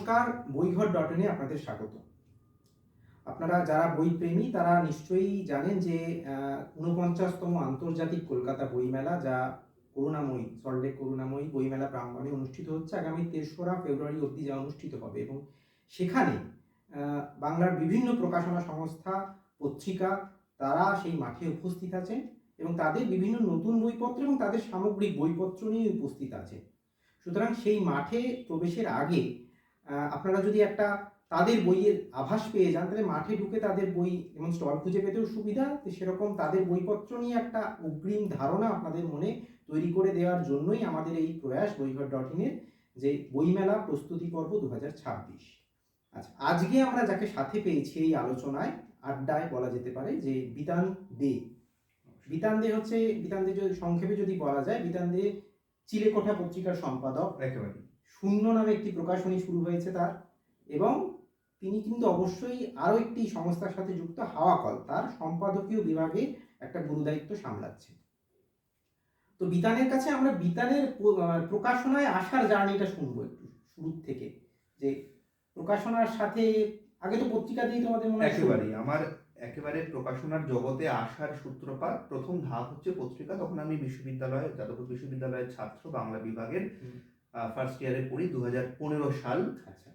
নমস্কার, বইঘর.in আপনাদের স্বাগত। আপনারা যারা বইপ্রেমী তারা নিশ্চয়ই জানেন যে ৪৯তম আন্তর্জাতিক কলকাতা বইমেলা, যা করুণাময়ী সল্টলেক করুণাময়ী বইমেলা প্রাঙ্গণে অনুষ্ঠিত হচ্ছে, আগামী ৩রা ফেব্রুয়ারি অবধি যা অনুষ্ঠিত হবে। এবং সেখানে বাংলার বিভিন্ন প্রকাশনা সংস্থা, পত্রিকা তারা সেই মাঠে উপস্থিত আছেন এবং তাদের বিভিন্ন নতুন বইপত্র এবং তাদের সামগ্রিক বইপত্র নিয়ে উপস্থিত আছে। সুতরাং সেই মাঠে প্রবেশের আগে আপনারা যদি একটা তাদের বইয়ের আভাস পেয়ে যান, তাহলে মাঠে ঢুকে তাদের বই এবং স্টল খুঁজে পেতেও সুবিধা, সেরকম তাদের বইপত্র নিয়ে একটা অগ্রিম ধারণা আপনাদের মনে তৈরি করে দেওয়ার জন্যই আমাদের এই প্রয়াস বইঘর.in-এর যে বইমেলা প্রস্তুতি পর্ব ২০২৬। আচ্ছা, আজকে আমরা যাকে সাথে পেয়েছি এই আলোচনায়, আড্ডায় বলা যেতে পারে, যে বিতান দে। বিতান দে হচ্ছে, বিতান দে যদি সংক্ষেপে যদি বলা যায়, বিতান দে চিলেকোঠা পত্রিকার সম্পাদক। একেবারে শূন্য নামে একটি প্রকাশনী শুরু হয়েছে তার, এবং তিনি কিন্তু অবশ্যই আরও একটি সংস্থার সাথে যুক্ত, হাওয়াকল, তার সম্পাদকীয় বিভাগে একটা গুরুদায়িত্ব সামলাচ্ছে। তো বিতানের কাছে আমরা বিতানের প্রকাশনায় আসার জার্নিটা শুনবো একটু শুরু থেকে, যে প্রকাশনার সাথে আগে তো পত্রিকা দিয়ে তোমাদের মনে হয় একেবারেই আমার একেবারে প্রকাশনার জগতে আসার সূত্রপাত, প্রথম ধাপ হচ্ছে পত্রিকা। তখন আমি বিশ্ববিদ্যালয়ে, যাদবপুর বিশ্ববিদ্যালয়ের ছাত্র, বাংলা বিভাগের ফার্স্ট ইয়ারে পড়ি, 2015 সাল। আচ্ছা,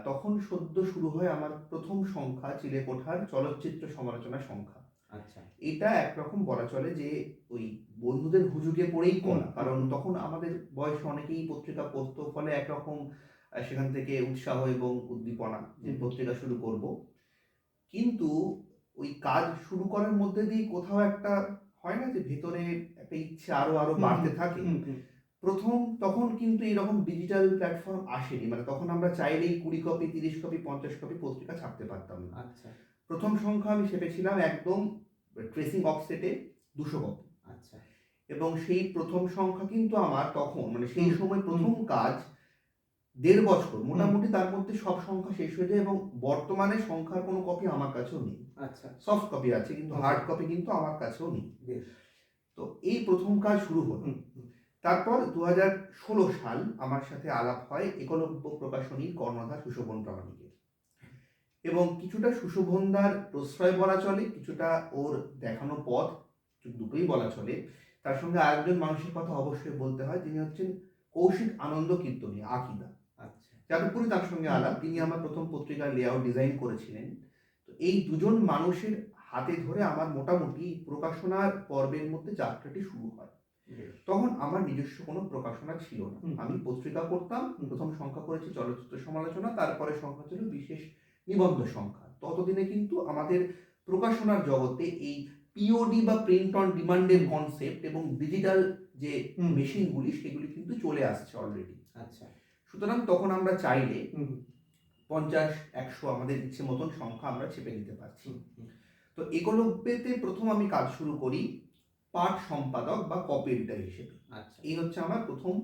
তখন সদ্য শুরু হয় আমার প্রথম সংখ্যা, চিলেকোঠার চলচ্চিত্র সমালোচনা সংখ্যা। আচ্ছা, এটা একরকম বলা চলে যে ওই বন্ধুদের হুজুগে পড়েই করা, কারণ তখন আমাদের বয়সে অনেকেই পত্রিকা পড়তো, ফলে একরকম সেখান থেকে উৎসাহ এবং উদ্দীপনা যে পত্রিকা শুরু করব। কিন্তু ওই কাজ শুরু করার মধ্যে দিয়ে কোথাও একটা হয় না যে ভেতরে একটা ইচ্ছে আরো বাড়তে থাকে। তখন কিন্তু এরকম ডিজিটাল প্ল্যাটফর্ম আসেনি, মানে তখন আমরা চাইলেই 20 কপি, 30 কপি, 50 কপি পত্রিকা ছাপতে পারতাম না। আচ্ছা, প্রথম সংখ্যা আমি ছেপেছিলাম একদম ট্রেসিং অফসেটে 200 কপি। আচ্ছা, এবং সেই প্রথম সংখ্যা কিন্তু আমার তখন, মানে সেই সময় প্রথম কাজ 1.5 বছর মোটামুটি, তার মধ্যে সব সংখ্যা শেষ হয়ে যায় এবং বর্তমানে সংখ্যার কোনো কপি আমার কাছেও নেই। আচ্ছা, সফট কপি আছে কিন্তু হার্ড কপি কিন্তু আমার কাছেও নেই। তো এই প্রথম কাজ শুরু হলো। তারপর 2016 সাল আমার সাথে আলাপ হয় একলব্য প্রকাশনীর কর্ণধার সুশোভন প্রামাণিকের, এবং কিছুটা সুশোভনদার প্রশ্রয় বলা চলে, কিছুটা ওর দেখানো পথ, দুটোই বলা চলে। তার সঙ্গে আরেকজন মানুষের কথা অবশ্যই বলতে হয়, যিনি হচ্ছেন কৌশিক আনন্দ কীর্তনী, আকিদা। আচ্ছা, যাদবপুরে তার সঙ্গে আলাপ, তিনি আমার প্রথম পত্রিকার লেআউট ডিজাইন করেছিলেন। তো এই দুজন মানুষের হাতে ধরে আমার মোটামুটি প্রকাশনার পর্বের মধ্যে যাত্রাটি শুরু হয়। তখন আমার নিজস্ব কোনো প্রকাশনা ছিল না, আমি পত্রিকা পড়তাম। প্রথম সংখ্যা করেছি চলচ্চিত্র সমালোচনা, তারপরে সংখ্যা ছিল বিশেষ নিবন্ধ সংখ্যা। ততদিনে কিন্তু আমাদের প্রকাশনার জগতে এই পিওডি বা প্রিন্ট অন ডিমান্ডের কনসেপ্ট এবং ডিজিটাল যে মেশিনগুলি, সেগুলি কিন্তু চলে আসছে অলরেডি। আচ্ছা, সুতরাং তখন আমরা চাইলে 50, 100 আমাদের ইচ্ছে মতন সংখ্যা আমরা চেপে নিতে পারছি। তো একলব্যতে প্রথম আমি কাজ শুরু করি পাঠ সম্পাদক বা কপি এডিটর হিসেবে। আচ্ছা, এই হচ্ছে আমার প্রথম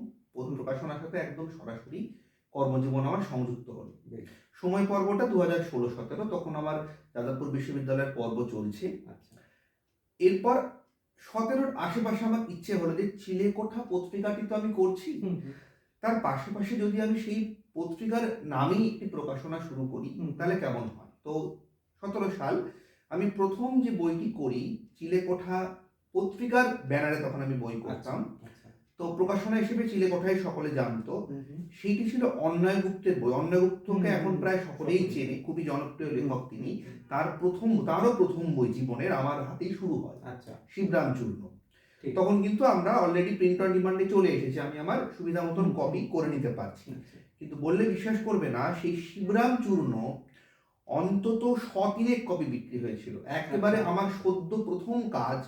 প্রকাশনার সাথে একদম সরাসরি কর্মজীবন আমার সংযুক্ত হলো। সময় পর্বটা 2016-17, তখন আমার যাদবপুর বিশ্ববিদ্যালয়ের পর্ব চলছে। আচ্ছা, এরপর 17-র আশেপাশে আমার ইচ্ছে হলো যে চিলেকোঠা পত্রিকাটি তো আমি করছি, তার পাশাপাশি যদি আমি সেই পত্রিকার নামেই একটি প্রকাশনা শুরু করি তাহলে কেমন হয়। তো 17 সাল আমি প্রথম যে বইটি করি, চিলেকোঠা পত্রিকার ব্যানারে তখন আমি বই করতাম। তো প্রকাশনা হিসেবে চিলেকোঠাই সকলে জানতো। সেইটি ছিল অন্যায় গুপ্তের বই। অন্যায় গুপ্তকে এখন প্রায় সকলেই চেনে, খুবই জনপ্রিয় লেখক তিনি। তারও প্রথম বই জীবনের আমার হাতেই শুরু হয়, শিবরাম চূর্ণ। তখন কিন্তু আমরা অলরেডি প্রিন্ট অন ডিমান্ডে চলে এসেছি, আমি আমার সুবিধা মতন কপি করে নিতে পারছি। কিন্তু বললে বিশ্বাস করবে না, সেই শিবরাম চূর্ণ অন্তত 100-3 কপি বিক্রি হয়েছিল। একেবারে আমার সদ্য প্রথম কাজ,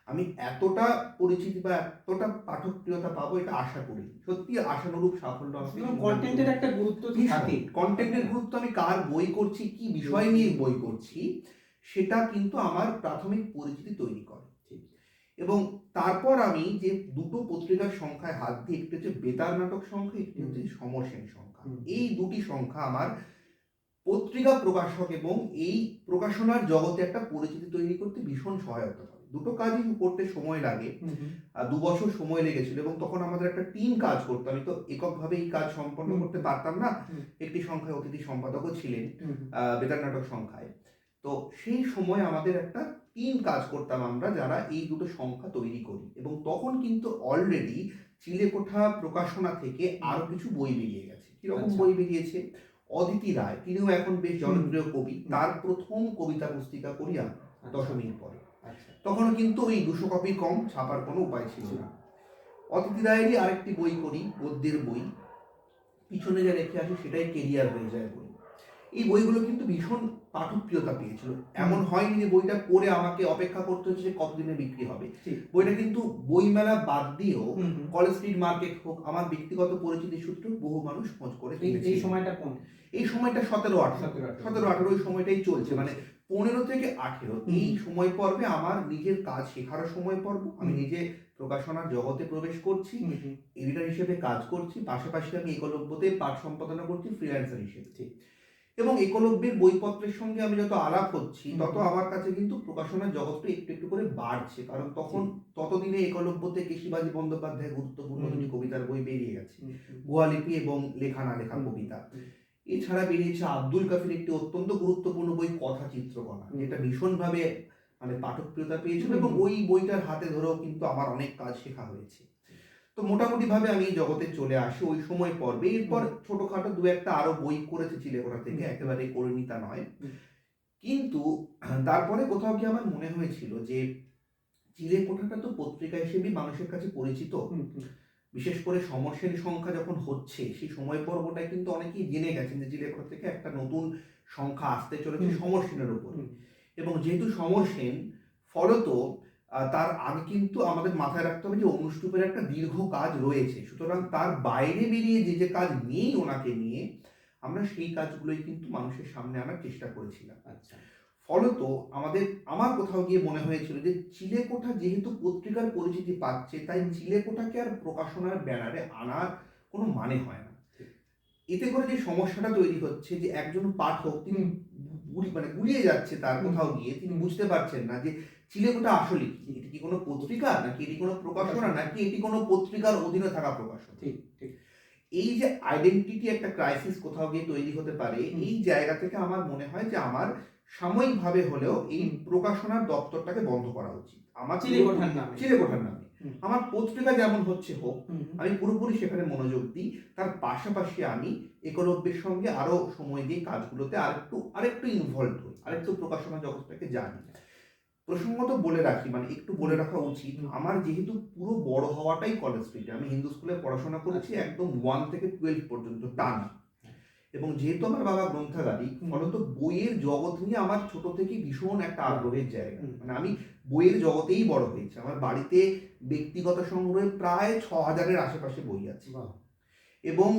আমি এতটা পরিচিতি বা এতটা পাঠকপ্রিয়তা পাবো এটা আশা করি। সত্যি আশানুরূপ সাফল্য। কন্টেন্টের একটা গুরুত্ব থাকে, কন্টেন্টের গুরুত্ব, আমি কার বই করছি, কি বিষয় নিয়ে বই করছি, সেটা কিন্তু আমার প্রাথমিক পরিচিতি তৈরি করে। এবং তারপর আমি যে দুটো পত্রিকার সংখ্যায় হাত দিয়ে, একটি হচ্ছে বেতার নাটক সংখ্যা, একটি হচ্ছে সমর সেন সংখ্যা, এই দুটি সংখ্যা আমার পত্রিকা প্রকাশক এবং এই প্রকাশনার জগতে একটা পরিচিতি তৈরি করতে ভীষণ সহায়তা করে। দুটো কাজই করতে সময় লাগে। 2 বছর সময় লেগেছিল এবং তখন আমাদের একটা টিম কাজ করতো। আমি তো এককভাবে এই কাজ সম্পন্ন করতে পারতাম না। একটি সংখ্যায় অতিথি সম্পাদকও ছিলেন বেতার নাটক সংখ্যায়। তো সেই সময় আমাদের একটা টিম কাজ করতাম আমরা, যারা এই দুটো সংখ্যা তৈরি করি। এবং তখন কিন্তু অলরেডি চিলেকোঠা প্রকাশনা থেকে আরো কিছু বই বেরিয়ে গেছে। কিরকম বই বেরিয়েছে? অদিতি রায়, তিনিও এখন বেশ জনপ্রিয় কবি, তার প্রথম কবিতা পুস্তিকা করি আমি দশমীর পরে। তখনও কিন্তু ওই 200 কপি কম ছাপার কোনো উপায় ছিল না। অদিতি রায়েরই আরেকটি বই করি, গদ্যের বই, পিছনে যা রেখে আসি সেটাই কেরিয়ার হয়ে যায় বই। এই বইগুলো কিন্তু ভীষণ পাঠকপ্রিয়তা পেয়েছিল। এমন হয়নি যে বইটা পড়ে আমাকে অপেক্ষা করতে হচ্ছে যে কতদিনে বিক্রি হবে। বইটা কিন্তু বইমেলা বাদ দিয়েও কলেজ স্ট্রিট মার্কেট হোক, আমার ব্যক্তিগত পরিচিতি সূত্রে বহু মানুষ খোঁজ করে কিনেছে। এই সময়টা কোন? এই সময়টা 17-18 ওই সময়টাই চলছে, মানে 15 থেকে 18 এই সময় পর্বে আমার নিজের কাজ শেখারও সময় পর্ব। আমি নিজে প্রকাশনার জগতে প্রবেশ করছি, এডিটর হিসেবে কাজ করছি, পাশাপাশি আমি একলব্যতে পাঠ সম্পাদনা করছি ফ্রিল্যান্সার হিসেবে। এবং একলব্যের বইপত্রের সঙ্গে আমি যত আলাপ হচ্ছি তত আমার কাছে কিন্তু প্রকাশনার জগৎটা একটু একটু করে বাড়ছে, কারণ তখন ততদিনে একলব্যতে কেশিবাজি বন্দ্যোপাধ্যায়ের গুরুত্বপূর্ণ দুটি কবিতার বই বেরিয়ে গেছে, গুহালিপি এবং লেখা না লেখা কবিতা। এছাড়া বেরিয়েছে আব্দুল কাফির একটি অত্যন্ত গুরুত্বপূর্ণ বই কথা চিত্রকণা, যেটা ভীষণভাবে মানে পাঠকপ্রিয়তা পেয়েছিল এবং ওই বইটার হাতে ধরেও কিন্তু আমার অনেক কাজ শেখা হয়েছে। তো মোটামুটি ভাবে আমি এই জগতে চলে আসি ওই সময় পর্বে। এরপর ছোটখাটো দু একটা আরো বই করেছে চিলেকোঠা থেকে, একেবারে করিনি তা নয়। কিন্তু তারপরে কোথাও কি আমার মনে হয়েছিল যে চিলেকোঠাটা তো পত্রিকা হিসেবেই মানুষের কাছে পরিচিত, বিশেষ করে সমর সেন সংখ্যা যখন হচ্ছে সেই সময় পর্বটায় কিন্তু অনেকেই জেনে গেছেন যে চিলেকোঠা থেকে একটা নতুন সংখ্যা আসতে চলেছে সমর সেনের উপর। এবং যেহেতু সমর সেন, ফলত তার আগে কিন্তু আমাদের মাথায় রাখতে হবে যে অনুষ্টুপের একটা দীর্ঘ কাজ রয়েছে, সুতরাং তার বাইরে বেরিয়ে যে কাজ নেই ওনাকে নিয়ে, আমরা সেই কাজগুলোই কিন্তু মানুষের সামনে আনার চেষ্টা করেছিলাম। ফলত আমার কোথাও গিয়ে মনে হয়েছিল যে চিলেকোঠা যেহেতু পত্রিকার পরিচিতি পাচ্ছে, তাই চিলেকোঠাকে আর প্রকাশনার ব্যানারে আনার কোনো মানে হয় না। এতে করে যে সমস্যাটা তৈরি হচ্ছে যে একজন পাঠক তিনি মানে গুলিয়ে যাচ্ছে, তার কোথাও গিয়ে তিনি বুঝতে পারছেন না যে চিলেকোঠা আসলে কি, এটি কি কোনো পত্রিকা নাকি এটি কোনো প্রকাশনা নাকি এটি কোনো পত্রিকার অধীনে থাকা প্রকাশনা। এই যে আইডেন্টিটি একটা ক্রাইসিস কোথাও গিয়ে তৈরি হতে পারে, এই জায়গা থেকে আমার মনে হয় যে আমার সাময়িকভাবে হলেও এই প্রকাশনার দপ্তরটাকে বন্ধ করা উচিত। আমার চিলেকোঠার নামে আমার পত্রিকা যেমন হচ্ছে হোক, আমি পুরোপুরি সেখানে মনোযোগ দিই। তার পাশাপাশি আমি একলব্যের সঙ্গে আরো সময় দিয়ে কাজগুলোতে আরেকটু ইনভলভ হই, আরেকটু প্রকাশনা জগৎটাকে জানি। প্রসঙ্গত বলে রাখি, মানে একটু বলে রাখা উচিত, আমার যেহেতু পুরো বড় হওয়াটাই কলেজ স্ট্রিটে, আমি হিন্দু স্কুলে পড়াশোনা করেছি একদম 1 থেকে 12 পর্যন্ত টানা। এবং যেহেতু আমার বাবা গ্রন্থাগারিক, ফলত বইয়ের জগৎ নিয়ে আমার ছোট থেকে ভীষণ একটা আগ্রহের জায়গা। মানে আমি বইয়ের জগতেই বড় হয়েছি। আমার বাড়িতে ব্যক্তিগত সংগ্রহে প্রায় 6000-এর আশেপাশে বই আছে। এবং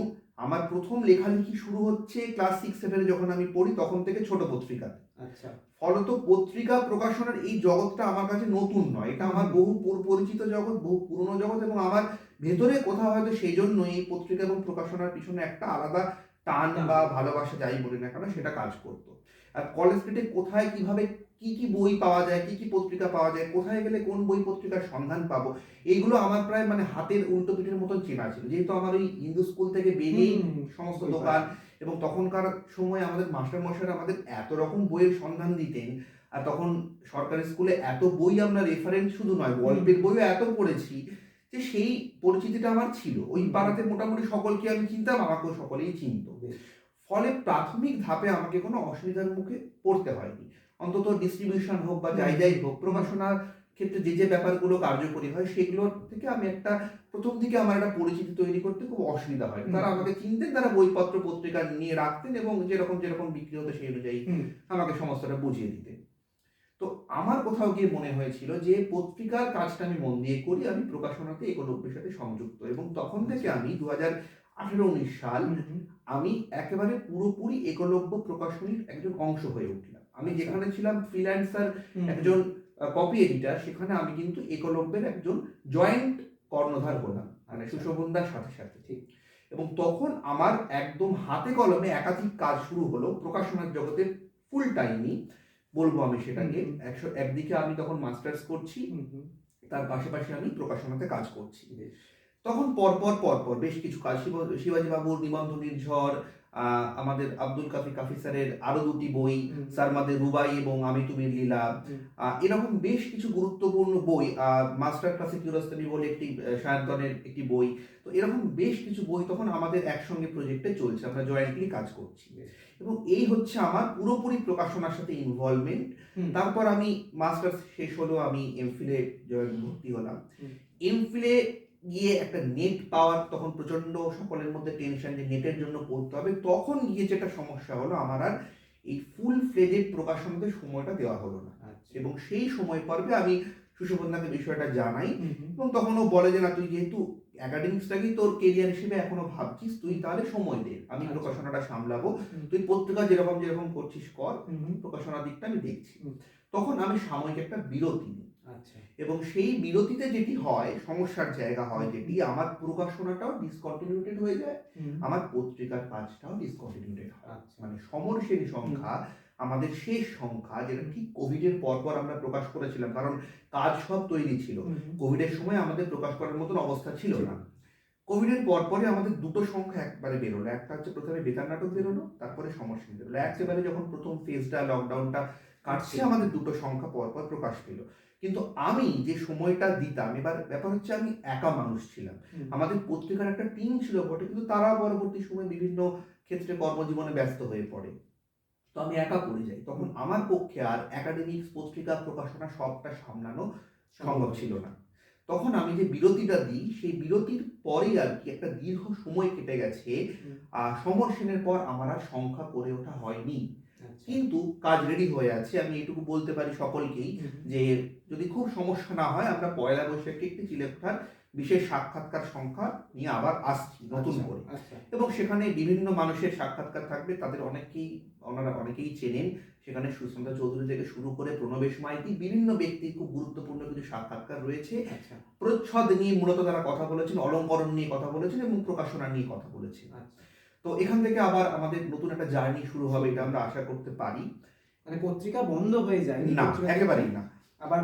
আমার প্রথম লেখালেখি শুরু হচ্ছে ক্লাস 6-7 যখন আমি পড়ি, তখন থেকে ছোট পত্রিকাতে। ফলত পত্রিকা প্রকাশনের এই জগৎটা আমার কাছে নতুন নয়, এটা আমার বহু পরিচিত জগৎ, বহু পুরনো জগৎ। এবং আমার ভেতরে কোথাও হয়তো সেই জন্যই এই পত্রিকা এবং প্রকাশনার পিছনে একটা আলাদা টান বা ভালোবাসা যাই বলি না কেন সেটা কাজ করতো। আর কলেজ স্ট্রিটে কোথায় কিভাবে কি বই পাওয়া যায়, কি পত্রিকা পাওয়া যায়, কোথায় গেলে কোন বই পত্রিকার সন্ধান পাবো, এইগুলো আমার প্রায় মানে হাতের উল্টো পিঠের মতন চেনা ছিল। যেহেতু আমার ওই হিন্দু স্কুল থেকে বেরিয়েই সমস্ত দোকান, এবং তখনকার সময় আমাদের মাস্টারমশাইরা আমাদের এত রকম বইয়ের সন্ধান দিতেন। আর তখন সরকারি স্কুলে এত বই, আমরা রেফারেন্স শুধু নয় গল্পের বইও এত পড়েছি যে সেই পরিচিতিটা আমার ছিল। ওই পাড়াতে মোটামুটি সকলকে আমি চিনতাম, আমাকেও সকলেই চিনত। ফলে প্রাথমিক ধাপে আমাকে কোনো অসুবিধার মুখে পড়তে হয়নি, অন্তত ডিস্ট্রিবিউশন হোক বা যাই হোক, প্রকাশনার ক্ষেত্রে যে ব্যাপারগুলো কার্যকরী হয় সেগুলোর থেকে আমি একটা প্রথম দিকে আমার একটা পরিচিতি তৈরি করতে খুব অসুবিধা হয়। তারা আমাকে চিনতেন, তারা বইপত্র পত্রিকা নিয়ে রাখতেন এবং যেরকম বিক্রি হতো সেই অনুযায়ী আমাকে সমস্তটা বুঝিয়ে দিতেন। তো আমার কোথাও গিয়ে মনে হয়েছিল যে পত্রিকার কাজটা আমি মন দিয়ে করি, আমি প্রকাশনাতে একলব্যের সাথে সংযুক্ত। এবং তখন থেকে আমি 2018-19 সাল আমি একেবারে পুরোপুরি একলব্য প্রকাশনীর একজন অংশ হয়ে উঠলাম। আমি যেখানে ছিলাম ফ্রিল্যান্সার একজন কপি এডিটর, সেখানে আমি কিন্তু একলব্যের একজন জয়েন্ট কর্ণধার হলাম, মানে সুশোভনদার সাথে। ঠিক। এবং তখন আমার একদম হাতে কলমে একাধিক কাজ শুরু হলো প্রকাশনার জগতে ফুল টাইমই। বলবো আমি সেটাকে। একদিকে আমি তখন মাস্টার্স করছি, তার পাশাপাশি আমি প্রকাশনাতে কাজ করছি। তখন পরপর বেশ কিছু কাজ, শিবাজী বাবুর নিবন্ধ নির্ঝর, আমাদের আব্দুল কাফি কাফি স্যারের আরো দুটি বই, সারমাদের রুবাই এবং আমি তুমির লীলা, এরকম বেশ কিছু গুরুত্বপূর্ণ বই, মাস্টার ক্লাসে কিউরাস্তানি বলে একটি সায়ন্তনের একটি বই, তো এরকম বেশ কিছু বই তখন আমাদের একসঙ্গে প্রজেক্টে চলছে, আমরা জয়েন্টলি কাজ করছি। এবং এই হচ্ছে আমার পুরোপুরি প্রকাশনার সাথে ইনভলভমেন্ট। তারপর আমি মাস্টার্স শেষ হলো, আমি এমফিলে ভর্তি হলাম। এমফিলে গিয়ে একটা নেট পাওয়ার তখন প্রচন্ড সকলের মধ্যে টেনশন যে নেটের জন্য পড়তে হবে, তখন গিয়ে যেটা সমস্যা হলো আমার আর এই ফুল ফ্লেজেড প্রকাশনাতে সময়টা দেওয়া হলো না। এবং সেই সময় পর্বে আমি সুশোভনদাকে বিষয়টা জানাই, এবং তখন ও বলে যে না, তুই যেহেতু একাডেমিক্সটাকেই তোর কেরিয়ার হিসেবে এখনো ভাবছিস, তুই তাহলে সময় দে, আমি প্রকাশনাটা সামলাবো, তুই পত্রিকা যেরকম যেরকম করছিস কর, প্রকাশনার দিকটা আমি দেখছি। তখন আমি সাময়িক একটা বিরতি নিই। এবং সেই বিরতিতে যেটি হয়, সমস্যার জায়গা হয় যেটি, আমার প্রকাশনাটাও ডিসকন্টিনিউটেড হয়ে যায়, আমার পত্রিকার কাজটাও ডিসকন্টিনিউটেড হয়। মানে সমরসেনী সংখ্যা, আমাদের শেষ সংখ্যা, যেটা ঠিক কোভিডের পরপর আমরা প্রকাশ করেছিলাম, কারণ কাজ সব তৈরি ছিল, কোভিডের সময় আমাদের প্রকাশ করার মতন অবস্থা ছিল না। কোভিডের পরপরে আমাদের দুটো সংখ্যা একবারে বেরোলো, একটা হচ্ছে প্রথমে বেতার নাটক বেরোলো, তারপরে সমরসেনী বেরোলো। একেবারে যখন প্রথম ফেজটা, লকডাউনটা কাটছে, আমাদের দুটো সংখ্যা পরপর প্রকাশ পেল। কিন্তু আমি যে সময়টা দিতাম, এবার ব্যাপার হচ্ছে আমি একা মানুষ ছিলাম, আমাদের পত্রিকার একটা টিম ছিল বটে, কিন্তু তারা পরবর্তী সময় বিভিন্ন ক্ষেত্রে কর্মজীবনে ব্যস্ত হয়ে পড়ে, তো আমি একা পড়ে যাই। তখন আমার পক্ষে আর একাডেমিক্স, পত্রিকা, প্রকাশনা সবটা সামলানো সম্ভব ছিল না। তখন আমি যে বিরতিটা দিই, সেই বিরতির পরেই আর কি একটা দীর্ঘ সময় কেটে গেছে, সমরসেনের পর আমার আর সংখ্যা করে ওঠা হয়নি। কিন্তু কাজ রেডি হয়ে আছে, আমি এটুকু বলতে পারি সকলকেই যে যদি খুব সমস্যা না হয়, আমরা পয়লা বৈশাখে একটি চিলেকোঠার বিশেষ সাক্ষাৎকার সংখ্যা নিয়ে আবার আসছি নতুন করে। এবং সেখানে বিভিন্ন মানুষের সাক্ষাৎকার থাকবে, তাদের ওনারা অনেকেই চেনেন, সেখানে সুস্মিতা চৌধুরী থেকে শুরু করে প্রণবেশ মাইতি, বিভিন্ন ব্যক্তি, খুব গুরুত্বপূর্ণ কিছু সাক্ষাৎকার রয়েছে। প্রচ্ছদ নিয়ে মূলত তারা কথা বলেছেন, অলঙ্করণ নিয়ে কথা বলেছেন এবং প্রকাশনা নিয়ে কথা বলেছেন। তো এখান থেকে আবার আমাদের নতুন একটা জার্নি শুরু হবে, এটা আমরা আশা করতে পারি। মানে পত্রিকা বন্ধ হয়ে যায় না, একেবারেই না, আবার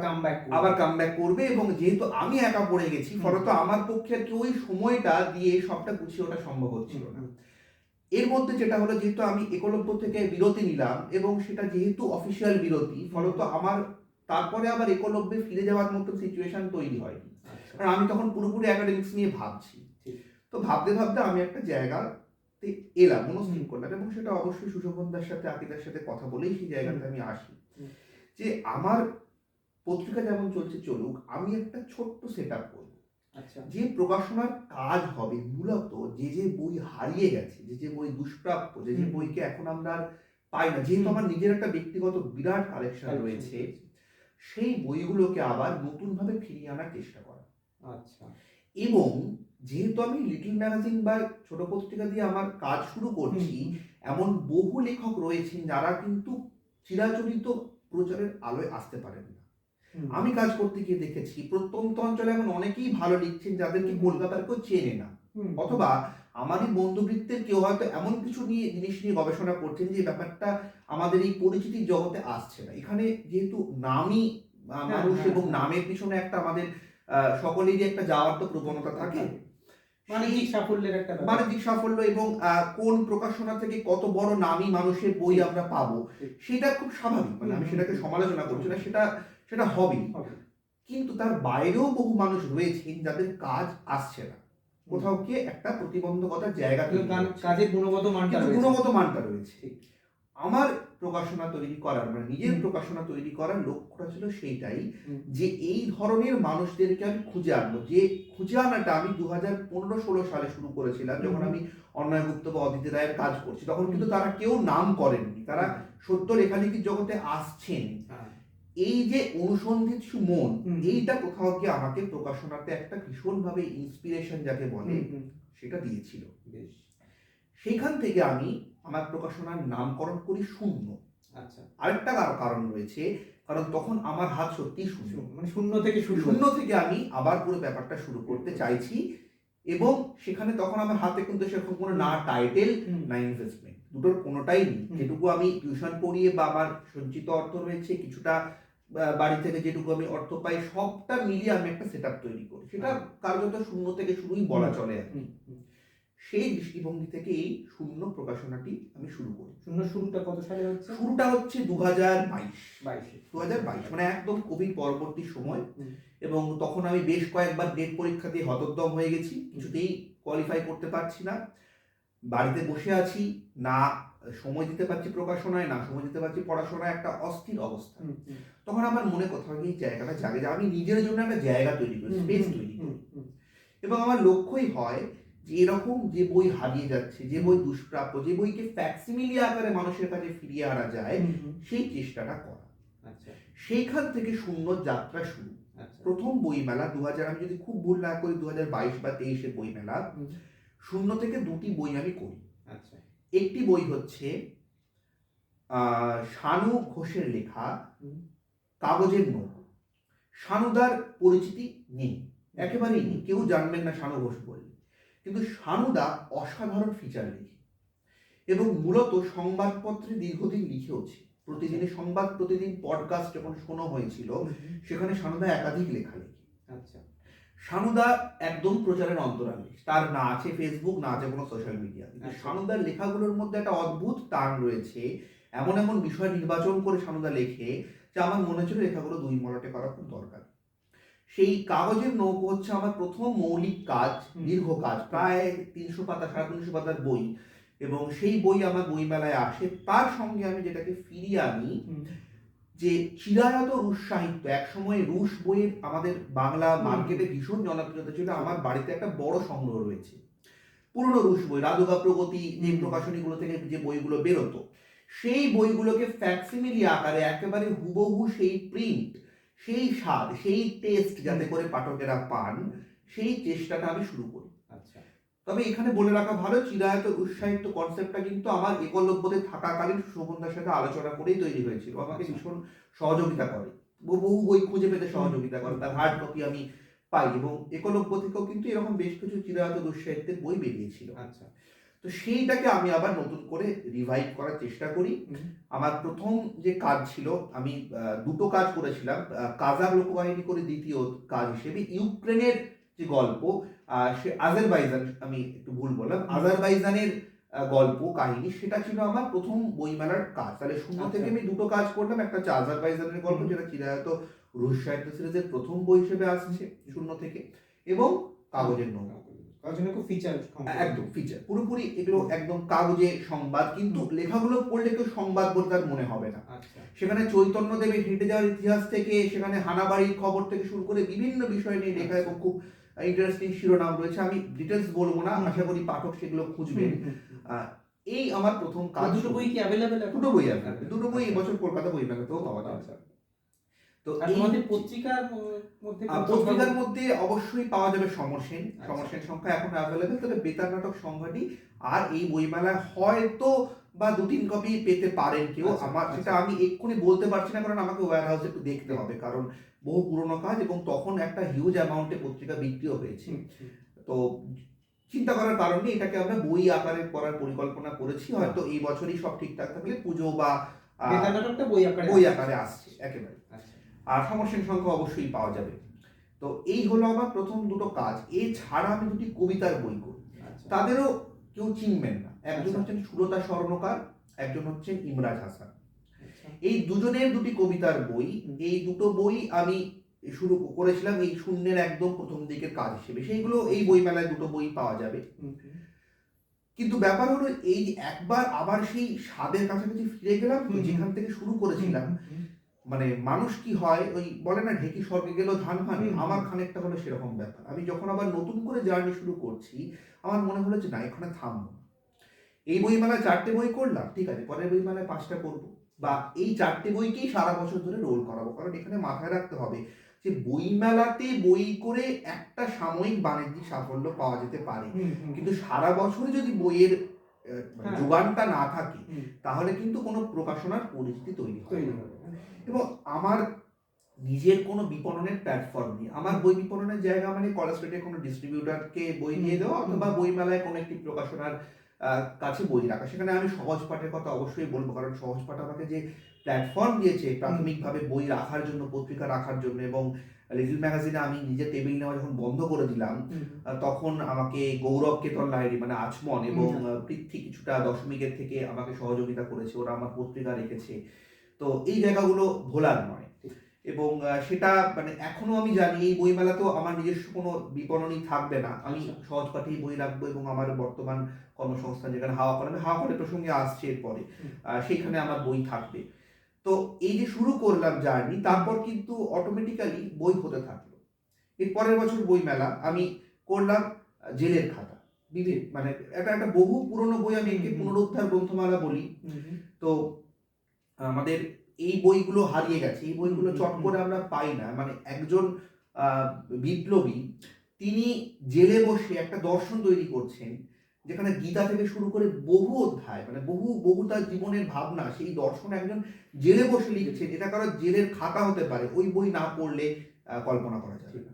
কামব্যাক করবে। এবং যেহেতু আমি একা পড়ে গেছি, ফলত আমার পক্ষে আর কি ওই সময়টা দিয়ে সবটা গুছিয়ে ওঠা সম্ভব হচ্ছিল না। এর মধ্যে যেটা হলো, যেহেতু আমি একলব্য থেকে বিরতি নিলাম, এবং সেটা যেহেতু অফিসিয়াল বিরতি, ফলত আমার তারপরে আবার একলব্যে ফিরে যাওয়ার মতো সিচুয়েশন তৈরি হয়নি, কারণ আমি তখন পুরোপুরি একাডেমিক্স নিয়ে ভাবছি। তো ভাবতে ভাবতে আমি একটা জায়গাতে এলাম, মনস্থির করলাম, এবং সেটা অবশ্যই সুশোভনদার সাথে, আকিদার সাথে কথা বলেই সেই জায়গাতে আমি আসি, যে আমার পত্রিকা যেমন চলছে চলুক, আমি একটা ছোট্ট সেট আপ করবো, যে প্রকাশনার কাজ হবে মূলত যে বই হারিয়ে গেছে, যে বই দুষ্প্রাপ্য, যে বইকে এখন আমরা আর পাই না, যেহেতু আমার নিজের একটা ব্যক্তিগত বিরাট কালেকশন রয়েছে, সেই বইগুলোকে আবার নতুন ভাবে ফিরিয়ে আনার চেষ্টা করা। এবং যেহেতু আমি লিটল ম্যাগাজিন বা ছোট পত্রিকা দিয়ে আমার কাজ শুরু করছি, এমন বহু লেখক রয়েছেন যারা কিন্তু চিরাচরিত প্রচারের আলোয় আসতে পারেন না। আমি কাজ করতে গিয়ে দেখেছি প্রত্যন্ত অঞ্চলে এমন অনেকেই ভালো লিখছেন যাদেরকে কলকাতার কেউ চেনে না, অথবা আমারই বন্ধুবৃত্তের কেউ হয়তো এমন কিছু জিনিস নিয়ে গবেষণা করছেন যে ব্যাপারটা আমাদের এই পরিচিতির জগতে আসছে না। এখানে যেহেতু নামই মানুষ, এবং নামের পিছনে একটা আমাদের সকলেরই একটা যাওয়ার তো প্রবণতা থাকে, বাণিজ্যিক সাফল্য, এবং কোন প্রকাশনা থেকে কত বড় নামী মানুষের বই আমরা পাবো, সেটা খুব স্বাভাবিক, মানে আমি সেটাকে সমালোচনা করছি না, সেটা হবেই। কিন্তু তার বাইরেও বহু মানুষ রয়েছেন যাদের কাজ আসছে না, কোথাও গিয়ে একটা প্রতিবন্ধকতার জায়গা, কাজের গুণগত মানটা রয়েছে। আমার প্রকাশনা তৈরি করার, মানে নিজের প্রকাশনা তৈরি করার লক্ষ্যটা ছিল সেইটাই, যে এই ধরনের মানুষদেরকে আমি খুঁজে আনবো। যে খুঁজে আনাটা আমি 2015-16 সালে শুরু করেছিলাম, যখন আমি অন্নয় গুপ্ত বা অদিতি রায়ের কাজ করছি, তখন কিন্তু তারা কেউ নাম করেননি, তারা সত্য লেখালেখির জগতে আসছেন। এই যে অনুসন্ধিৎসু মন, এইটা কোথাও গিয়ে আমাকে প্রকাশনাতে একটা ভীষণভাবে ইন্সপিরেশন যাকে বলে, সেটা দিয়েছিল। সেইখান থেকে আমি আমার প্রকাশনার নামকরণ করি শূন্য। আরেকটা কারণ রয়েছে, কারণ তখন আমার হাত সত্যি শূন্য, মানে শূন্য থেকে আমি আবার পুরো ব্যাপারটা শুরু করতে চাইছি, এবং সেখানে তখন আমার হাতে কিন্তু সেরকম কোনো না টাইটেল না ইনভেস্টমেন্ট, দুটোর কোনোটাই নেই। যেটুকু আমি টিউশন পড়িয়ে বা আমার সঞ্চিত অর্থ রয়েছে, কিছুটা বাড়ি থেকে যেটুকু আমি অর্থ পাই, সবটা মিলিয়ে আমি একটা সেট তৈরি করি। সেটা কার্যত শূন্য থেকে শুরুই বলা চলে আর কি। সেই দৃষ্টিভঙ্গি থেকে এই শূন্য প্রকাশনাটি আমি শুরু করি। শুরুটা কত সালে হচ্ছে? শুরুটা হচ্ছে 2022 22 মানে একদম কোভিড পরবর্তী সময়। এবং তখন আমি বেশ কয়েকবার নেট পরীক্ষা দিয়ে হতোদ্যম হয়ে গেছি, কিছুতেই কোয়ালিফাই করতে পারছি না। বাড়িতে বসে আছি, না সময় দিতে পারছি প্রকাশনায়, না সময় দিতে পারছি পড়াশোনায়, একটা অস্থির অবস্থা। তখন আমার মনে কোথাও এই জায়গাটা জাগে যে আমি নিজের জন্য একটা জায়গা তৈরি করি, স্পেস তৈরি করি। এবং আমার লক্ষ্যই হয় যে এরকম যে বই হারিয়ে যাচ্ছে, যে বই দুষ্প্রাপ্য, যে বইকে ফ্যাক্সিমিলি আকারে মানুষের কাছে ফিরিয়ে আনা যায়, সেই চেষ্টাটা করা। সেইখান থেকে শূন্য যাত্রা শুরু। প্রথম বইমেলা 2000, আমি যদি খুব ভুল না করি 2022 বা 23-এর বইমেলা, শূন্য থেকে দুটি বই আমি করি। একটি বই হচ্ছে শানু ঘোষের লেখা কাগজের নৌকো। শানুদার পরিচিতি নেই, একেবারেই নেই, কেউ জানবেন না শানু ঘোষ বললে। কিন্তু শানুদা অসাধারণ ফিচার লেখে এবং মূলত সংবাদপত্রে দীর্ঘদিন লিখেওছে। প্রতিদিনের সংবাদ, প্রতিদিন পডকাস্ট যখন শোনা হয়েছিল, সেখানে শানুদা একাধিক লেখা লেখে। শানুদা একদম প্রচারের অন্তরালে, তার না আছে ফেসবুক, না আছে কোনো সোশ্যাল মিডিয়া। শানুদার লেখাগুলোর মধ্যে একটা অদ্ভুত টান রয়েছে, এমন এমন বিষয় নির্বাচন করে শানুদা লেখে যে আমার মনে হচ্ছিল লেখাগুলো দুই মলাটে করা খুব দরকার। সেই কাগজের নৌকো হচ্ছে আমার প্রথম মৌলিক কাজ, দীর্ঘ কাজ, প্রায় 300 পাতা, 350 পাতার বই। এবং সেই বই আমার বইমেলায় আসে। তার সঙ্গে আমি যেটাকে ফিরিয়ে আনি, যে চিরায়ত রুশ সাহিত্য, একসময় রুশ বইয়ের আমাদের বাংলা মার্কেটে ভীষণ জনপ্রিয়তা ছিল। আমার বাড়িতে একটা বড় সংগ্রহ রয়েছে পুরনো রুশ বই, রাদুগা প্রগতি, যে প্রকাশনীগুলো থেকে যে বইগুলো বেরোতো, সেই বইগুলোকে ফ্যাক্সিমিলি আকারে একেবারে হুবহু সেই প্রিন্ট, সেই স্বাদ, সেই টেস্ট যাতে করে পাঠকেরা পান, সেই চেষ্টাটা আমি শুরু করি। তবে এখানে বলে রাখা ভালো, চিরায়ত রুশ সাহিত্য কনসেপ্টটা কিন্তু আমার একলব্যতে থাকাকালীন শোভনদার সাথে আলোচনা করেই তৈরি হয়েছিল। আমাকে ভীষণ সহযোগিতা করে, বহু বই খুঁজে পেতে সহযোগিতা করে, তার হার্ড কপি আমি পাই। এবং একলব্য থেকেও কিন্তু এরকম বেশ কিছু চিরায়ত রুশ সাহিত্যের বই বেরিয়েছিল। তো সেইটাকে আমি আবার নতুন করে রিভাইভ করার চেষ্টা করি। আমার প্রথম যে কাজ ছিল, আমি দুটো কাজ করেছিলাম। কাজাক লোকবাহিনী করে দ্বিতীয় কাজ হিসেবে ইউক্রেনের যে গল্প, সে আজারবাইজান, আমি একটু ভুল বললাম, আজারবাইজানের গল্প কাহিনী, সেটা ছিল আমার প্রথম বইমেলার কাজ। তাহলে শূন্য থেকে আমি দুটো কাজ করলাম। একটা হচ্ছে আজারবাইজানের গল্প, যেটা চিরায়ত রুশ সাহিত্য সিরিজের প্রথম বই হিসেবে আসছে শূন্য থেকে, এবং কাগজের নৌকো। একদম ফিচার, পুরোপুরি এগুলো একদম কাগজে সংবাদ, কিন্তু লেখাগুলো পড়লে কেউ সংবাদ বলতে তার মনে হবে না। সেখানে চৈতন্যদেবের হেঁটে যাওয়ার ইতিহাস থেকে, সেখানে হানাবাড়ির খবর থেকে শুরু করে বিভিন্ন বিষয় নিয়ে লেখা, এবং খুব ইন্টারেস্টিং শিরোনাম রয়েছে। আমি ডিটেলস বলবো না, আশা করি পাঠক সেগুলো খুঁজবেন। এই আমার প্রথম কাজ। দুটো বই কি অ্যাভেলেবল? দুটো বই আছে, দুটো বই এবছর কলকাতা বইমেলাতেও পাওয়া যাচ্ছে। তো আমাদের পত্রিকার মধ্যে অবশ্যই পাওয়া যাবে সমর সেন সংখ্যা এখন অ্যাভেলেবেল। তবে বেতার নাটক সংখ্যাটি আর এই বইমেলায় হয়তো বা 2-3 কপি পেতে পারেন কেউ। আমার সেটা আমি এক্ষুনি বলতে পারছি না, কারণ আমাকে ওয়্যার হাউসে একটু দেখতে হবে, কারণ বহু পুরনো কাজ, এবং তখন একটা হিউজ অ্যামাউন্টে পত্রিকা বিক্রিও হয়েছে। তো চিন্তা করার কারণে এটাকে আমরা বই আকারে করার পরিকল্পনা করেছি। হয়তো এই বছরই সব ঠিকঠাক থাকলে পুজো বা বেতার নাটকটা বই আকারে আসছে একেবারে। আর সমর সেন সংখ্যা অবশ্যই পাওয়া যাবে। তো এই হলো আমার প্রথম দুটো কাজ। এছাড়া আমি দুটি কবিতার বই করি, তাদেরও কেউ চিনবেন না। একজন হচ্ছেন সুলতা স্বর্ণকার, একজন হচ্ছেন ইমরাজ হাসান। এই দুজনের দুটি কবিতার বই, এই দুটো বই আমি শুরু করেছিলাম এই শূন্যের একদম প্রথম দিকের কাজ হিসেবে। সেইগুলো এই বইমেলায় দুটো বই পাওয়া যাবে। কিন্তু ব্যাপার হলো এই একবার আবার সেই স্বাদের কাছাকাছি ফিরে গেলাম, যেখান থেকে শুরু করেছিলাম। মানে মানুষ কি হয়, ওই বলে না ঢেকি স্বর্গে গেল ধান ভান, আমার খানিকটা হলো সেরকম ব্যাপার। আমি যখন আবার নতুন করে জার্নি শুরু করছি, আমার মনে হলো যে না, এখানে থামবো। এই বইমেলায় 4টে বই করলাম, ঠিক আছে, পরের বইমেলায় 5টা করবো, বা এই 4টে বইকেই সারা বছর ধরে রোল করাবো। কারণ এখানে মাথায় রাখতে হবে যে বইমেলাতে বই করে একটা সাময়িক বাণিজ্যিক সাফল্য পাওয়া যেতে পারে, কিন্তু সারা বছরে যদি বইয়ের যোগানটা না থাকে, তাহলে কিন্তু কোনো প্রকাশনার পরিস্থিতি তৈরি হয়। এবং আমার নিজের কোনো বিপণনের প্ল্যাটফর্ম নেই। আমার বই বিপণনের জায়গা মানে কলেজ স্ট্রিটে কোনো ডিস্ট্রিবিউটরকে বই দিয়ে দেওয়া অথবা বইমেলায় কোনো একটি প্রকাশনার কাছে বই রাখা। সেখানে আমি সহজ পাঠের কথা অবশ্যই বলবো, কারণ সহজ পাঠ আমাকে যে প্ল্যাটফর্ম দিয়েছে প্রাথমিকভাবে বই রাখার জন্য, পত্রিকা রাখার জন্য, এবং লিটল ম্যাগাজিনে আমি নিজের টেবিল নেওয়া যখন বন্ধ করে দিলাম তখন আমাকে গৌরব কেতন লাহিড়ী মানে আচমন এবং পৃথ্বী কিছুটা দশমিকের থেকে আমাকে সহযোগিতা করেছে, ওরা আমার পত্রিকা রেখেছে। তো এই জায়গাগুলো ভোলার নয়, এবং সেটা মানে এখনো আমি জানি এই বইমেলাতেও আমার নিজস্ব কোনো বিপণনী থাকবে না, আমি সহজ পাঠেই বই রাখবো এবং আমার বর্তমান কর্মসংস্থান যেখানে হাওয়া কলে, আমি হাওয়া কলে প্রসঙ্গে আসছে এরপরে, সেইখানে আমার বই থাকবে। তো এই যে শুরু করলাম জার্নি, তারপর কিন্তু অটোমেটিক্যালি বই হতে থাকলো। এর পরের বছর বই মেলা আমি করলাম জেলের খাতা, মানে একটা বহু পুরনো বই, আমি একে পুনরুদ্ধার গ্রন্থমালা বলি। তো আমাদের এই বইগুলো হারিয়ে গেছে, এই বইগুলো চট করে আমরা পাই না। মানে একজন বিপ্লবী তিনি জেলে বসে একটা দর্শন তৈরি করছেন, যেখানে গীতা থেকে শুরু করে বহু অধ্যায়, মানে বহু তার জীবনের ভাবনা, সেই দর্শন একজন জেলে বসে লিখছেন। এটা কারো জেলের খাতা হতে পারে, ওই বই না পড়লে কল্পনা করা যাবে না।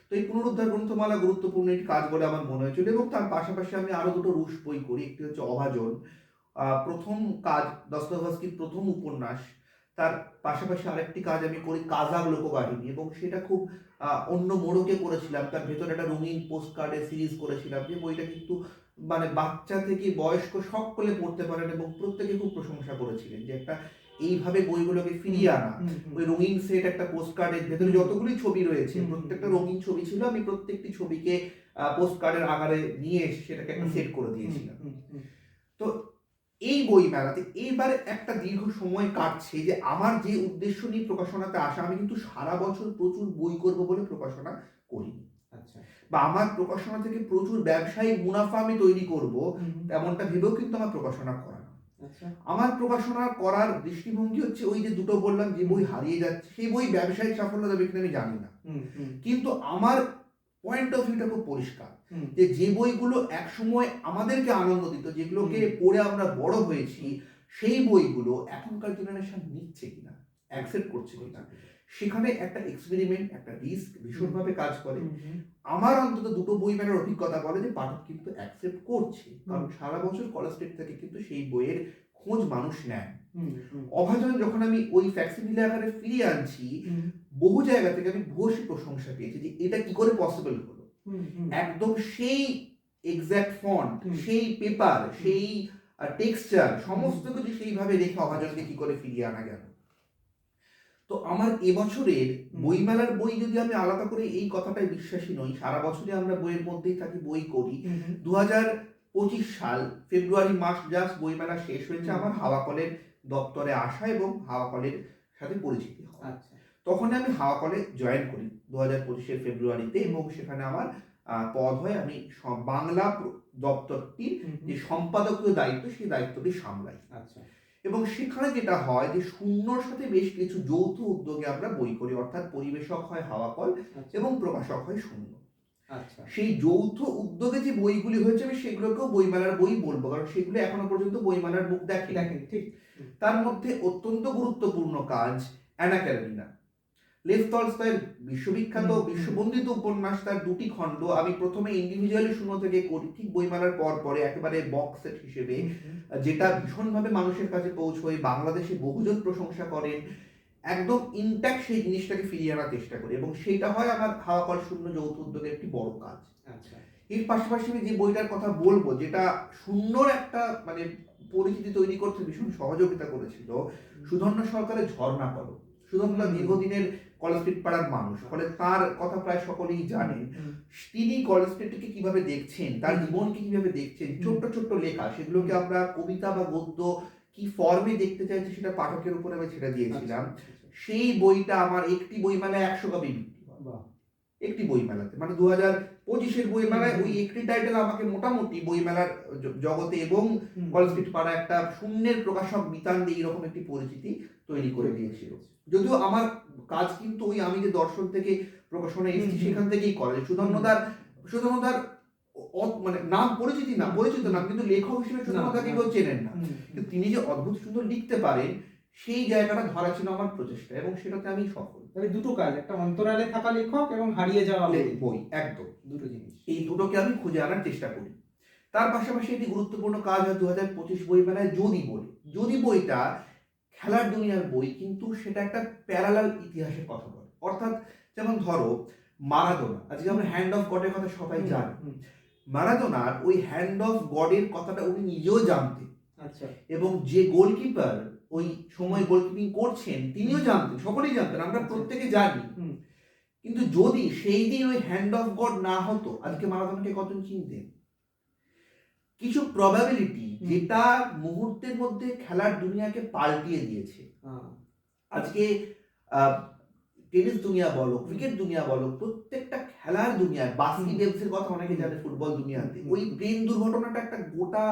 তো এই পুনরুদ্ধার গ্রন্থমালা গুরুত্বপূর্ণ একটি কাজ বলে আমার মনে হয়েছিল, এবং তার পাশাপাশি আমি আরো দুটো রুশ বই করি। একটি হচ্ছে অভাজন, প্রথম কাজ দস্তয়েভস্কির প্রথম উপন্যাস, তার পাশাপাশি আরেকটি কাজ আমি করি কাজাক লোকবাহিনী, এবং সেটা খুব অন্য মোড়কে করেছিলাম। তার ভেতরে একটা রঙিন পোস্ট কার্ডের সিরিজ করেছিলাম, যে বইটা কিন্তু মানে বাচ্চা থেকে বয়স্ক সকলে পড়তে পারেন, এবং প্রত্যেকে খুব প্রশংসা করেছিলেন যে একটা এইভাবে বইগুলোকে ফিরিয়ে আনা। ওই রঙিন সেট একটা পোস্ট কার্ডের ভেতরে যতগুলি ছবি রয়েছে, প্রত্যেকটা রঙিন ছবি ছিল, আমি প্রত্যেকটি ছবিকে পোস্ট কার্ডের আকারে নিয়ে এসে সেটাকে একটা সেট করে দিয়েছিলাম। তো এই বই মেলাতে এইবারে একটা দীর্ঘ সময় কাটছে যে আমার যে উদ্দেশ্য নিয়ে প্রকাশনাতে আসা, আমি কিন্তু সারা বছর প্রচুর বই করব বলে প্রকাশনা করিনি। আচ্ছা, বা আমার প্রকাশনা থেকে প্রচুর ব্যবসায়িক মুনাফা আমি তৈরি করব এমনটা ভেবেও কিন্তু আমার প্রকাশনা করা না। আমার প্রকাশনা করার দৃষ্টিভঙ্গি হচ্ছে ওই যে দুটো বললাম, যে বই হারিয়ে যাচ্ছে সেই বই ব্যবসায়িক সাফল্য দেবে কিনা আমি জানি না, কিন্তু আমার পয়েন্ট অফ ভিউটা খুব পরিষ্কার যে বইগুলো একসময় আমাদেরকে আনন্দ দিত, যেগুলোকে পড়ে আমরা বড় হয়েছি, সেই বইগুলো এখনকার জেনারেশন নিচ্ছে কিনা, অ্যাকসেপ্ট করছে কিনা, সেখানে একটা এক্সপেরিমেন্ট, একটা রিস্ক ভীষণভাবে কাজ করে। আমার অন্তত দুটো বই মেলার অভিজ্ঞতা বলে যে পাঠক কিন্তু অ্যাকসেপ্ট করছে, কারণ সারা বছর কলেজ স্ট্রিট থেকে কিন্তু সেই বইয়ের খোঁজ মানুষ নেয়। অভাজন যখন আমি ওই ফ্যাক্সিমিলে আকারে ফিরিয়ে আনছি, বহু জায়গা থেকে আমি ভূয়সী প্রশংসা পেয়েছি যে এটা কি করে পসিবল হলো। একদম সেই এক্সাক্ট ফন্ট, সেই পেপার, সেই টেক্সচার, সমস্ত কিছু সেইভাবে রেখে অভাজনকে কি করে ফিরিয়ে আনা গেল। তো আমার এবছরের বইমেলার বই যদি আমি আলাদা করে এই কথাটাই বিশ্বাসী নই, সারা বছরই আমরা বইয়ের মধ্যেই থাকি, বই করি। 2025 সাল ফেব্রুয়ারি মাস জাস্ট বইমেলা শেষ হয়েছে, আমার হাওয়া কলের দপ্তরে আসা এবং হাওয়া কলের সাথে পরিচিতি হওয়া। তখন আমি হাওয়া কলে জয়েন করি 2025 ফেব্রুয়ারিতে, এবং সেখানে আমার পদ হয়, আমি বাংলা দপ্তরটির যে সম্পাদকীয় দায়িত্ব, সেই দায়িত্বটি সামলাই। আচ্ছা, এবং সেখানে যেটা হয় যে শূন্যর সাথে বেশ কিছু যৌথ উদ্যোগে আমরা বই করি, অর্থাৎ পরিবেশক হয় হাওয়া কল এবং প্রকাশক হয় শূন্য। আচ্ছা, সেই যৌথ উদ্যোগে যে বইগুলি হয়েছে আমি সেগুলোকেও বইমেলার বই বলবো, কারণ সেগুলো এখনো পর্যন্ত বইমেলার মুখ দেখেনি। ঠিক, তার মধ্যে অত্যন্ত গুরুত্বপূর্ণ কাজ অ্যানা ক্যারেনিনা, লেভ টলস্টয়ের বিশ্ববিখ্যাত বিশ্ববন্দিত উপন্যাস, তার দুটি খণ্ড আমি প্রথমে ইন্ডিভিজুয়ালি শূন্য থেকে করি, ঠিক বইমেলার পরে একেবারে বক্স সেট হিসেবে, যেটা ভীষণভাবে মানুষের কাছে পৌঁছয়, বাংলাদেশে বহুজন প্রশংসা করেন, একদম ইনট্যাক্ট সেই জিনিসটাকে ফিরিয়ে আনার চেষ্টা করি, এবং সেটা হয় আমার হাওয়া কল শূন্য যৌথ উদ্যোগের একটি বড় কাজ। আচ্ছা, এর পাশাপাশি আমি যে বইটার কথা বলবো, যেটা শূন্যর একটা মানে পরিচিতি তৈরি করতে ভীষণ সহযোগিতা করেছিল, সুধন্য সরকারের ঝর্ণা কল। সুধন্য দীর্ঘদিনের কলেজ স্ট্রিট পাড়ার মানুষ, ফলে তার কথা প্রায় সকলেই জানেন। তিনি কলেজ স্ট্রিটকে কিভাবে দেখছেন, তার জীবনকে কিভাবে দেখছেন, ছোট্ট ছোট্ট লেখা, সেগুলোকে আমরা কবিতা বা গদ্য কি ফর্মে দেখতে চাইছি সেটা পাঠকের উপরে আমি ছেড়ে দিয়েছিলাম। সেই বইটা আমার একটি বইমেলায় 100 কপি বিক্রি হয়, একটি বইমেলাতে, মানে 2025 বইমেলায় ওই একটি টাইটেল আমাকে মোটামুটি বইমেলার জগতে এবং কলেজ স্ট্রিট পাড়া একটা শূন্যের প্রকাশক বিতান দিয়ে এরকম একটি পরিচিতি তৈরি করে দিয়েছিল। যদিও আমার কাজ কিন্তু ওই আমি যে দর্শন থেকে প্রকাশনা এসেছি সেখান থেকেই করে। সুধন্যদার মানে নাম পরিচিত নাম, কিন্তু লেখক হিসেবে সুধন্যদাকে কেউ চেনেন না, কিন্তু তিনি যে অদ্ভুত সুন্দর লিখতে পারেন সেই জায়গাটা ধরা ছিল আমার প্রচেষ্টা, এবং সেটাতে আমি সফল। তাহলে দুটো কাজ, একটা অন্তরালে থাকা লেখক এবং হারিয়ে যাওয়া বই, বই, একদম দুটো জিনিস। এই দুটোকে আমি খুঁজে আনার চেষ্টা করি। তার পাশাপাশি একটি গুরুত্বপূর্ণ কাজ হয় 2025 বইমেলায় যদি বলি, যদি বইটা খেলার দুনিয়ার বই, কিন্তু সেটা একটা প্যারালাল ইতিহাসের কথা বলে। অর্থাৎ যেমন ধরো মারাদোনা, আজকে আমরা হ্যান্ড অফ গডের কথা সবাই জানি। মারাদোনার ওই হ্যান্ড অফ গডের কথাটা উনি নিজেও জানতেন, আচ্ছা, এবং যে গোলকিপার ওই সময় গোলকিপিং করছেন তিনিও জানতেন, সকলেই জানতেন, আমরা প্রত্যেকে জানি। কিন্তু যদি সেই দিন ওই হ্যান্ড অফ গড না হতো, আজকে মারাদোনাকে কতজন চিনতেন? কিছু প্রবাবিলিটি যেটা মুহূর্তের মধ্যে খেলার দুনিয়াকে পাল্টিয়ে দিয়েছে। আজকে টেনিস দুনিয়া বলো, ক্রিকেট দুনিয়া বলো, প্রত্যেকটা খেলার দুনিয়ায়, বাস্কেটবলের কথা অনেকে জানে, ফুটবল দুনিয়াতে ওই প্লেন দুর্ঘটনাটা একটা গোটা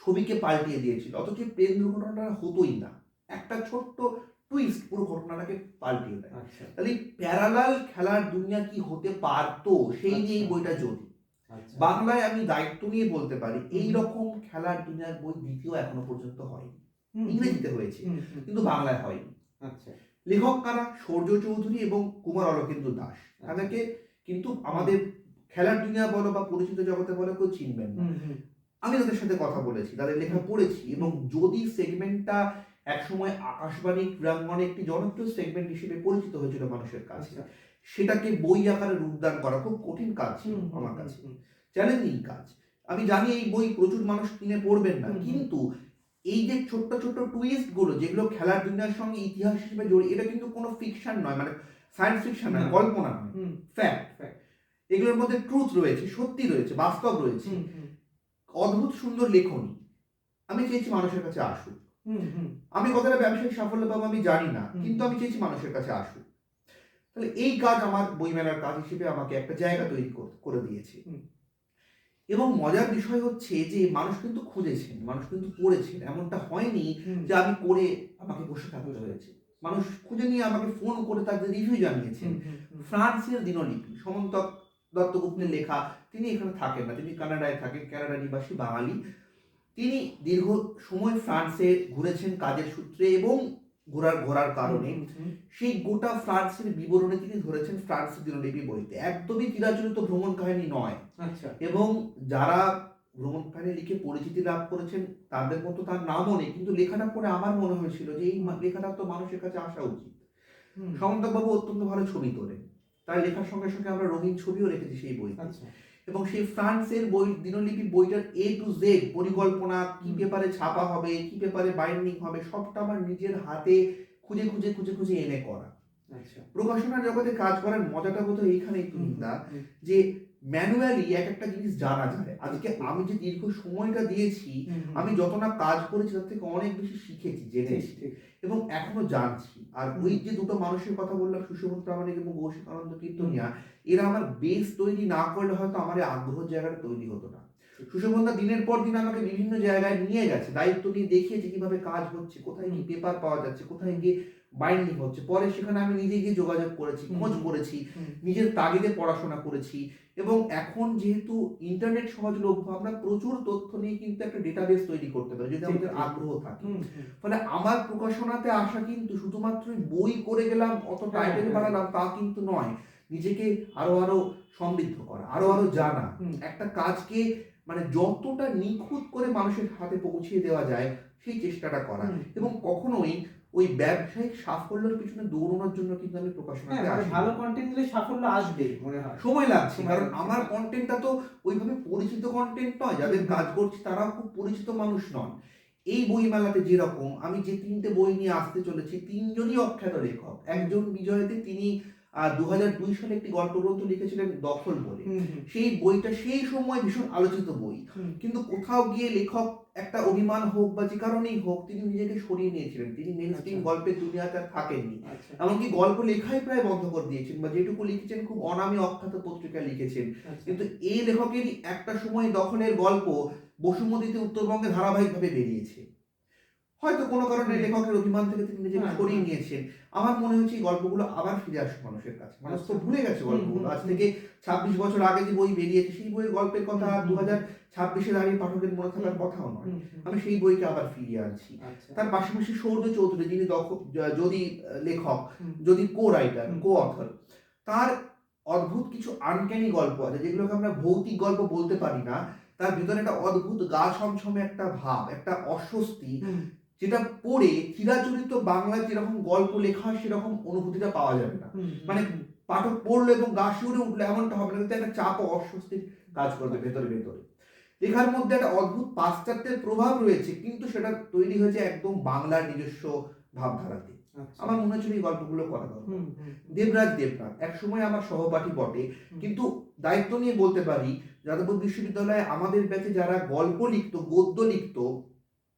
ছবিকে পাল্টিয়ে দিয়েছিল। অথচ প্লেন দুর্ঘটনাটা হতোই না, একটা ছোট্ট টুইস্ট পুরো ঘটনাটাকে পাল্টিয়ে দেয়। তাহলে প্যারালাল খেলার দুনিয়া কি হতে পারতো, সেই নিয়ে এই বইটা যদি বাংলায় আমি দায়িত্ব নিয়ে বলতে পারি, এই রকম খেলার দুনিয়ার বই দ্বিতীয় এখনো পর্যন্ত হয়নি। ইংরেজিতে হয়েছে কিন্তু বাংলায় হয়নি। আচ্ছা, লেখক কারা? সূর্য চৌধুরী এবং কুমার অলকেন্দু দাস। তাদেরকে কিন্তু আমাদের খেলার দুনিয়া বলো বা পরিচিত জগতে বলো কেউ চিনবেন না। আমি তাদের সাথে কথা বলেছি, তাদের লেখা পড়েছি, এবং যদি সেগমেন্টটা একসময় আকাশবাণী ক্রীড়াঙ্গনে একটি জনপ্রিয় সেগমেন্ট হিসেবে পরিচিত হয়েছিল মানুষের কাছে, সেটাকে বই আকারে রূপদান করা খুব কঠিন কাজ ছিল আমার কাছে, চ্যালেঞ্জিং কাজ। আমি জানি এই বই প্রচুর মানুষ কিনে পড়বেন না, কিন্তু এই যে ছোট্ট ছোট্ট টুইস্ট গুলো যেগুলো খেলার দুনিয়ার সঙ্গে ইতিহাস হিসেবে জড়িয়ে, এটা কিন্তু কোনো ফিকশন নয়, মানে সায়েন্স ফিকশন নয়, কল্পনা নয়, ফ্যাক্ট। এগুলোর মধ্যে ট্রুথ রয়েছে, সত্যি রয়েছে, বাস্তব রয়েছে, অদ্ভুত সুন্দর লেখনী। আমি চেয়েছি মানুষের কাছে আসুক। আমি কতটা ব্যবসায়িক সাফল্য পাবো আমি জানি না, কিন্তু আমি চেয়েছি মানুষের কাছে আসুক। তাহলে এই কাজ আমার বইমেলার কাজ হিসেবে আমাকে একটা জায়গা তৈরি করে দিয়েছে। এবং মজার বিষয় হচ্ছে যে মানুষ কিন্তু খুঁজেছেন, মানুষ কিন্তু পড়েছেন, এমনটা হয়নি যে আমি করে আমাকে বসে থাকতে হয়েছে। মানুষ খুঁজে নিয়ে আমাকে ফোন করে তাদের রিভিউ জানিয়েছেন। ফ্রান্সের দিনলিপি, সমন্তক দত্তগুপ্তের লেখা, তিনি এখানে থাকেন না, তিনি কানাডায় থাকেন, কানাডা নিবাসী বাঙালি। তিনি দীর্ঘ সময় ফ্রান্সে ঘুরেছেন কাজের সূত্রে এবং ঘোরার কারণে সেই গোটা ফ্রান্সের বিবরণে তিনি ধরেছেন ফ্রান্সের দিনলিপি বইতে। একদমই চিরাচরিত ভ্রমণ কাহিনী নয়। এবং যারা ভ্রমণ কাহিনী লিখে পরিচিতি লাভ করেছেন তাদের মতো তার নামও নেই, কিন্তু লেখাটা পড়ে আমার মনে হয়েছিল যে এই লেখাটা তো মানুষের কাছে আসা উচিত। সমন্তকবাবু অত্যন্ত ভালো ছবি তোলেন, তার লেখার সঙ্গে সঙ্গে আমরা রঙিন ছবিও রেখেছি সেই বইতে। এবং সেই ফ্রান্সের বই দিনলিপি বইটার A to Z পরিকল্পনা, কি পেপারে ছাপা হবে, কি পেপারে বাইন্ডিং হবে, সবটা আমার নিজের হাতে খুঁজে খুঁজে খুঁজে খুঁজে এনে করা। প্রকাশনার জগতে কাজ করার মজাটা বোধ হয় এইখানেই তুমিদা, যে ম্যানুয়ালি এক একটা জিনিস জানা যায়। আজকে আমি যে দীর্ঘ সময়টা দিয়েছি, আমি যত না কাজ করেছি তার থেকে অনেক বেশি শিখেছি, জেনেছি এবং এখনো জানছি। আর ওই যে দুটো মানুষের কথা বললাম, সুশোভন প্রামাণিক এবং কৌশিক আনন্দ কীর্তনিয়া, এরা আমার বেস তৈরি না করলে হয়তো আমার আগ্রহ জায়গাটা তৈরি হতো না। সুশোভনদা দিনের পর দিন আমাকে বিভিন্ন জায়গায় নিয়ে গেছে, দায়িত্ব নিয়ে দেখিয়েছে কিভাবে কাজ হচ্ছে, কোথায় কি পেপার পাওয়া যাচ্ছে, কোথায় গিয়ে বাইন্ডিং হচ্ছে। পরে সেখানে আমি নিজে গিয়ে যোগাযোগ করেছি, খোঁজ করেছি, নিজের তাগিদে পড়াশোনা করেছি। এবং এখন যেহেতু ইন্টারনেট সহজলভ্য, আমরা প্রচুর তথ্য নিয়ে কিন্তু একটা ডেটাবেস তৈরি করতে পারি যদি আমাদের আগ্রহ থাকে। ফলে আমার প্রকাশনাতে আসা কিন্তু শুধুমাত্র বই করে গেলাম, অত টাইটেল বানালাম তা কিন্তু নয়। নিজেকে আরো সমৃদ্ধ করা, আরো জানা, একটা কাজকে মানে যতটা নিখুঁত করে মানুষের হাতে পৌঁছিয়ে দেওয়া যায় সেই চেষ্টাটা করা। এবং কখনোই ওই ব্যবসায়িক সাফল্যের পিছনে দৌড়ানোর জন্য কিন্তু আমি প্রকাশনাতে আসি। ভালো কন্টেন্ট দিলে সাফল্য আসবে মনে হয়, সময় লাগছে, কারণ আমার কন্টেন্টটা তো ওইভাবে পরিচিত কন্টেন্ট নয়, যাদের কাজ করছি তারাও খুব পরিচিত মানুষ নন। এই বইমেলাতে যেরকম আমি যে 3টে বই নিয়ে আসতে চলেছি, 3জনই অখ্যাত লেখক। একজন বিজয়তে, তিনি 2002 সালে একটি গল্পগ্রন্থ লিখেছিলেন দখল বলে। সেই বইটা সেই সময় ভীষণ আলোচিত বই, কিন্তু কোথাও গিয়ে লেখক একটা অভিমান হোক বা যে কারণেই হোক, তিনি নিজেকে সরিয়ে নিয়েছিলেন, তিনি মেইনস্ট্রিম গল্পের দুনিয়াতে থাকেননি। এমনকি গল্প লেখাই প্রায় বন্ধ করে দিয়েছেন, বা যেটুকু লিখেছেন খুব অনামী অখ্যাত পত্রিকায় লিখেছেন। কিন্তু এই লেখকেরই একটা সময় দখলের গল্প বসুমতীতে উত্তরবঙ্গে ধারাবাহিকভাবে বেরিয়েছে। হয়তো কোনো কারণে হুম। লেখকের অভিমান থেকে তিনি নিজেকে হ্যাঁ, সরিয়ে হ্যাঁ। নিয়েছেন। আমার মনে হচ্ছে এই গল্পগুলো আবার ফিরে আসবে মানুষের কাছে। মানুষ তো আচ্ছা। ভুলে গেছে হুম, গল্পগুলো। হুম, আজ হুম। থেকে ২৬ বছর আগে যে বই বেরিয়েছে সেই বইয়ের গল্পের কথা হুম, আর হুম, হুম। ২০২৬ এ দাঁড়িয়ে পাঠকের মনে থাকার হুম, কথাও নয়। হুম, হুম। আমি সেই বইকে আবার ফিরিয়ে আনছি। আচ্ছা। তার পাশাপাশি সৌর্য চৌধুরী যিনি যদি লেখক, হুম, যদি কো-রাইটার, হুম, কো-অথর, তার অদ্ভুত কিছু আনক্যানি গল্প আছে যেগুলোকে আমরা ভৌতিক গল্প বলতে পারি না। তার ভিতরে একটা অদ্ভুত গা ছমছমে একটা ভাব, একটা অস্বস্তি, হুম, যেটা পড়ে চিরাচরিত বাংলায় যেরকম গল্প লেখা হয় সেরকম অনুভূতিটা পাওয়া যাবে না। হুম, হুম, মানে হুম। পাঠক পড়লো এবং গা শিউরে উঠলো এমনটা হবে না, কিন্তু একটা চাপ ও অস্বস্তির কাজ করবে ভেতরে ভেতরে। লেখার মধ্যে একটা অদ্ভুত পাশ্চাত্যের প্রভাব রয়েছে, কিন্তু সেটা তৈরি হয়েছে একদম বাংলার নিজস্ব ভাবধারাতে। আচ্ছা। আমার মনে হচ্ছিল এই গল্পগুলো করা দরকার। হুম, হুম, হুম, দেবনাথ একসময় আমার সহপাঠী বটে, হুম, কিন্তু দায়িত্ব নিয়ে বলতে পারি যাদবপুর বিশ্ববিদ্যালয়ে আমাদের ব্যাচে যারা গল্প লিখত, গদ্য লিখত,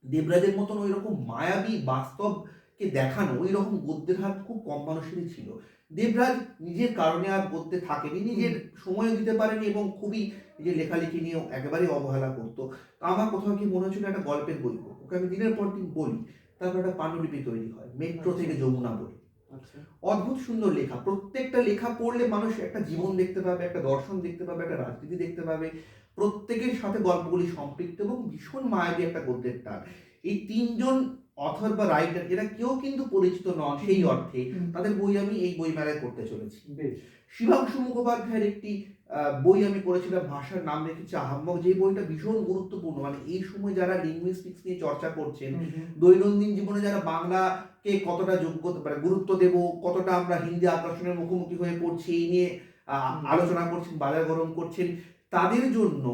দেবরাজের মতন ওইরকম মায়াবী বাস্তবকে দেখানো ওইরকম গদ্যের হাত খুব কম মানুষেরই ছিল। দেবরাজ নিজের কারণে আর গদ্যে থাকেনি, নিজের সময়ও দিতে পারেনি এবং খুবই নিজের লেখালেখি নিয়েও একেবারেই অবহেলা করতো। তো আমার কোথাও গিয়ে মনে হচ্ছিল একটা গল্পের বই পড়বো। ওকে আমি দিনের পর দিন বলি, তারপর একটা পাণ্ডুলিপি তৈরি হয়, মেট্রো আচ্ছা, থেকে যমুনা বলে। আচ্ছা। অদ্ভুত সুন্দর লেখা। প্রত্যেকটা লেখা পড়লে মানুষ একটা জীবন দেখতে পাবে, একটা দর্শন দেখতে পাবে, একটা রাজনীতি দেখতে পাবে। প্রত্যেকের সাথে গল্পগুলি সম্পৃক্ত এবং ভীষণ মায়াবী একটা গদ্যের টান। এই ৩ জন অথর বা রাইটার এরা কেউ কিন্তু পরিচিত নন সেই অর্থে। হুম, তাদের বই আমি এই বইমেলায় করতে চলেছি। বেশ। শিবাংশু মুখোপাধ্যায়ের একটি বই আমি পড়েছিলাম, ভাষার নাম রেখেছি আহাম্মক, যে বইটা ভীষণ গুরুত্বপূর্ণ। মানে এই সময় যারা লিঙ্গুইস্টিক্স নিয়ে চর্চা করছেন, হুম, হুম, দৈনন্দিন জীবনে যারা বাংলাকে কতটা মানে গুরুত্ব দেব, কতটা আমরা হিন্দি আগ্রাসনের মুখোমুখি হয়ে পড়ছি এই নিয়ে হুম, আলোচনা করছেন, বাজার গরম করছেন, তাদের জন্য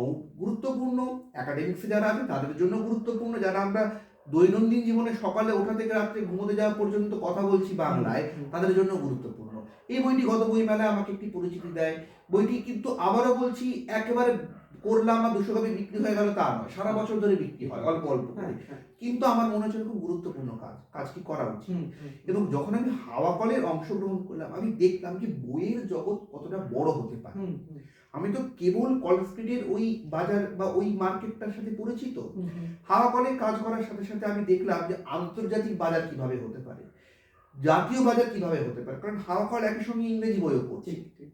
গুরুত্বপূর্ণ। একাডেমিক্সে যারা আছে তাদের জন্য গুরুত্বপূর্ণ, যারা আমরা দৈনন্দিন জীবনে সকালে ওঠা থেকে রাত্রে ঘুমোতে যাওয়া পর্যন্ত কথা বলছি বাংলায়, হুম, তাদের জন্য গুরুত্বপূর্ণ। এই বইটি গত বইমেলায় আমাকে একটি পরিচিতি দেয়। বইটি কিন্তু আবারও বলছি একেবারে করলাম আর ২০০ কপি বিক্রি হয়ে গেল তা নয়। সারা বছর ধরে বিক্রি হয় অল্প অল্প হ্যাঁ, করে। হ্যাঁ। কিন্তু আমার মনে হচ্ছে খুব গুরুত্বপূর্ণ কাজটি করা উচিত। হুম, হুম, এবং যখন আমি হাওয়া কলের অংশগ্রহণ করলাম, আমি দেখলাম যে বইয়ের জগৎ কতটা বড় হতে পারে। হুম, হুম, আমি তো কেবল কলেজ স্ট্রিটের ওই বাজার বা ওই মার্কেটটার সাথে পরিচিত। হুম, হুম। হাওয়া কলে কাজ করার সাথে সাথে আমি দেখলাম যে আন্তর্জাতিক বাজার কিভাবে হতে পারে, জাতীয় বাজার কিভাবে হতে পারে, কারণ হাওয়া কল একই সঙ্গে ইংরেজি বইও করছে। ঠিক, ঠিক।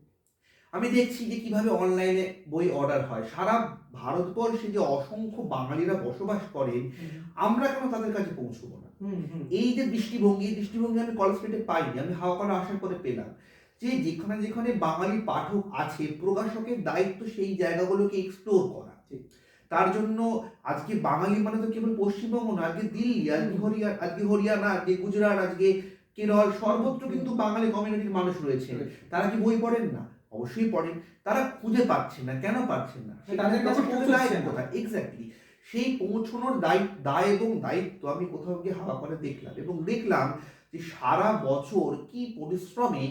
আমি দেখছি যে কিভাবে অনলাইনে বই অর্ডার হয়। সারা ভারতবর্ষে যে অসংখ্য বাঙালিরা বসবাস করেন, হুম, আমরা কেন তাদের কাছে পৌঁছবো না? হুম, হুম, এই যে দৃষ্টিভঙ্গি, এই দৃষ্টিভঙ্গি আমি কলেজ স্ট্রিটে পাইনি। আমি হাওয়া কলে আসার পরে পেলাম। যে যেখানে যেখানে বাঙালি পাঠক আছে, প্রকাশকের দায়িত্ব সেই জায়গাগুলোকে এক্সপ্লোর করা। ঠিক। তার জন্য আজকে বাঙালি মানে তো কেবল পশ্চিমবঙ্গ না, আজকে দিল্লি, আজকে হরিয়ানা, আজকে গুজরাট, আজকে কেরল, সর্বত্র কিন্তু বাঙালি কমিউনিটির মানুষ রয়েছে। তারা কি বই পড়েন না? অবশ্যই পড়েন। তারা খুঁজে পাচ্ছেন না। কেন পাচ্ছেন না? তাদের কাছে পৌঁছচ্ছে না। কোথায়? এক্সাক্টলি। সেই পৌঁছানোর দায় এবং দায়িত্ব আমি কোথাও গিয়ে হাওয়া করে দেখলাম এবং দেখলাম যে সারা বছর কি পরিশ্রমে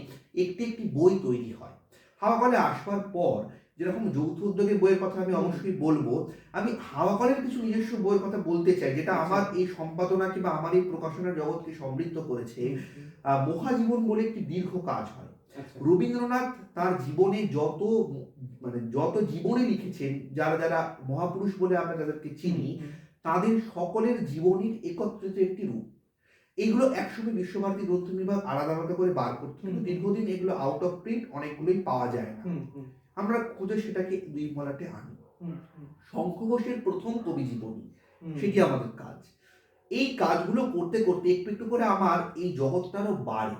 একটি একটি বই তৈরি হয়। হাওয়া কলে আসবার পর যেরকম যৌথ উদ্যোগের বইয়ের কথা আমি অবশ্যই বলবো, আমি হাওয়া কলের কিছু নিজস্ব বইয়ের কথা বলতে চাই, যেটা আমার এই সম্পাদনা কিংবা আমার এই প্রকাশনার জগৎকে সমৃদ্ধ করেছে। হুম, হুম। মহাজীবন বলে একটি দীর্ঘ কাজ হয়। আচ্ছা। রবীন্দ্রনাথ তার জীবনে যত জীবনী লিখেছেন, যারা যারা মহাপুরুষ বলে আমরা যাদেরকে চিনি, হুম, হুম, তাদের সকলের জীবনীর একত্রিত একটি রূপ। এইগুলো একসঙ্গে বিশ্বভারতী গ্রন্থ বিভাগ আলাদা আলাদা করে বার করতো, কিন্তু দীর্ঘদিন এগুলো আউট অফ প্রিন্ট অনেকগুলোই পাওয়া যায় না। হুম, হুম, আমরা খুঁজে সেটাকে দুই মলাটে আনি। হুম, হুম, শঙ্খ ঘোষের প্রথম কবি জীবনী, হুম, সেটি আমাদের কাজ। এই কাজগুলো করতে করতে একটু একটু করে আমার এই জগৎটারও বাড়ে।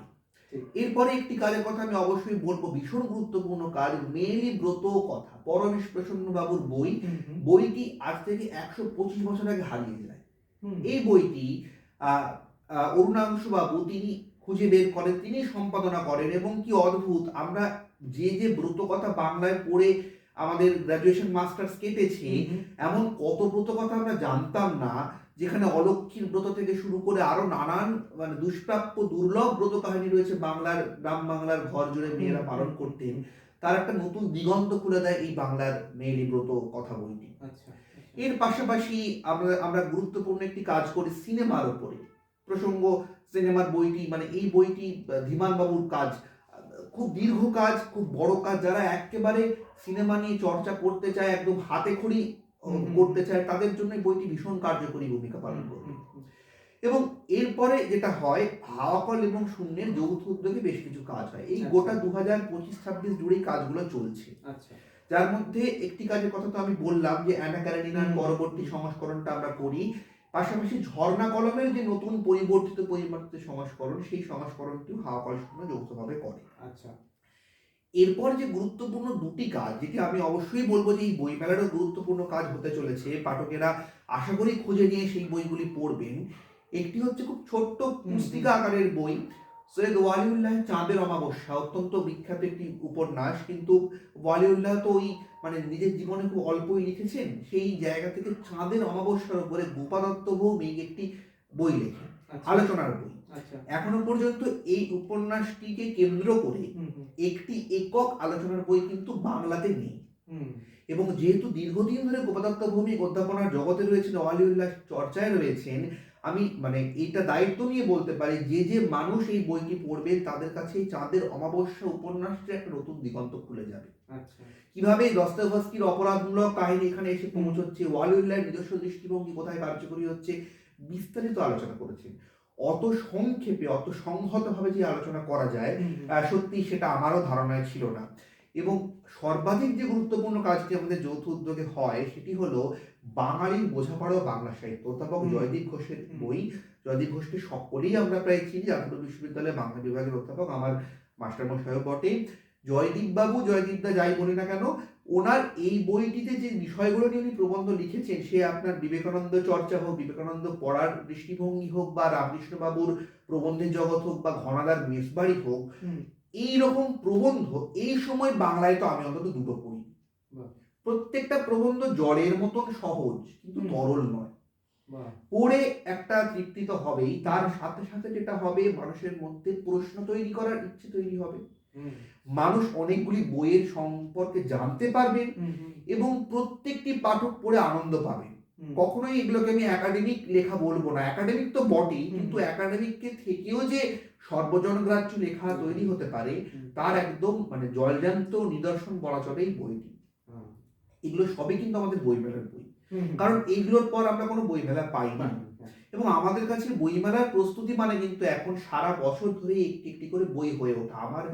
ঠিক। এরপরে একটি কাজের কথা আমি অবশ্যই বলবো, ভীষণ গুরুত্বপূর্ণ কাজ, মেয়েলি ব্রত কথা, পরমেশ প্রসন্ন বাবুর বই। হুম, হুম, বইটি আজ থেকে ১২৫ বছর আগে হারিয়ে যায়। হুম, এই বইটি অরুণাংশু বাবু তিনি খুঁজে বের করেন, তিনি সম্পাদনা করেন এবং কি অদ্ভুত, আমরা যে ব্রত কথা বাংলায় পড়ে আমাদের গ্র্যাজুয়েশন মাস্টার্স কেটেছে, হুম, হুম, এমন কত ব্রত কথা আমরা জানতাম না, যেখানে অলক্ষীর ব্রত থেকে শুরু করে আরো নানান মানে দুষ্প্রাপ্য দুর্লভ ব্রত কাহিনী রয়েছে বাংলার, গ্রাম বাংলার ঘর জুড়ে মেয়েরা পালন করতেন। তার একটা নতুন দিগন্ত খুলে দেয় এই বাংলার মেয়েলি ব্রত কথা বইটি। আচ্ছা, এর পাশাপাশি আমরা গুরুত্বপূর্ণ একটি কাজ করি সিনেমার উপরে। প্রসঙ্গ সিনেমার বইটি, মানে এই বইটি ধীমান বাবুর কাজ। খুব দীর্ঘ কাজ, খুব বড় কাজ। যারা এক্কেবারে সিনেমা নিয়ে চর্চা করতে চায়, একদম হাতেখড়ি করতে চায়, তাদের জন্য এই বইটি ভীষণ কার্যকরী ভূমিকা পালন করবে। এবং এরপরে যেটা হয়, হাওয়াকল এবং শূন্যের যৌথ উদ্যোগে বেশ কিছু কাজ হয়। এই গোটা 2025-26 জুড়েই কাজগুলো চলছে। আচ্ছা, যার মধ্যে একটি কাজের কথা তো আমি বললাম যে অ্যানা কারেনিনার পরবর্তী সংস্করণটা আমরা করি, পাশাপাশি ঝর্ণা কলমের যে নতুন পরিবর্তিত সংস্করণ, সেই সংস্করণটিও হাওয়াকল শূন্য যৌথভাবে করে। আচ্ছা, এরপর যে গুরুত্বপূর্ণ দুটি কাজ, যেটি আমি অবশ্যই বলবো যে এই বইমেলারও গুরুত্বপূর্ণ কাজ হতে চলেছে, পাঠকেরা আশা করি খুঁজে নিয়ে সেই বইগুলি পড়বেন। একটি হচ্ছে খুব ছোট্ট পুস্তিকা আকারের বই, সৈয়দ ওয়ালিউল্লাহের চাঁদের অমাবস্যা, অত্যন্ত বিখ্যাত একটি উপন্যাস। কিন্তু ওয়ালিউল্লাহ তো ওই মানে নিজের জীবনে খুব অল্পই লিখেছেন, সেই জায়গা থেকে চাঁদের অমাবস্যার উপরে গোপাদত্ত ভৌমিক একটি বই লেখেন, আলোচনার বই। আচ্ছা, এখনো পর্যন্ত এই উপন্যাসটিকে কেন্দ্র করে একটি একক আলোচনার বই কিন্তু বাংলাতে নেই। এবং যেহেতু দীর্ঘদিন ধরে গোপাদত্ত ভৌমিক অধ্যাপনার জগতে রয়েছেন, ওয়ালিউল্লাহ চর্চায় রয়েছেন, আমি মানে এইটা দায়িত্ব নিয়ে বলতে পারি যে যে মানুষ এই বইটি পড়বেন তাদের কাছে এই চাঁদের অমাবস্যা উপন্যাসটি একটা নতুন দিগন্ত খুলে যাবে। আচ্ছা, কিভাবে দস্তয়েভস্কির অপরাধমূলক কাহিনী এখানে এসে পৌঁছচ্ছে, ওয়ালিউল্লাহের নিজস্ব দৃষ্টিভঙ্গি কোথায় কার্যকরী হচ্ছে, বিস্তারিত আলোচনা করেছেন। অত সংক্ষেপে, অত সংহতভাবে যে আলোচনা করা যায়, সত্যি সেটা আমারও ধারণায় ছিল না। এবং সর্বাধিক যে গুরুত্বপূর্ণ কাজটি আমাদের যৌথ উদ্যোগে হয়, সেটি হলো বাঙালির বোঝাপড়া ও বাংলা সাহিত্য। অধ্যাপক জয়দীপ ঘোষের বই। জয়দীপ ঘোষকে সকলেই আমরা প্রায় চিনি, জাতীয় বিশ্ববিদ্যালয়ে বাংলা বিভাগের অধ্যাপক, আমার মাস্টারমশাইও বটে। জয়দীপ বাবু, জয়দীপ দা যাই বলি না কেন, ওনার এই বইটিতে যে বিষয়গুলো নিয়ে উনি প্রবন্ধ লিখেছেন, সে আপনার বিবেকানন্দ চর্চা হোক, বিবেকানন্দ পড়ার দৃষ্টিভঙ্গি হোক, বা রামকৃষ্ণ বাবুর প্রবন্ধের জগৎ হোক, বা ঘনাদার মেসবাড়ি হোক, এইরকম প্রবন্ধ এই সময় বাংলায় তো আমি অন্তত দুটো পড়ি। প্রত্যেকটা প্রবন্ধ জলের মতন সহজ, কিন্তু তরল নয়। পড়ে একটা তৃপ্তি তো হবেই, তার সাথে সাথে যেটা হবে, মানুষের মধ্যে প্রশ্ন তৈরি করার ইচ্ছে তৈরি হবে। মানুষ অনেকগুলি বইয়ের সম্পর্কে জানতে পারবেন এবং প্রত্যেকটি পাঠক পড়ে আনন্দ পাবেন। কখনোই এগুলোকে আমি একাডেমিক লেখা বলবো না, একাডেমিক তো বটেই, কিন্তু একাডেমিককে থেকেও যে সর্বজনগ্রাহ্য লেখা তৈরি হতে পারে, তার একদম মানে জলজান্ত নিদর্শন বলা চলে এই বইটি। এগুলো সবই কিন্তু আমাদের বইমেলার বই, কারণ এইগুলোর পর আমরা কোনো বইমেলা পাই না। এবং আমাদের কাছে বইমেলার প্রস্তুতি মানে কিন্তু এখন সারা বছর ধরে একটি একটি করে বই হয়ে ওঠা। আমার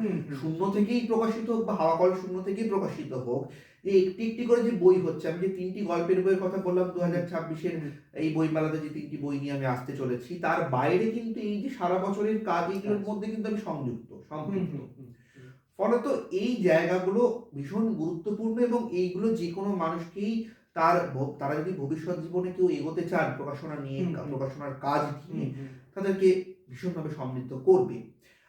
শূন্য থেকেই প্রকাশিত হোক বা হাওয়াকল শূন্য থেকেই প্রকাশিত হোক, যে একটি একটি করে যে বই হচ্ছে, আমি যে 3টি গল্পের বইয়ের কথা বললাম 2026-এর এই বইমেলাতে যে 3টি বই নিয়ে আমি আসতে চলেছি, তার বাইরে কিন্তু এই যে সারা বছরের কাজ, এইগুলোর মধ্যে কিন্তু আমি সম্পৃক্ত। ফলত এই জায়গাগুলো ভীষণ গুরুত্বপূর্ণ এবং এইগুলো যে কোনো মানুষকেই তারা যদি ভবিষ্যৎ জীবনে কেউ এগোতে চান প্রকাশনা নিয়ে, প্রকাশনার কাজ নিয়ে, তাদেরকে ভীষণভাবে সমৃদ্ধ করবে।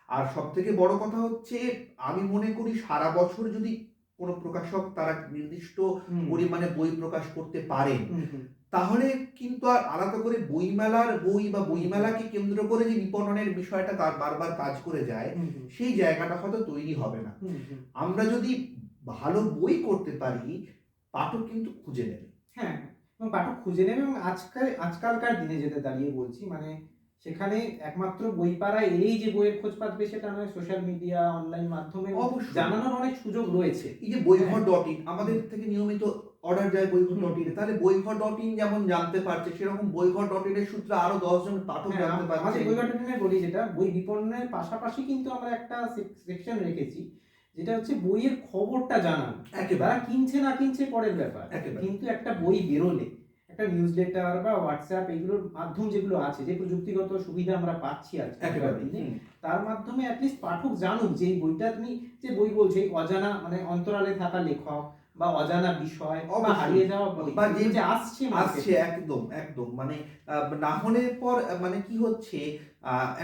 আর সব থেকে বড় কথা হচ্ছে, আমি মনে করি সারা বছর যদি কোনো প্রকাশক তারা নির্দিষ্ট পরিমাণে বই প্রকাশ করতে পারেন, তাহলে কিন্তু আর আলাদা করে বইমেলার বই বা বইমেলাকে কেন্দ্র করে যে বিপণনের বিষয়টা তার বারবার কাজ করে যায়, সেই জায়গাটা হয়তো তৈরি হবে না। আমরা যদি ভালো বই করতে পারি, পাঠক কিন্তু খুঁজে নেবে। হ্যাঁ, এবং পাঠক খুঁজে নেবে। এবং আজকালকার দিনে যেটা দাঁড়িয়ে বলছি, মানে সেখানে একমাত্র বই পাড়া এলেই যে বইয়ের খোঁজ পাবে সেটা নয়, সোশ্যাল মিডিয়া, অনলাইন মাধ্যমে জানানোর অনেক সুযোগ রয়েছে। এই যে বইঘর.in, আমাদের থেকে নিয়মিত অর্ডার যায় বইঘর.in, তাহলে বইঘর.in যেমন জানতে পারছে, সেরকম বইঘর.in এর সূত্রে আরো 10 জন পাঠক জানতে পারছে। আমাদের বইঘর.in বলি, যেটা বই বিপণনের পাশাপাশি কিন্তু আমরা একটা সেকশন রেখেছি, যেটা হচ্ছে বইয়ের খবরটা জানানো। তারা কিনছে না কিনছে পরের ব্যাপার, কিন্তু একটা বই বেরোলে একটা নিউজ লেটার বা হোয়াটসঅ্যাপ, এগুলোর মাধ্যম যেগুলো আছে, যে প্রযুক্তিগত সুবিধা আমরা পাচ্ছি আজকে, তার মাধ্যমে অ্যাটলিস্ট পাঠক জানুক যে এই বইটা, তুমি যে বই বলছো, এই অজানা মানে অন্তরালে থাকা লেখক বা অজানা বিষয় বা হারিয়ে যাওয়া বই বা যে আসছে একদম মানে না হলে পর মানে কি হচ্ছে,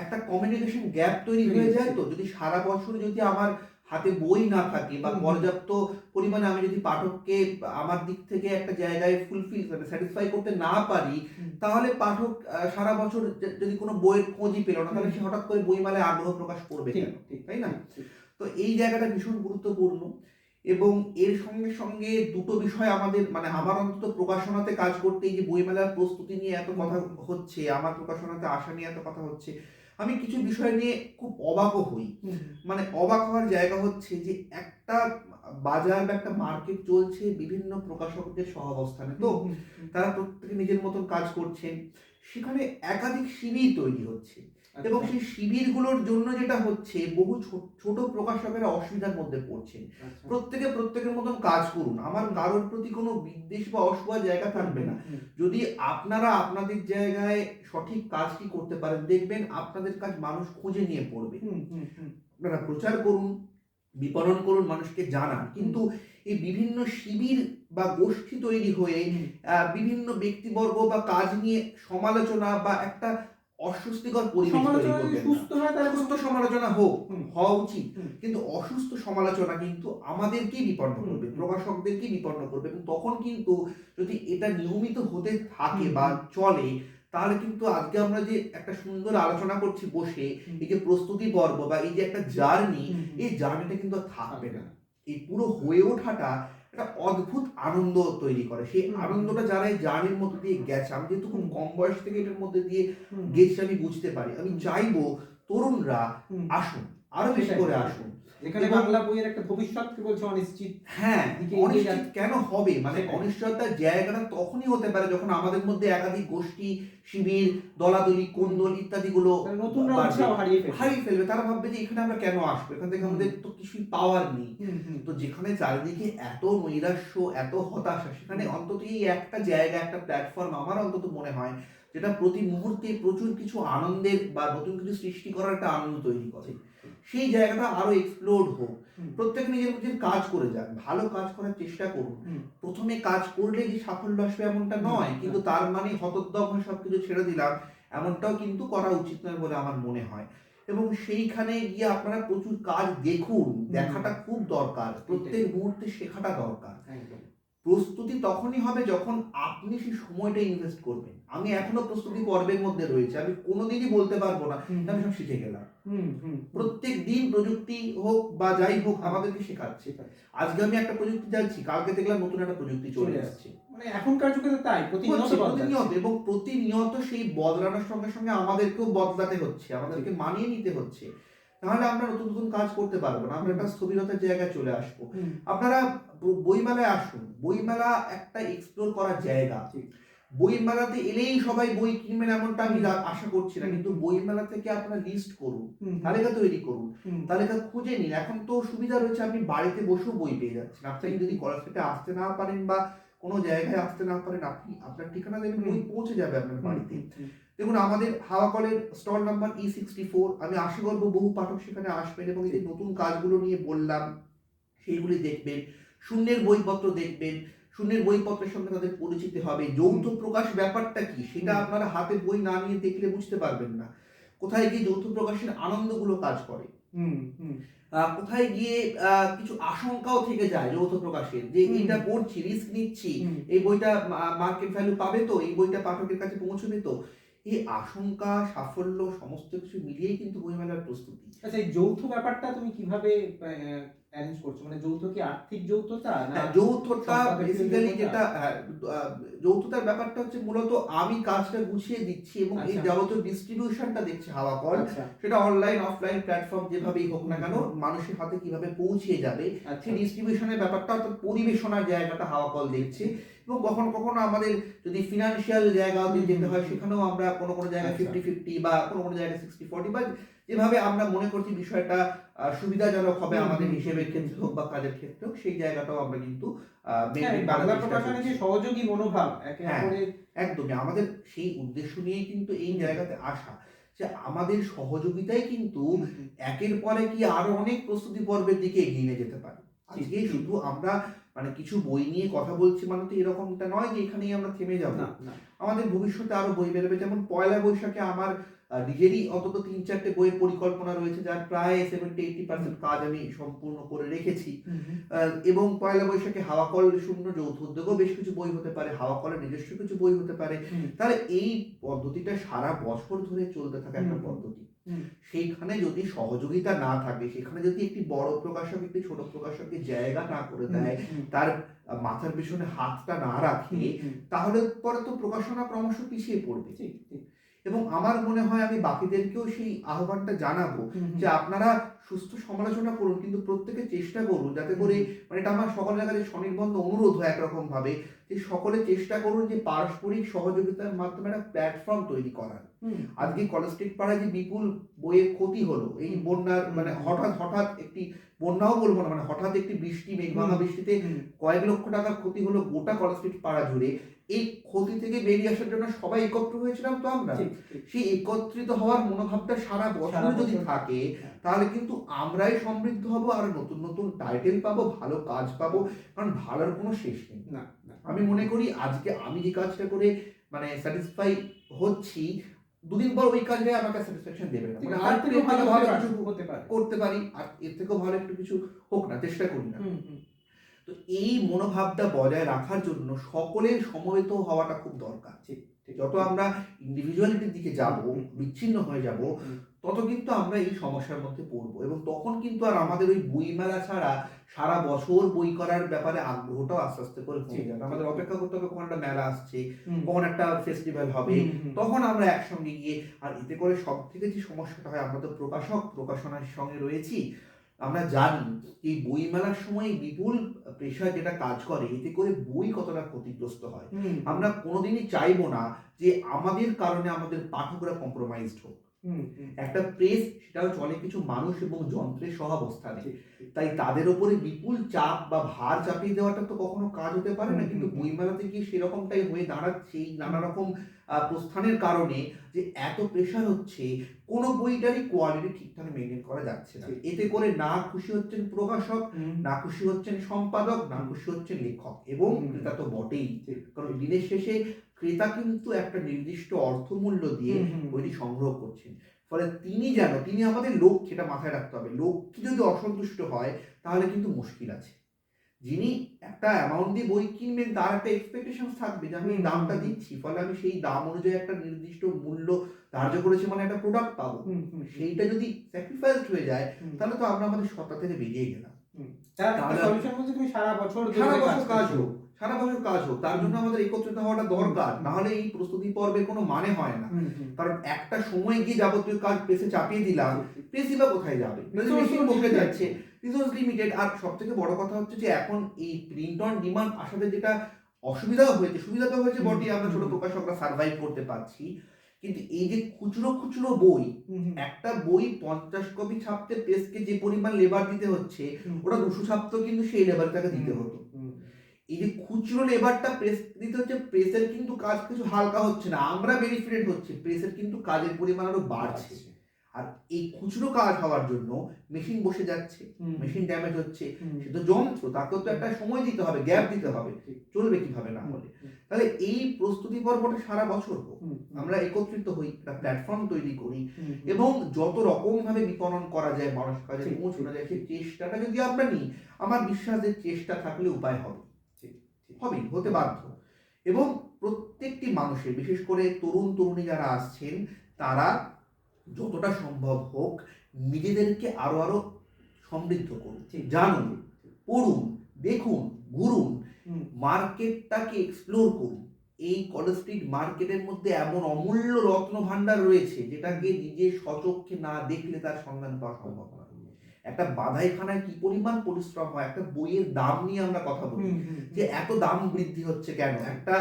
একটা কমিউনিকেশন গ্যাপ তৈরি হয়ে যায়। তো যদি সারা বছর যদি আমার হাতে বই না থাকে বা পর্যাপ্ত পরিমাণে আমি যদি পাঠককে আমার দিক থেকে একটা জায়গায় ফুলফিল মানে স্যাটিসফাই করতে না পারি, তাহলে পাঠক সারা বছর যদি কোনো বইয়ের খোঁজই পেল না, তাহলে সে হঠাৎ করে বইমেলায় আগ্রহ প্রকাশ করবে কেন, তাই না? তো এই জায়গাটা ভীষণ গুরুত্বপূর্ণ। এবং এর সঙ্গে সঙ্গে দুটো বিষয় আমাদের মানে আমার অন্তত প্রকাশনাতে কাজ করতে, এই যে বইমেলার প্রস্তুতি নিয়ে এত কথা হচ্ছে, আমার প্রকাশনাতে আসা নিয়ে এত কথা হচ্ছে, আমি কিছু বিষয় নিয়ে খুব অবাকও হই। মানে অবাক হওয়ার জায়গা হচ্ছে যে একটা বাজার বা একটা মার্কেট চলছে বিভিন্ন প্রকাশকদের সহাবস্থানে, তো তারা প্রত্যেকে নিজের মতন কাজ করছেন, সেখানে একাধিক শিবির তৈরি হচ্ছে এবং সেই শিবিরগুলোর জন্য যেটা হচ্ছে বহু ছোট প্রকাশকেরা অসুবিধার মধ্যে পড়ছেন। প্রত্যেকে প্রত্যেকের মতন কাজ করুন, আমার কারোর প্রতি কোনো বিদ্বেষ বা অসুয়া জায়গা থাকবে না। যদি আপনারা আপনাদের জায়গায় সঠিক কাজটি করতে পারেন, দেখবেন আপনাদের কাজ মানুষ খুঁজে নিয়ে পড়বে। আপনারা প্রচার করুন, বিপণন করুন, মানুষকে জানান, কিন্তু এই বিভিন্ন শিবির বা গোষ্ঠী তৈরি হয়ে বিভিন্ন ব্যক্তিবর্গ বা কাজ নিয়ে সমালোচনা বা একটা অস্বস্তিকর পরিবেশ তৈরি করবেন না। সুস্থ সমালোচনা হওয়া উচিত, কিন্তু অসুস্থ সমালোচনা কিন্তু আমাদেরকেই বিপন্ন করবে, প্রকাশকদেরকেই বিপন্ন করবে। এবং তখন কিন্তু যদি এটা নিয়মিত হতে থাকে বা চলে, তাহলে কিন্তু আজকে আমরা যে একটা সুন্দর আলোচনা করছি বসে, এই যে প্রস্তুতি পর্ব বা এই যে একটা জার্নি, এই জার্নিটা কিন্তু আর থাকবে না। এই পুরো হয়ে ওঠাটা একটা অদ্ভুত আনন্দ তৈরি করে। সেই আনন্দটা যারা এই জার্নির মধ্যে দিয়ে গেছে, আমি যেহেতু খুব কম বয়স থেকে এটার মধ্যে দিয়ে গেছি, আমি বুঝতে পারি। আমি চাইবো তরুণরা আসুন, আরো বেশি করে আসুন। যেখানে বাংলা বইয়ের একটা ভবিষ্যৎ বলছে অনিশ্চিত। হ্যাঁ, অনিশ্চিত কেন হবে? মানে অনিশ্চয়তার জায়গাটা তখনই হতে পারে যখন আমাদের মধ্যে একাধিক গোষ্ঠী, শিবির, দলাদলি, কোন্দল ইত্যাদি গুলো হারিয়ে ফেলবে। তারা ভাববে যে এখানে আমরা কেন আসবো, এখান থেকে আমাদের তো কিছুই পাওয়ার নেই। তো যেখানে চারিদিকে এত নৈরাশ্য, এত হতাশা, সেখানে অন্তত এই একটা জায়গা, একটা প্ল্যাটফর্ম আমার অন্তত মনে হয় যেটা প্রতি মুহূর্তে প্রচুর কিছু আনন্দের বা নতুন কিছু সৃষ্টি করার একটা আনন্দ তৈরি করে। সেই জায়গাটা আরো এক্সপ্লোর হোক, প্রত্যেকে নিজের নিজের কাজ করে যান, ভালো কাজ করার চেষ্টা করুন। প্রথমে কাজ করলে যে সাফল্য আসবে এমনটা নয়, কিন্তু তার মানে হতোদ্যম হয়ে সবকিছু ছেড়ে দিলাম এমনটাও কিন্তু করা উচিত নয় বলে আমার মনে হয়। এবং সেইখানে গিয়ে আপনারা প্রচুর কাজ দেখুন, দেখাটা খুব দরকার, প্রত্যেক মুহূর্তে শেখাটা দরকার। প্রস্তুতি তখনই হবে যখন আপনি সেই সময়টা ইনভেস্ট করবেন। আমি এখনো প্রস্তুতি পর্বের মধ্যে রয়েছে, আমি কোনোদিনই বলতে পারবো না আমি সব শিখে গেলাম। প্রত্যেক দিন প্রযুক্তি হোক বা যাই হোক আমাদেরকে শেখাচ্ছে। আজকে আমি একটা প্রযুক্তি জানছি, কালকে দেখলাম নতুন একটা প্রযুক্তি চলে আসছে। মানে এখনকার যুগে তো তাই প্রতিনিয়ত এবং প্রতিনিয়ত সেই বদলানোর সঙ্গে সঙ্গে আমাদেরকেও বদলাতে হচ্ছে, আমাদেরকে মানিয়ে নিতে হচ্ছে। তাহলে আমরা নতুন নতুন কাজ করতে পারবো না, আমরা একটা স্থবিরতার জায়গায় চলে আসবো। আপনারা বইমেলায় আসুন, বইমেলা একটা এক্সপ্লোর করার জায়গা। বইমেলাতে এলেই সবাই বই কিনবেন এমনটা আমি আশা করছি না, কিন্তু বইমেলা থেকে আপনারা লিস্ট করুন, তালিকা তৈরি করুন, তালিকা খুঁজে নিন। এখন তো সুবিধা রয়েছে, আপনি বাড়িতে বসেও বই পেয়ে যাচ্ছেন। আপনি যদি কলেজ থেকে আসতে না পারেন বা কোনো জায়গায় আসতে না পারেন, আপনি আপনার ঠিকানা দেবেন, বই পৌঁছে যাবে আপনার বাড়িতে। দেখুন, আমাদের হাওয়া কলের স্টল নাম্বার E64, আমি আশা করবো বহু পাঠক সেখানে আসবেন এবং এই নতুন কাজগুলো নিয়ে বললাম সেইগুলি দেখবেন, শূন্যের বইপত্র দেখবেন, শূন্যের বইপত্রের সঙ্গে তাদের পরিচিতি হবে। যৌথ প্রকাশ ব্যাপারটা কি সেটা আপনারা হাতে বই না নিয়ে দেখলে বুঝতে পারবেন না। কোথায় গিয়ে যৌথ প্রকাশের আনন্দগুলো কাজ করে, কোথায় গিয়ে কিছু আশঙ্কাও থেকে যায় যৌথ প্রকাশের, যে এটা পড়ছি, রিস্ক নিচ্ছি, এই বইটা মার্কেট ভ্যালু পাবে তো, এই বইটা পাঠকের কাছে পৌঁছবে তো। এই আশঙ্কা, সাফল্য সমস্ত কিছু মিলিয়েই কিন্তু বইমেলার প্রস্তুতি। আচ্ছা, এই যৌথ ব্যাপারটা তুমি কিভাবে অ্যারেঞ্জ করছো? মানে যৌথ কি আর্থিক যৌথতা না? যৌথতা বেসিক্যালি যেটা যৌথতার ব্যাপারটা হচ্ছে মূলত আমি কাজটা গুছিয়ে দিচ্ছি এবং এই যাবতীয় ডিস্ট্রিবিউশনটা দেখছে হাওয়া কল, সেটা অনলাইন অফলাইন প্ল্যাটফর্ম যেভাবেই হোক না কেন, মানুষের হাতে কিভাবে পৌঁছিয়ে যাবে সেই ডিস্ট্রিবিউশনের ব্যাপারটা, অর্থাৎ পরিবেশনার জায়গাটা হাওয়া কল দেখছে। এবং কখনো কখনো আমাদের যদি ফিনান্সিয়াল জায়গাতে যেতে হয়, সেখানেও আমরা কোনো কোনো জায়গায় 50-50 বা কোনো কোনো জায়গায় 60-40 বা যেভাবে আমরা মনে করছি বিষয়টা সুবিধাজনক হবে আমাদের হিসেবের ক্ষেত্রে হোক বা কাজের ক্ষেত্রে হোক, সেই জায়গাটাও আমরা কিন্তু বাংলা প্রকাশনের যে সহযোগী মনোভাব একদমই আমাদের সেই উদ্দেশ্য নিয়েই কিন্তু এই জায়গাতে আসা, যে আমাদের সহযোগিতায় কিন্তু একের পরে কি আরো অনেক প্রস্তুতি পর্বের দিকে এগিয়ে নিয়ে যেতে পারি। আজকে শুধু আমরা মানে কিছু বই নিয়ে কথা বলছি মানে তো এরকমটা নয় যে এখানেই আমরা থেমে যাব। আমাদের ভবিষ্যতে আরো বই বেরোবে। যেমন পয়লা বৈশাখে আমার নিজেরই অন্তত 3-4টে বইয়ের পরিকল্পনা রয়েছে, যার প্রায় 70-80% কাজ আমি সম্পূর্ণ করে রেখেছি। এবং পয়লা বৈশাখে হাওয়া কল শূন্য যৌথ উদ্যোগও বেশ কিছু বই হতে পারে, হাওয়া কলের নিজস্ব কিছু বই হতে পারে। তাহলে এই পদ্ধতিটা সারা বছর ধরে চলতে থাকা একটা পদ্ধতি। সেইখানে যদি সহযোগিতা না থাকে, সেখানে যদি একটি বড় প্রকাশক একটি ছোট প্রকাশকের জায়গা না করে দেয়, তার মাথার পেছনে হাতটা না রাখে, তাহলে পরে তো প্রকাশনা ক্রমশ পিছিয়ে পড়বে। এবং আমার মনে হয় আমি বাকিদেরকেও সেই আহ্বানটা জানাবো যে আপনারা সুস্থ সমালোচনা করুন, কিন্তু প্রত্যেকে চেষ্টা করুন যাতে করে, মানে এটা আমার সকলের কাছে স্বনির্বন্ধ অনুরোধ হয় একরকম ভাবে, যে সকলে চেষ্টা করুন যে পারস্পরিক সহযোগিতার মাধ্যমে একটা প্ল্যাটফর্ম তৈরি করার। আজকে কলেজ স্ট্রিট পাড়ায় যে বিপুল বইয়ের ক্ষতি হলো এই বন্যার, মানে হঠাৎ একটি বন্যাও বলবো না, মানে হঠাৎ একটি বৃষ্টি, মেঘভাঙা বৃষ্টিতে কয়েক লক্ষ টাকার ক্ষতি হলো গোটা কলেজ স্ট্রিট পাড়া জুড়ে। এই ক্ষতি থেকে বেরিয়ে আসার জন্য সবাই একত্র হয়েছিলাম তো আমরা। সেই একত্রিত হওয়ার মনোভাবটা সারা বছর যদি থাকে তাহলে কিন্তু আমরাই সমৃদ্ধ হব, আর নতুন নতুন টাইটেল পাবো, ভালো কাজ পাবো, কারণ ভালোর কোনো শেষ নেই। আমি মনে করি আজকে আমি যে কাজটা করে মানে স্যাটিসফাই হচ্ছি, দুদিন পর ওই কাজে আমাকে স্যাটিসফ্যাকশন দেবে না, মানে আর থেকে ভালো কিছু করতে পারি, আর এর থেকেও ভালো একটু কিছু হোক না, চেষ্টা করি না। তো এই মনোভাবটা বজায় রাখার জন্য সকলের সমবেত হওয়াটা খুব দরকার। যত আমরা ইন্ডিভিজুয়ালিটির দিকে যাব, বিচ্ছিন্ন হয়ে যাব, তত কিন্তু আমরা এই সমস্যার মধ্যে পড়বো, এবং তখন কিন্তু আর আমাদের ওই বইমেলা ছাড়া সারা বছর বই করার ব্যাপারে আগ্রহটাও আস্তে আস্তে করে কমে যাবে। আমাদের অপেক্ষা করতে হবে কখন একটা মেলা আসছে, কখন একটা ফেস্টিভ্যাল হবে, তখন আমরা একসঙ্গে গিয়ে। আর এতে করে সব থেকে যে সমস্যাটা হয়, আমরা তো প্রকাশনার সঙ্গে রয়েছি, আমরা জানি এই বই মেলার সময় বিপুল প্রেশার যেটা কাজ করে, এতে করে বই কতটা ক্ষতিগ্রস্ত হয়। আমরা কোনোদিনই চাইবো না যে আমাদের কারণে আমাদের পাঠকরা কম্প্রোমাইজড হোক। একটা প্রেস, সেটাও চলে কিছু মানুষ এবং যন্ত্রের সহাবস্থানে, তাই তাদের উপরে বিপুল চাপ বা ভার চাপিয়ে দেওয়াটা তো কখনো কাজ হতে পারে না। কিন্তু বইমেলাতে গিয়ে সেরকমটাই হয়ে দাঁড়াচ্ছে নানা রকম প্রস্থানের কারণে, যে এত প্রেশার হচ্ছে, কোনো বইটারই কোয়ালিটি ঠিকঠাক মেনটেন করা যাচ্ছে না। এতে করে না খুশি হচ্ছেন প্রকাশক, না খুশি হচ্ছেন সম্পাদক, না খুশি হচ্ছেন লেখক, এবং ক্রেতা তো বটেই। কারণ দিনের শেষে ক্রেতা কিন্তু একটা নির্দিষ্ট অর্থমূল্য দিয়ে বইটি সংগ্রহ করছেন। ফলে তিনি আমাদের লক্ষ্য, এটা মাথায় রাখতে হবে, লক্ষ্যে যদি অসন্তুষ্ট হয় তাহলে কিন্তু মুশকিল আছে। যিনি একটা অ্যামাউন্ট দিয়ে বই কিনবেন, তার একটা এক্সপেকটেশন থাকবে যে আমি এই দামটা দিচ্ছি, ফলে আমি সেই দাম অনুযায়ী একটা নির্দিষ্ট মূল্য ধার্য করেছি, মানে একটা প্রোডাক্ট পাবো। সেইটা যদি স্যাক্রিফাইসড হয়ে যায়, তাহলে তো আমরা আমাদের সত্তা থেকে বেরিয়ে গেলাম। সারা বছর কাজ হোক, তার জন্য আমাদের একত্রিত হওয়াটা দরকার, নাহলে এই প্রস্তুতি পর্বের কোনো মানে হয় না। কারণ একটা সময় গিয়ে যাবতীয় কাজ প্রেসে চাপিয়ে দিলাম, প্রেসই বা কোথায় যাবে, মেশিন বসে যাচ্ছে, রিসোর্স লিমিটেড। আর সব থেকে বড় কথা হচ্ছে যে এখন এই প্রিন্ট অন ডিমান্ড আসাতে যেটা অসুবিধাও হয়েছে, সুবিধা তো হয়েছে বটে, আমরা ছোট প্রকাশকরা সার্ভাইভ করতে পারছি, কিন্তু এই যে খুচরো বই, একটা বই 50 কপি ছাপতে প্রেসকে যে পরিমাণ লেবার দিতে হচ্ছে, ওটা 200 ছাপতেও কিন্তু সেই লেবারটাকে দিতে হতো। এই যে খুচরো লেবারটা প্রেস দিতে হচ্ছে, প্রেসের কিন্তু কাজ কিছু হালকা হচ্ছে না, আমরা বেনিফিটেড হচ্ছে, প্রেসের কিন্তু কাজের পরিমাণ আরো বাড়ছে। আর এই খুচরো কাজ হওয়ার জন্য মেশিন বসে যাচ্ছে, মেশিন ড্যামেজ হচ্ছে, সে তো যন্ত্র, তাকেও তো একটা সময় দিতে হবে, গ্যাপ দিতে হবে, চলবে কিভাবে না হলে। তাহলে এই প্রস্তুতি পর্বটা সারা বছর হোক, আমরা একত্রিত হই, একটা প্ল্যাটফর্ম তৈরি করি, এবং যত রকম ভাবে বিপণন করা যায়, মানুষের কাছে পৌঁছানো যায়, সেই চেষ্টাটা যদি আমরা নিই, আমার বিশ্বাস যে চেষ্টা থাকলে উপায় হবে, হতে বাধ্য। এবং প্রত্যেকটি মানুষের, বিশেষ করে তরুণী যারা আসছেন, তারা যতটা সম্ভব হোক নিজেদেরকে আরো সমৃদ্ধ করুন, জানুন, পড়ুন, দেখুন, ঘুরুন, মার্কেটটাকে এক্সপ্লোর করুন। এই কলেজ স্ট্রিট মার্কেটের মধ্যে এমন অমূল্য রত্ন ভান্ডার রয়েছে, যেটাকে নিজে স্বচক্ষে না দেখলে তার সন্ধান পাওয়া সম্ভব না। একটা বাধাইখানায় কি পরিমাণ পরিশ্রম হয়, একটা বইয়ের দাম নিয়ে আমরা কথা বলি, যে এত দাম বৃদ্ধি হচ্ছে কেন, একটা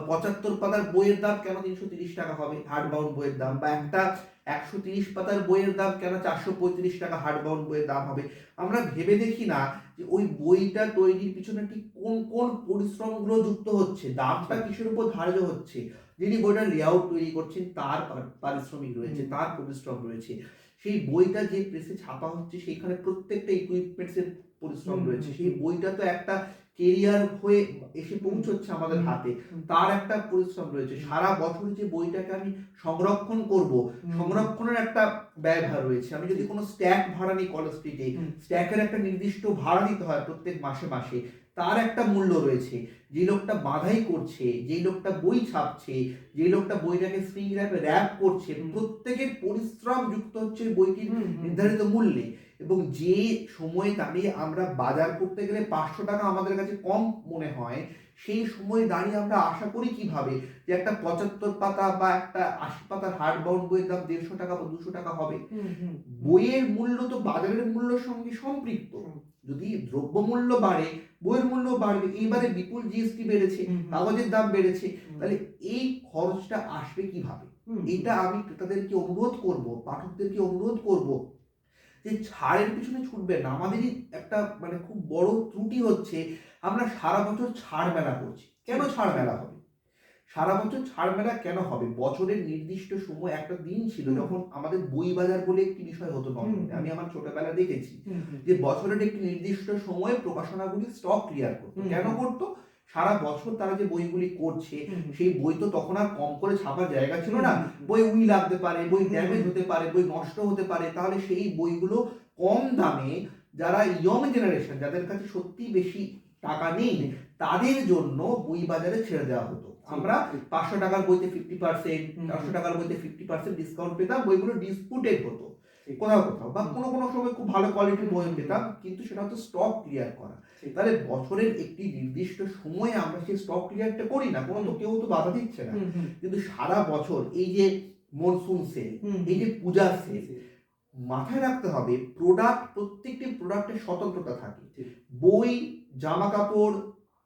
75 পাতার বইয়ের দাম কেন 330 টাকা হবে হার্ড বাউন্ড বইয়ের দাম, বা একটা 130 পাতার বইয়ের দাম কেন 435 টাকা হার্ড বাউন্ড বইয়ের দাম হবে। আমরা ভেবে দেখি না যে ওই বইটা তৈরির পিছনে ঠিক কোন পরিশ্রমগুলো যুক্ত হচ্ছে, দামটা কিসের উপর ধার্য হচ্ছে। যিনি বইটা লেআউট তৈরি করছেন, তার পারিশ্রমিক রয়েছে, তার পরিশ্রম রয়েছে। সেই বইটা যে প্রেসে ছাপা হচ্ছে, সেইখানে প্রত্যেকটা ইকুইপমেন্টসের পরিশ্রম রয়েছে। সেই বইটা তো একটা কেরিয়ার হয়ে এসে পৌঁছচ্ছে আমাদের হাতে, তার একটা পরিশ্রম রয়েছে। সারা বছর যে বইটাকে আমি সংরক্ষণ করব, সংরক্ষণের একটা ব্যয়ভার রয়েছে। আমি যদি কোনো স্ট্যাক ভাড়া নিই কলেজ স্ট্রিটে, স্ট্যাকের একটা নির্দিষ্ট ভাড়া দিতে হয় প্রত্যেক মাসে, তার একটা মূল্য রয়েছে। যে লোকটা বাধাই করছে, যে লোকটা বই ছাপছে, যে লোকটা বইটাকে স্প্রিং র্যাপ করছে, প্রত্যেকের পরিশ্রম যুক্ত হচ্ছে বইটির নির্ধারিত মূল্যে। এবং যে সময়ে দাঁড়িয়ে আমরা বাজার করতে গেলে 500 টাকা আমাদের কাছে কম মনে হয়, সেই সময় দাঁড়িয়ে আমরা আশা করি কিভাবে যে একটা 75 পাতা বা একটা 80 পাতার হার্ড বাউন্ড বইয়ের দাম 150 টাকা বা 200 টাকা হবে? বইয়ের মূল্য তো বাজারের মূল্যের সঙ্গে সম্পৃক্ত। যদি দ্রব্যমূল্য বাড়ে, বইয়ের মূল্য বাড়বে। এইবারে বিপুল জিএসটি বেড়েছে, কাগজের দাম বেড়েছে, তাহলে এই খরচটা আসবে কিভাবে? এটা আমি ক্রেতাদেরকে অনুরোধ করব, পাঠকদেরকে অনুরোধ করব যে ছাড়ের পিছনে ছুটবেন না। আমাদেরই একটা মানে খুব বড় ত্রুটি হচ্ছে, আমরা সারা বছর ছাড় মেলা করছি। কেন ছাড় মেলা হবে? সারা বছর ছাড় মেলা কেন হবে? বছরের নির্দিষ্ট সময় একটা দিন ছিল যখন আমাদের বই বাজার বলে একটি বিষয় হতো নর্মালি। আমি আমার ছোটবেলা দেখেছি যে বছরের একটি নির্দিষ্ট সময়ে প্রকাশনাগুলি স্টক ক্লিয়ার করতো। কেন করতো? সারা বছর তারা যে বইগুলি করছে সেই বই তো তখন আর কম করে ছাপার জায়গা ছিল না। বই উই লাগতে পারে, বই ড্যামেজ হতে পারে, বই নষ্ট হতে পারে। তাহলে সেই বইগুলো কম দামে যারা ইয়ং জেনারেশন, যাদের কাছে সত্যি বেশি টাকা নেই, তাদের জন্য বই বাজারে ছেড়ে দেওয়া হতো। আমরা 500 টাকার বইতে 50%, 400 টাকার বইতে 50% ডিসকাউন্ট পেতাম। বইগুলো ডিসপুটেড হতো কোথাও কোথাও, বা কোনো সময় খুব ভালো কোয়ালিটির বই পেতাম, কিন্তু সেটা হচ্ছে স্টক ক্লিয়ার করা। তাহলে বছরের একটি নির্দিষ্ট সময়ে আমরা সেই স্টক ক্লিয়ারটা করি না, কোনো তো কেউ তো বাধা দিচ্ছে না, কিন্তু সারা বছর এই যে মনসুন সেল, এই যে পূজার সেল, মাথায় রাখতে হবে প্রত্যেকটি প্রোডাক্টের স্বতন্ত্রতা থাকে। বই, জামা কাপড়,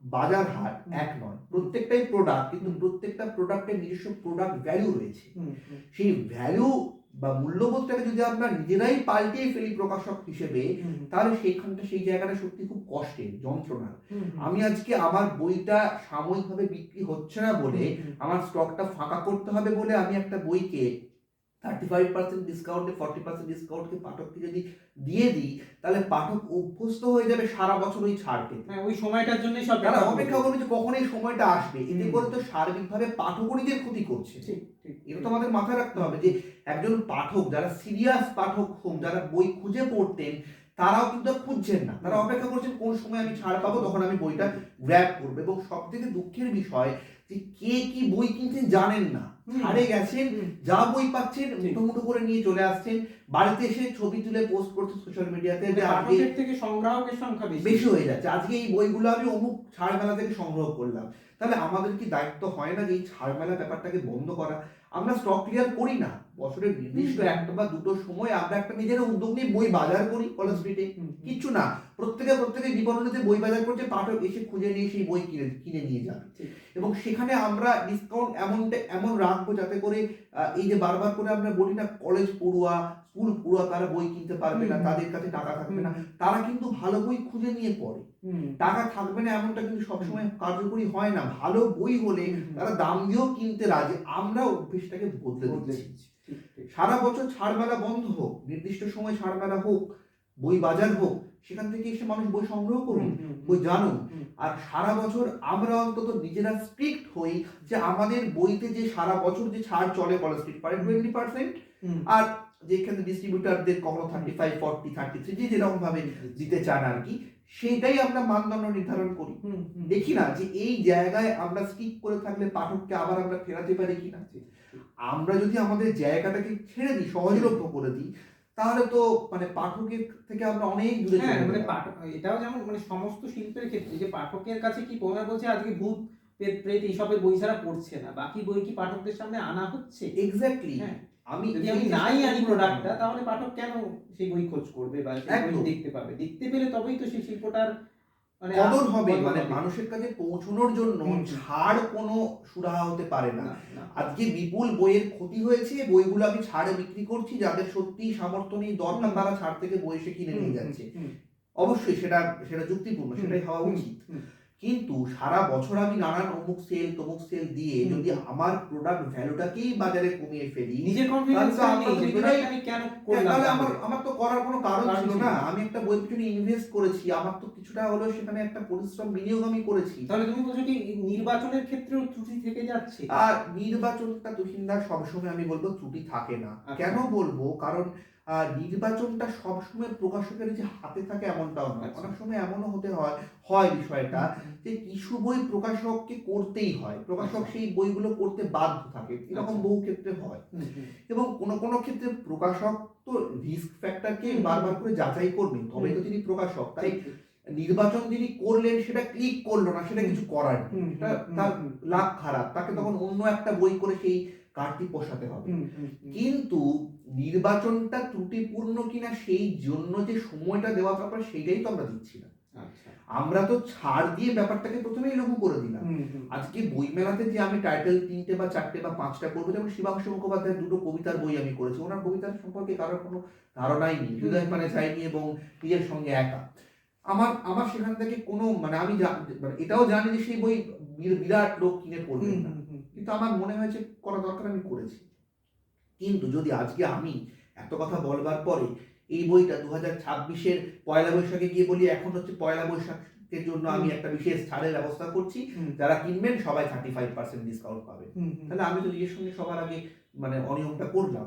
বাজার হাট এক নয়, প্রত্যেকটাই প্রোডাক্ট, কিন্তু প্রত্যেকটা প্রোডাক্টের নিজস্ব প্রোডাক্ট ভ্যালু রয়েছে। সেই ভ্যালু বা মূল্যবোধটাকে যদি আমরা নিজেরাই পাল্টিয়ে ফেলি প্রকাশক হিসেবে, তাহলে সেই জায়গাটা সত্যি খুব কষ্টের, যন্ত্রণার। আমি আজকে আমার বইটা সাময়িকভাবে বিক্রি হচ্ছে না বলে, আমার স্টকটা ফাঁকা করতে হবে বলে আমি একটা বইকে 35% ডিসকাউন্টে, 40% ডিসকাউন্টকে পাঠককে যদি দিয়ে দিই, তাহলে পাঠক অভ্যস্ত হয়ে যাবে সারা বছর ওই ছাড় পেতে। ওই সময়টার জন্য সব তারা অপেক্ষা করবে যে কখন এই সময়টা আসবে। এতে করে তো সার্বিকভাবে পাঠকগণের ক্ষতি করছে। এটা তো আমাদের মাথায় রাখতে হবে যে একজন পাঠক, যারা সিরিয়াস পাঠক হোক, যারা বই খুঁজে পড়তেন, তারাও কিন্তু খুঁজছেন না। তারা অপেক্ষা করছেন কোন সময় আমি ছাড় পাবো, তখন আমি বইটা গ্র্যাব করবো। এবং সব থেকে দুঃখের বিষয় যে কে কি বই কিনছেন জানেন না, ছাড়ে গেছেন, যা বই পাচ্ছেন মুঠো করে নিয়ে চলে আসছেন, বাড়িতে এসে ছবি তুলে পোস্ট করছে সোশ্যাল মিডিয়াতে যে পাঠকের থেকে সংগ্রাহকের সংখ্যা বেশি হয়ে যাচ্ছে, আজকে এই বইগুলো আমি অমুক ছাড় মেলা থেকে সংগ্রহ করলাম। তাহলে আমাদের কি দায়িত্ব হয় না যে এই ছাড় মেলা ব্যাপারটাকে বন্ধ করা? আমরা স্টক ক্লিয়ার করি না, বছরের নির্দিষ্ট একটা বা দুটো সময় আমরা একটা নিজেরা উদ্যোগ নিয়ে বই বাজার করি কলেজ স্ট্রিটে, কিচ্ছু না, প্রত্যেকে বিপণনীতে বই বাজার করছে, পাঠক এসে খুঁজে নিয়ে সেই বই কিনে নিয়ে যাবে। এবং সেখানে আমরা ডিসকাউন্ট এমন রাখবো যাতে করে এই যে বারবার করে আমরা বলি না, কলেজ পড়ুয়া, স্কুল পড়ুয়া তারা বই কিনতে পারবে না, তাদের কাছে টাকা থাকবে না, তারা কিন্তু ভালো বই খুঁজে নিয়ে পড়ে। টাকা থাকবে না এমনটা কিন্তু সবসময় কার্যকরী হয় না। ভালো বই হলে তারা দাম দিয়েও কিনতে রাজি। আমরা অভ্যেসটাকে বদলে দিচ্ছি। সারা বছর ছাড় মেলা বন্ধ হোক, নির্দিষ্ট সময় ছাড় মেলা হোক, বই বাজার হোক, সেখান থেকে এসে মানুষ বই সংগ্রহ করুন, বই জানুন। আর সারা বছর আমরা অন্তত নিজেরা স্ট্রিক্ট হই যে আমাদের বইতে যে সারা বছর যে ছাড় চলে কলেজ স্ট্রিট পারে 20%, আর যেখানে ডিস্ট্রিবিউটারদের কখনো 35, 40, 33 যে যেরকম ভাবে দিতে চান আর কি, সেইটাই আমরা মানদণ্ড নির্ধারণ করি। দেখি না যে এই জায়গায় আমরা স্টিক করে থাকলে পাঠককে আবার আমরা ফেরাতে পারি কিনা। আমরা যদি আমাদের জায়গাটাকে ছেড়ে দিই, সহজলভ্য করে দিই, তাহলে তো মানে পাঠকের থেকে আমরা অনেক দূরে চলে যাব। মানে পাঠক, এটাও যেমন মানে সমস্ত শিল্পের ক্ষেত্রে যে পাঠকের কাছে কি পৌঁছা বলছে আজকে ভূত প্রেত এইসবের বই ছাড়া পড়ছে না, বাকি বই কি পাঠকদের সামনে আনা হচ্ছে? এক্স্যাক্টলি। যদি আমি নাই আনি প্রোডাক্টটা, তাহলে পাঠক কেন সেই বই খোঁজ করবে বা সেই বই দেখতে পাবে? দেখতে পেলে তবেই তো সেই শিল্পটার মানে কদর হবে। মানে মানুষের কাছে পৌঁছানোর জন্য ছাড় কোনো সুরাহা হতে পারে না। আজকে বিপুল বইয়ের ক্ষতি হয়েছে, বইগুলো আমি ছাড়ে বিক্রি করছি, যাদের সত্যি সামর্থ্য নেই, দরকার, তারা ছাড় থেকে বই এসে কিনে নিয়ে যাচ্ছে। অবশ্যই সেটা যুক্তিপূর্ণ, সেটাই হওয়া উচিত। কিন্তু সারা বছর আমি নানান অমুক সেল তমুক সেল দিয়ে যদি আমার প্রোডাক্ট ভ্যালুটাকেই বাজারে কমিয়ে ফেলি, নিজের কনফিডেন্স আমি কেন করলাম? তাহলে আমার তো করার কোনো কারণ ছিল না। আমি একটা বইয়ের পিছনে ইনভেস্ট করেছি, আমার তো কিছুটা হলেও সেখানে একটা পরিশ্রম বিনিয়োগ আমি করেছি। তাহলে তুমি বলছো কি নির্বাচনের ক্ষেত্রেও ত্রুটি থেকে যাচ্ছে? আর নির্বাচনটা তুহিনদা সবসময় আমি বলবো ত্রুটি থাকে না। কেন বলবো? কারণ নির্বাচনটা সবসময় প্রকাশকের যে হাতে থাকে এমনটাও নয়। অনেক সময় এমনও হতে হয় বিষয়টা যে কিছু বই প্রকাশককে করতেই হয়, প্রকাশক সেই বইগুলো করতে বাধ্য থাকে, এরকম বহু ক্ষেত্রে হয়। এবং কোনো ক্ষেত্রে প্রকাশক তো রিস্ক ফ্যাক্টরকে বারবার করে যাচাই করবেন, তবে তো তিনি প্রকাশক। তাই নির্বাচন যিনি করলেন সেটা ক্লিক করলো না, সেটা কিছু করার নেই, সেটা তার লাক খারাপ, তাকে তখন অন্য একটা বই করে সেই কার্ডটি পোষাতে হবে। কিন্তু নির্বাচনটা ত্রুটিপূর্ণ কিনা সেই জন্য যে সময়টা দেওয়া ব্যাপার সেইটাই তো আমরা দিচ্ছি না। আমরা তো ছাড় দিয়ে ব্যাপারটাকে প্রথমেই লঘু করে দিলাম। আজকে বইমেলাতে যে আমি টাইটেল 3টে বা 4টে বা 5টা করবো, যেমন শিবাংশু মুখোপাধ্যায়ের 2টো কবিতার বই আমি করেছি, ওনার কবিতার সম্পর্কে কারোর কোনো ধারণাই নেই, হৃদয় মানে চাইনি এবং নিজের সঙ্গে একা। আমার সেখান থেকে কোনো মানে আমি মানে এটাও জানি যে সেই বই বিরাট লোক কিনে পড়বেন না, কিন্তু আমার মনে হয়েছে করা দরকার, আমি করেছি। কিন্তু যদি আজকে আমি এত কথা বলবার পরে এই বইটা 2026-এর পয়লা বৈশাখে গিয়ে বলি এখন হচ্ছে পয়লা বৈশাখের জন্য আমি একটা বিশেষ ছাড়ের ব্যবস্থা করছি, যারা কিনবেন সবাই 35% ডিসকাউন্ট পাবে, তাহলে আমি তো নিজের সঙ্গে সবার আগে মানে অনিয়মটা করলাম।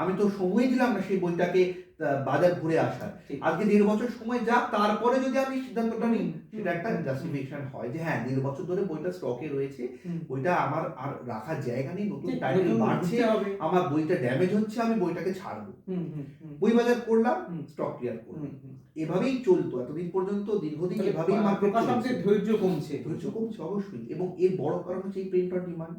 আমি তো সময় দিলাম না সেই বইটাকে বাজার ঘুরে আসার। আজকে 1.5 বছর সময় যাক, তারপরে যদি আমি সিদ্ধান্তটা নিই, সেটা একটা জাস্টিফিকেশন হয় যে হ্যাঁ 1.5 বছর ধরে বইটা স্টকে রয়েছে, বইটা আমার আর রাখার জায়গা নেই, নতুন টাইটেল বাড়ছে, আমার বইটা ড্যামেজ হচ্ছে, আমি বইটাকে ছাড়বো। বই বাজার করলাম, স্টক ক্লিয়ার করলাম, এভাবেই চলতো এতদিন পর্যন্ত, দীর্ঘদিন এভাবেই প্রকাশকদের ধৈর্য কমছে অবশ্যই। এবং এর বড় কারণ হচ্ছে এই প্রিন্ট অন ডিমান্ড।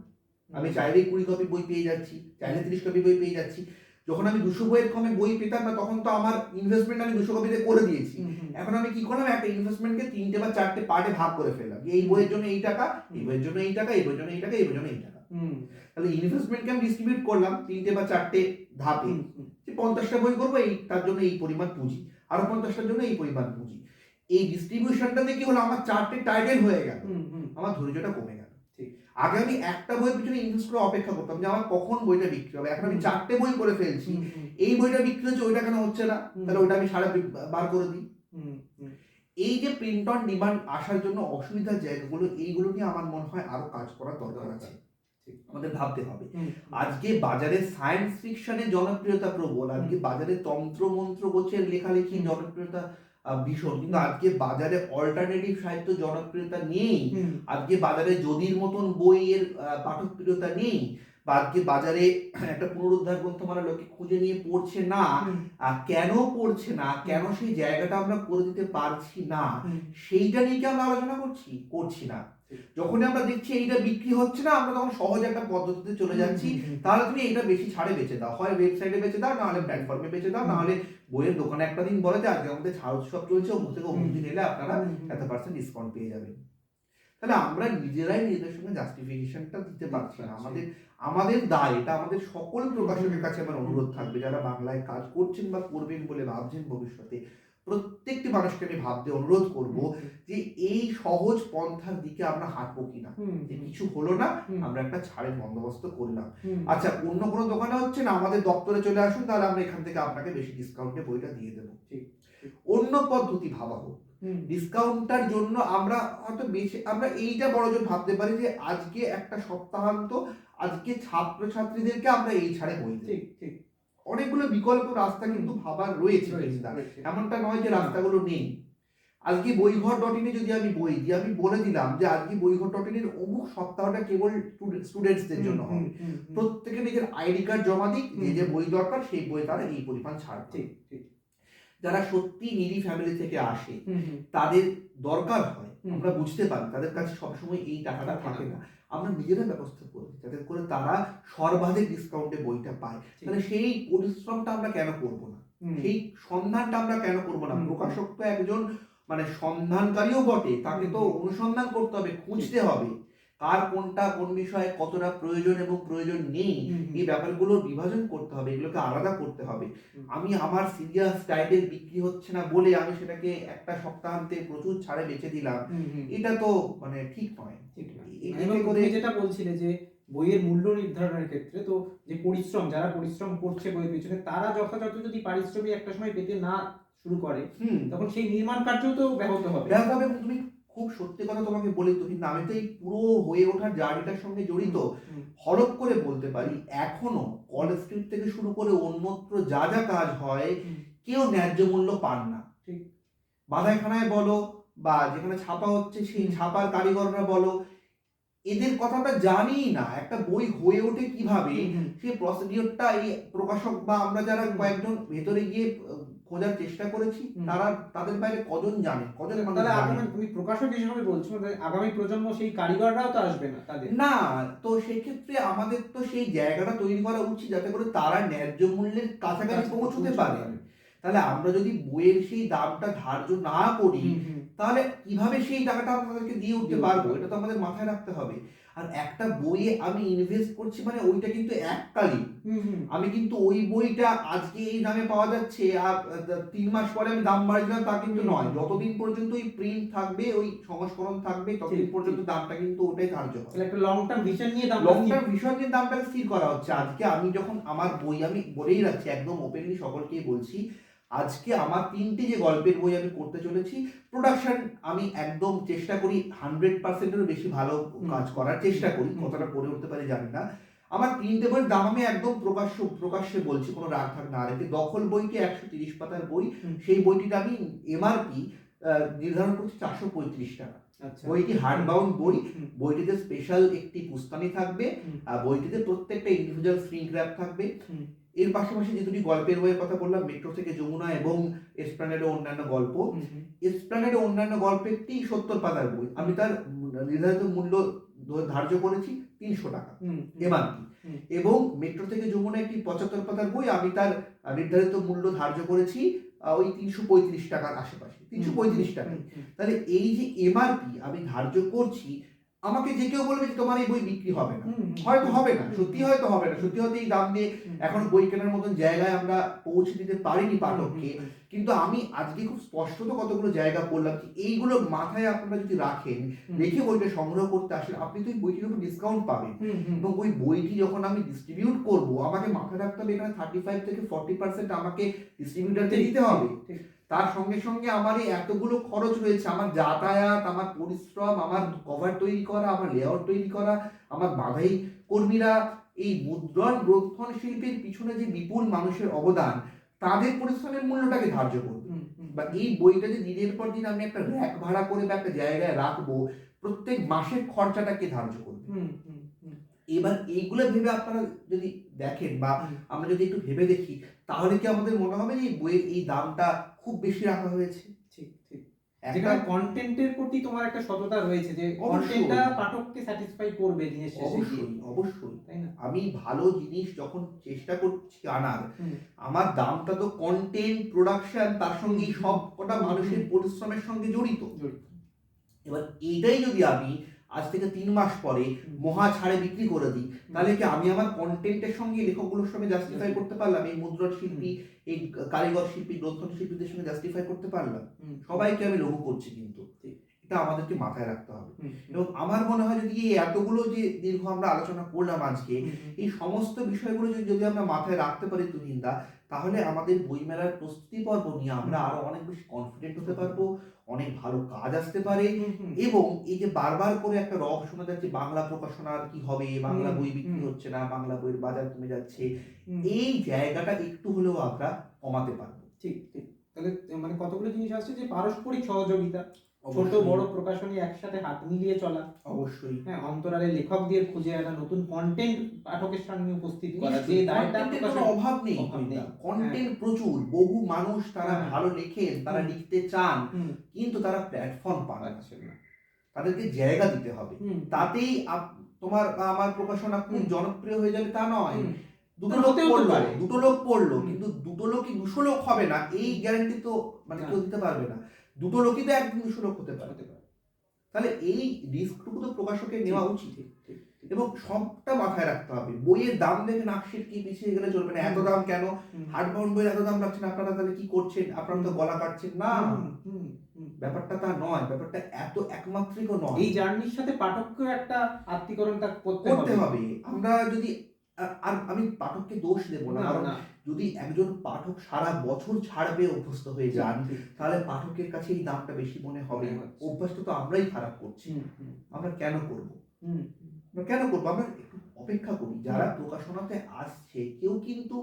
আমি চাইলেই 20 কপি বই পেয়ে যাচ্ছি, চাইলে 30 কপি বই পেয়ে যাচ্ছি। যখন আমি 200 বইয়ের কমে বই পেতাম না, তখন তো আমার ইনভেস্টমেন্ট আমি 200 কপিতে করে দিয়েছি। এখন আমি কি করলাম, একটা ইনভেস্টমেন্টকে 3টে বা 4টে পার্টে ভাগ করে ফেললাম, এই বইয়ের জন্য এই টাকা, এই বইয়ের জন্য এই টাকা, এই বইয়ের জন্য এই টাকা, এই বইয়ের জন্য এই টাকা। তাহলে ইনভেস্টমেন্টকে আমি ডিস্ট্রিবিউট করলাম 3টে বা 4টে ধাপে, যে 50টা বই করবো, এই তার জন্য এই পরিমাণ পুঁজি, আরো 50টার জন্য এই পরিমাণ পুঁজি। এই ডিস্ট্রিবিউশনটাতে কি হলো, আমার 4টে টাইটেল হয়ে গেল, আমার ধৈর্যটা কমে গেল। আগে আমি একটা বইয়ের পিছনে ইনভেস্ট করে অপেক্ষা করতাম যে আমার কখন বইটা বিক্রি হবে, এখন আমি 4টে বই করে ফেলছি, এই বইটা বিক্রি হচ্ছে, ওইটা কেন হচ্ছে না, তাহলে ওইটা আমি সারা বার করে দিই। এই যে প্রিন্ট অন ডিমান্ড আসার জন্য অসুবিধার জায়গাগুলো, এইগুলো নিয়ে আমার মনে হয় আরো কাজ করার দরকার আছে, আমাদের ভাবতে হবে। আজকে বাজারে সায়েন্স ফিকশনের জনপ্রিয়তা প্রবল, আজকে বাজারে তন্ত্র মন্ত্র গোছের লেখালেখি জনপ্রিয়তা ভীষণ, কিন্তু আজকে বাজারে অল্টারনেটিভ সাহিত্য জনপ্রিয়তা নেই, আজকে বাজারে যদির মতন বইয়ের পাঠকপ্রিয়তা নেই, বা আজকে বাজারে একটা পুনরুদ্ধার গ্রন্থমালা লোকে খুঁজে নিয়ে পড়ছে না। কেন পড়ছে না, কেন সেই জায়গাটা আমরা করে দিতে পারছি না, সেইটা নিয়ে কি আমরা আলোচনা করছি না। যখন আমরা দেখছি এইটা বিক্রি হচ্ছে না, আমরা তখন সহজ একটা পদ্ধতিতে চলে যাচ্ছি, তাহলে তুমি এটা বেশি ছাড়ে বেচে দাও, হয় ওয়েবসাইটে বেচে দাও, নাহলে প্ল্যাটফর্মে বেচে দাও, নাহলে বইয়ের দোকানে একটা দিন বলে যে আজকে আমাদের ছাড় উৎসব চলছে, অমুক থেকে অমুক দিন এলে আপনারা এত% ডিসকাউন্ট পেয়ে যাবেন। তাহলে আমরা নিজেরাই নিজেদের সঙ্গে জাস্টিফিকেশনটা দিতে পারছি না। আমাদের দায়, এটা আমাদের সকল প্রকাশকের কাছে আমার অনুরোধ থাকবে, যারা বাংলায় কাজ করছেন বা করবেন বলে ভাবছেন ভবিষ্যতে, প্রত্যেকটি মানুষকে আমি ভাবতে অনুরোধ করব যে এই সহজ পন্থার দিকে আমরা হাঁটবো কিনা, যে কিছু হলো না, আমরা একটা ছাড়ের বন্দোবস্ত করলাম, আচ্ছা অন্য কোনো দোকানে হচ্ছে না, আমাদের দপ্তরে চলে আসুন, তাহলে আমরা এখান থেকে আপনাকে বেশি ডিসকাউন্টে বইটা দিয়ে দেবো। অন্য পদ্ধতি ভাবা হোক। ডিসকাউন্টটার জন্য আমরা হয়তো বেশি, আমরা এইটা বড়জন ভাবতে পারি যে আজকে একটা সপ্তাহান্ত, আজকে ছাত্রছাত্রীদেরকে আমরা এই ছাড়ে বই দেব। অনেকগুলো বিকল্প রাস্তা কিন্তু ভাবার রয়েছে, এমনটা নয় যে রাস্তাগুলো নেই। আজকে বইঘর.in যদি আমি বই দিই, আমি বলে দিলাম যে আজকে বইঘর.in এর অমুক সপ্তাহটা কেবল স্টুডেন্টসদের জন্য হবে, প্রত্যেকে নিজের আইডি কার্ড জমা দিক, যে বই দরকার সেই বই তারা এই পরিমাণ ছাড়। যারা সত্যি নিডি ফ্যামিলি থেকে আসে, তাদের দরকার হয়, আমরা বুঝতে পারি তাদের কাছে সবসময় এই টাকাটা থাকে না, আমরা নিজেরা ব্যবস্থা করি যাতে করে তারা সর্বাধিক ডিসকাউন্টে বইটা পায়। তাহলে সেই পরিশ্রমটা আমরা কেন করব না, সেই সন্ধানটা আমরা কেন করব না? প্রকাশক তো একজন মানে সন্ধানকারীও বটে, তাকে তো অনুসন্ধান করতে হবে, খুঁজতে হবে কার কোনটা কোন বিষয়ে কতটা প্রয়োজন এবং প্রয়োজন নেই, এই ব্যাপারগুলোর বিভাজন করতে হবে, এগুলোকে আলাদা করতে হবে। আমি আমার সিরিয়াস টাইটেল বিক্রি হচ্ছে না বলে আমি সেটাকে একটা সপ্তাহান্তে প্রচুর ছাড়ে বেচে দিলাম, এটা তো মানে ঠিক নয়। যেটা বলছিলে যে বইয়ের মূল্য নির্ধারণের ক্ষেত্রে, তো যে পরিশ্রম, যারা পরিশ্রম করছে বইয়ের পিছনে, তারা যথাযথ যদি পারিশ্রমিক একটা সময় পেতে না শুরু করে, তখন সেই নির্মাণ কার্যও তো ব্যাহত হবে। তুমি খুব সত্যি কথা তোমাকে বলি তো, কিন্তু আমি তো এই পুরো হয়ে ওঠার জার্নিটার সঙ্গে জড়িত, হলপ করে বলতে পারি এখনো কলেজ স্ট্রিট থেকে শুরু করে অন্যত্র যা যা কাজ হয়, কেউ ন্যায্য মূল্য পান না। বাধাইখানায় বলো বা যেখানে ছাপা হচ্ছে সেই ছাপার কারিগররা বলো, এদের কথাটা জানি না একটা বই হয়ে ওঠে কিভাবে, সেই প্রসিডিওরটা এই প্রকাশক বা আমরা যারা কয়েকজন ভেতরে গিয়ে খোঁজার চেষ্টা করেছি, হুম। তাদের বাইরে কজন জানে, কজন মানুষ তাহলে জানে। আগামী তুমি প্রকাশক হিসেবে বলছো, মানে আগামী প্রজন্ম সেই কারিগররাও তো আসবে না তাদের। না, তো সেক্ষেত্রে আমাদের তো সেই জায়গাটা তৈরি করা উচিত যাতে করে তারা ন্যায্য মূল্যের কাছাকাছি পৌঁছতে পারে। তাহলে আমরা যদি বইয়ের সেই দামটা ধার্য না করি, হুম, হুম। তাহলে কিভাবে সেই টাকাটা আমরা তাদেরকে দিয়ে উঠতে দিয়ে উঠতে পারবো, পারবো। এটা তো আমাদের মাথায় রাখতে হবে। আর একটা বইয়ে আমি ইনভেস্ট করছি মানে ওইটা কিন্তু এককালীন। হুম, হুম। আমি কিন্তু ওই বইটা আজকে এই দামে পাওয়া যাচ্ছে আর ৩ মাস পরে আমি দাম বাড়িয়ে দিলাম তা কিন্তু হুম, নয়। হুম। যতদিন পর্যন্ত ওই প্রিন্ট থাকবে, ওই সংস্করণ থাকবে, ততদিন ঠিক, পর্যন্ত ঠিক। দামটা কিন্তু ওটাই ধার্য হবে। তাহলে একটা লং টার্ম ভিশন নিয়ে দামটা লং স্থির। টার্ম ভিশন নিয়ে দামটাকে স্থির করা হচ্ছে। আজকে আমি যখন আমার বই, আমি বলেই রাখছি একদম ওপেনলি সকলকেই বলছি, আজকে আমার ৩টে যে গল্পের বই আমি করতে চলেছি, প্রোডাকশন আমি একদম চেষ্টা করি 100% এরও বেশি ভালো কাজ করার চেষ্টা করি। হুম, কতটা করে উঠতে পারি জানি না। আমার ৩টে বইয়ের দাম আমি একদম প্রকাশ্যে বলছি, কোনো রাগ ঢাক না রেখে। দখল বইটি ১৩০ পাতার বই, হুম। সেই বইটিতে আমি এমআরপি নির্ধারণ করছি ৪৩৫ টাকা। আচ্ছা। বইটি হার্ড বাউন্ড বই। হুম, বইটিতে স্পেশাল একটি পুস্তানি থাকবে, হুম। আর বইটিতে প্রত্যেকটা ইন্ডিভিজুয়াল স্ক্রিন গ্র্যাব থাকবে। হুম। এর পাশাপাশি যে দুটি গল্পের বইয়ের কথা বললাম, মেট্রো থেকে যমুনা এবং এসপ্ল্যানেডে অন্যান্য গল্প, হুম, হুম। এসপ্ল্যানেডে অন্যান্য গল্পেরটি ৭০ পাতার বই। আমি তার নির্ধারিত মূল্য ধার্য করেছি ৩০০ টাকা হুম, এমআরপি। হুম। এবং মেট্রো থেকে যমুনা একটি ৭৫ পাতার বই, আমি তার নির্ধারিত মূল্য ধার্য করেছি ওই ৩৩৫ টাকার আশেপাশে, ৩৩৫ টাকায়। তাহলে এই যে এমআরপি আমি ধার্য করছি, আমাকে যে কেউ বলবে যে তোমার এই বই বিক্রি হবে না, হয়তো হবে না, সত্যি হয়তো হবে না, সত্যি হয়তো এই দাম দিয়ে এখন বই কেনার মতন জায়গায় আমরা পৌঁছে দিতে পারিনি পাঠককে। কিন্তু আমি আজকে খুব স্পষ্টত কতগুলো জায়গা বললাম যে এইগুলো মাথায় আপনারা যদি রাখেন, রেখে বইটা সংগ্রহ করতে আসেন, আপনি তো ওই বইটির উপর ডিসকাউন্ট পাবেন। এবং ওই বইটি যখন আমি ডিস্ট্রিবিউট করব, আমাকে মাথায় রাখতে হবে এখানে 35 থেকে 40% আমাকে ডিস্ট্রিবিউটারকে দিতে হবে। তার সঙ্গে সঙ্গে আমার এই এতগুলো খরচ রয়েছে, আমার যাতায়াত, আমার পরিশ্রম, আমার কভার তৈরি করা, আমার লেআউট তৈরি করা, আমার বাধাই কর্মীরা, এই মুদ্রণ গ্রন্থন শিল্পের পিছনে যে বিপুল মানুষের অবদান, তাদের পরিশ্রমের মূল্যটাকে ধার্য করবে। বা এই বইটা যে দিনের পর দিন আমি একটা র‍্যাক ভাড়া করে বা একটা জায়গায় রাখবো, প্রত্যেক মাসের খরচাটাকে ধার্য করবে। এবার এইগুলো ভেবে আপনারা যদি দেখেন বা আমরা যদি একটু ভেবে দেখি, তাহলে কি আমাদের মনে হবে যে এই বইয়ের এই দামটা খুব বেশি রাখা হয়েছে? ঠিক, ঠিক। একটা যেখানে কনটেন্টের প্রতি তোমার একটা সততা রয়েছে যে অবশ্যই। কনটেন্টটা পাঠককে স্যাটিসফাই করবে দিনের শেষে গিয়ে। অবশ্যই। তাই না? আমি ভালো জিনিস যখন চেষ্টা করছি আনার, হুম। আমার দামটা তো কনটেন্ট, প্রোডাকশন, তার সঙ্গে এই সব কটা মানুষের পরিশ্রমের সঙ্গে জড়িত। এবার এইটাই যদি আমি আজ থেকে ৩ মাস পরে মহা ছাড়ে বিক্রি করে দিই, তাহলে কি আমি আমার কনটেন্টের সঙ্গে লেখকগুলোর সঙ্গে জাস্টিফাই করতে পারলাম? এই মুদ্রণ শিল্পী, এই কারিগর শিল্পী, গ্রন্থন শিল্পীদের সঙ্গে জাস্টিফাই করতে পারলাম? সবাইকে আমি লঘু করছি কিন্তু। এটা আমাদেরকে মাথায় রাখতে হবে। এবং আমার মনে হয় যদি এই এতগুলো যে দীর্ঘ আমরা আলোচনা করলাম আজকে, এই সমস্ত বিষয়গুলো যদি আমরা মাথায় রাখতে পারি তুহিনদা, তাহলে আমাদের বইমেলার প্রস্তুতি পর্ব নিয়ে আমরা আরো অনেক বেশি কনফিডেন্ট হতে পারবো, অনেক ভালো কাজ আসতে পারে। এবং এই যে বারবার করে একটা রব শোনা যাচ্ছে বাংলা প্রকাশনার কি হবে, বাংলা বই বিক্রি হচ্ছে না, বাংলা বইয়ের বাজার কমে যাচ্ছে, এই জায়গাটা একটু হলেও আমরা কমাতে পারবো। ঠিক, ঠিক। তাহলে মানে কতগুলো জিনিস আসছে যে পারস্পরিক সহযোগিতা, ছোট বড় প্রকাশনী একসাথে হাত মিলিয়ে চলা, অবশ্যই। হ্যাঁ, অন্তরালে লেখকদের খুঁজে আনা, নতুন কন্টেন্ট পাঠকের সামনে উপস্থিত করা, যে দায়টা কোনো অভাব নেই। কন্টেন্ট প্রচুর, বহু মানুষ তারা ভালো লেখেন, তারা লিখতে চান, কিন্তু তারা প্ল্যাটফর্ম পাচ্ছে না। তাদেরকে জায়গা দিতে হবে। তাতেই তোমার বা আমার প্রকাশনা খুব জনপ্রিয় হয়ে যাবে তা নয়। দুটো লোক পড়লো, কিন্তু দুটো লোকই ২০০ লোক হবে না, এই গ্যারান্টি তো মানে কেউ দিতে পারবে না। দুটো লোকই তো একদিন ২০০ লোক হতে পারে। তাহলে এই রিস্কটুকু তো প্রকাশকের নেওয়া উচিত। এবং সবটা মাথায় রাখতে হবে, বইয়ের দাম দেখে নাক সিটকে পিছিয়ে গেলে চলবে না। এত দাম কেন, হার্ড বাউন্ড বইয়ের এত দাম রাখছেন আপনারা, তাহলে কি করছেন, আপনারা তো গলা কাটছেন না। ব্যাপারটা তা নয়, ব্যাপারটা এত একমাত্রিকও নয়। এই জার্নির সাথে পাঠককেও একটা আত্মীকরণ করতে হবে। আমরা যদি আর আমি পাঠককে দোষ দেব না, কারণ যদি একজন পাঠক সারা বছর ছাড়বে অভ্যস্ত হয়ে যান, তাহলে পাঠকের কাছে এই দামটা বেশি মনে হবে। অভ্যাসটা তো আমরাই খারাপ করছি। আমরা কেন করব? আমরা একটু অপেক্ষা করি। যারা প্রকাশনাতে আসছে, কেউ কিন্তু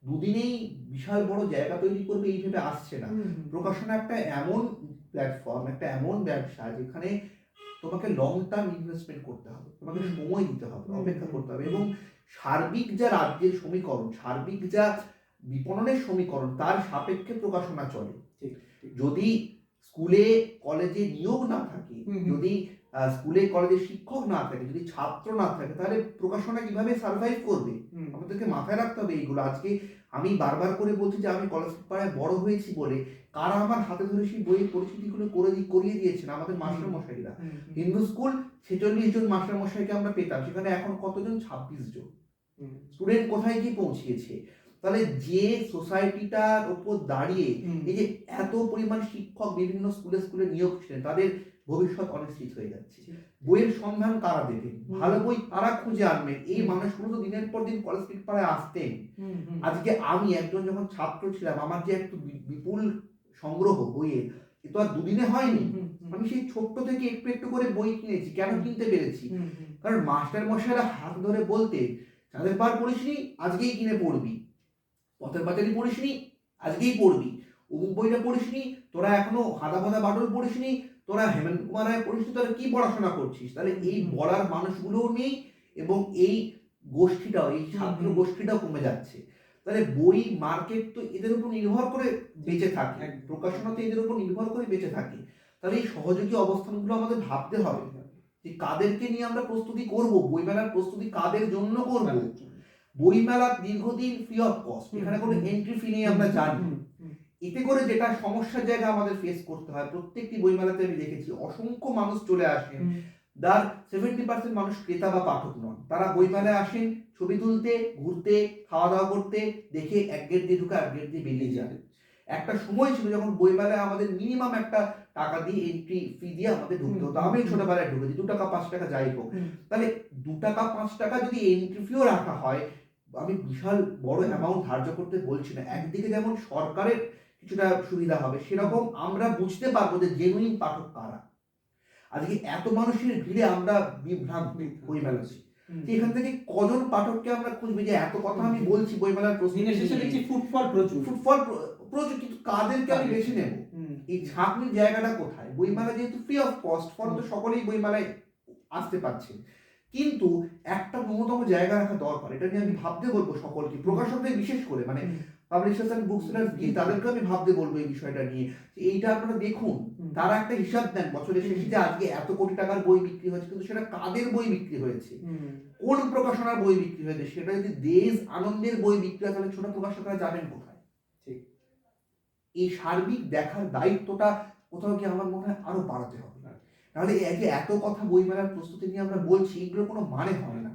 দুদিনেই বিশাল বড় জায়গা তৈরি করবে এই ভেবে আসছে না। প্রকাশনা একটা এমন প্ল্যাটফর্ম, একটা এমন ব্যবসা, যেখানে তোমাকে লং টার্ম ইনভেস্টমেন্ট করতে হবে, তোমাকে সময় দিতে হবে, অপেক্ষা করতে হবে। এবং সার্বিক যা রাজ্যের সমীকরণ, সার্বিক যা বিপণনের সমীকরণ তার সাপেক্ষে প্রকাশনা চলে। ঠিক, ঠিক। যদি স্কুলে কলেজে নিয়োগ না থাকে, যদি স্কুলে কলেজে শিক্ষক না থাকে, যদি ছাত্র না থাকে, তাহলে প্রকাশনা কিভাবে সার্ভাইভ করবে? আমাদেরকে মাথায় রাখতে হবে এইগুলো। আজকে আমি বারবার করে বলছি যে আমি কলেজ পাড়ায় বড় হয়েছি বলে কারা আমার হাতে ধরে সেই বইয়ের পরিচিতিগুলো করিয়ে দিয়েছেন? আমাদের মাস্টার মশাইরা। হিন্দু স্কুল 46 জন মাস্টার মশাইকে আমরা পেতাম, সেখানে এখন কতজন? 26 জন। স্টুডেন্ট কোথায় গিয়ে পৌঁছিয়েছে? তাহলে যে সোসাইটিটার উপর দাঁড়িয়ে এই যে এত পরিমাণ শিক্ষক বিভিন্ন স্কুলে নিয়োগ ছিলেন, তাদের ভবিষ্যৎ অনিশ্চিত হয়ে যাচ্ছে। বইয়ের সন্ধান কারা দেবে? ভালো বই কারা খুঁজে আনবেন? এই মানুষগুলো তো দিনের পর দিন কলেজ স্ট্রিট পাড়ায় আসতেন। আজকে আমি একজন যখন ছাত্র ছিলাম, আমার যে একটু বিপুল সংগ্রহ বইয়ের, এ তো আর দুদিনে হয়নি। আমি সেই ছোট্ট থেকে একটু একটু করে বই কিনেছি। কেন কিনতে পেরেছি? কারণ মাস্টার মশাইরা হাত ধরে বলতেন, চাঁদের পাহাড় পড়িসনি, আজকেই কিনে পড়বি। পথের পাঁচালী পড়িসনি, আজকেই পড়বি। অমুক বইটা পড়িসনি, তোরা এখনো হাদা ফাদা বাটল পড়িসনি, তোরা হেমন্ত কুমার রায় পড়িসনি, তোরা কি পড়াশোনা করছিস? তাহলে এই বলার মানুষগুলোও নেই এবং এই গোষ্ঠীটাও, এই ছাত্র গোষ্ঠীটাও কমে যাচ্ছে। তাহলে বই মার্কেট তো এদের উপর নির্ভর করে বেঁচে থাকে, প্রকাশনা তো এদের উপর নির্ভর করে বেঁচে থাকে। তাহলে এই সহযোগী অবস্থানগুলো আমাদের ভাবতে হবে যে কাদেরকে নিয়ে আমরা প্রস্তুতি করব, বইমেলার প্রস্তুতি কাদের জন্য করব। বইমেলা দীর্ঘদিন ফ্রি অফ কস্ট, এখানে কোনো এন্ট্রি ফি নেই, আমরা জানি। এতে করে যেটা সমস্যার জায়গা আমাদের ফেস করতে হয়, প্রত্যেকটি বইমেলাতে আমি দেখেছি অসংখ্য মানুষ চলে আসেন, তার 70% মানুষ ক্রেতা বা পাঠক নন। তারা বইমেলায় আসেন ছবি তুলতে, ঘুরতে, খাওয়া দাওয়া করতে, দেখে এক গেট দিয়ে ঢুকে এক গেট দিয়ে বেরিয়ে যায়। একটা সময় ছিল যখন বইমেলায় আমাদের মিনিমাম একটা টাকা দিয়ে এন্ট্রি ফি দিয়ে আমাদের ঢুকতে হতো। আমি ছোটবেলায় ঢুকেছি, 2 টাকা 5 টাকা যাই হোক। তাহলে 2 টাকা 5 টাকা যদি এন্ট্রি ফিও রাখা হয়, আমি বিশাল বড় অ্যামাউন্ট ধার্য করতে বলছি না। একদিকে যেমন সরকারের কিছুটা সুবিধা হবে, সেরকম আমরা বুঝতে পারবো যে জেনুইন পাঠক কারা। আজকে এত মানুষের ভিড়ে আমরা বিভ্রান্ত বইমেলাতে, এখান থেকে কজন পাঠককে আমরা খুঁজবে? যে এত কথা আমি বলছি বইমেলার ফুটফল প্রচুর, কিন্তু কাদেরকে আমি বেছে নেব? এই ছাঁকনির জায়গাটা কোথায়? বইমেলা যেহেতু ফ্রি অফ কস্ট, ফলে তো সকলেই বইমেলায় আসতে পারছে, কিন্তু একটা ন্যূনতম জায়গা রাখা দরকার। এটা নিয়ে আমি ভাবতে বলবো সকলকে, প্রকাশকদের বিশেষ করে, মানে পাবলিশার্স এন্ড বুক সেলার্স তাদেরকে আমি ভাবতে বলবো এই বিষয়টা নিয়ে। এইটা আপনারা দেখুন, তারা একটা হিসাব দেন বছরের শেষে যে আজকে এত কোটি টাকার বই বিক্রি হয়েছে, কিন্তু সেটা কাদের বই বিক্রি হয়েছে, কোন প্রকাশনার বই বিক্রি হয়েছে। সেটা যদি দেশ আনন্দের বই বিক্রি হয়, তাহলে ছোট প্রকাশকরা যাবেন কোথায়? ঠিক, এই সার্বিক দেখার দায়িত্বটা কোথাও গিয়ে আমার মনে হয় আরো বাড়াতে হবে। নাহলে এত কথা বইমেলার প্রস্তুতি নিয়ে আমরা বলছি, এগুলোর কোনো মানে হয় না।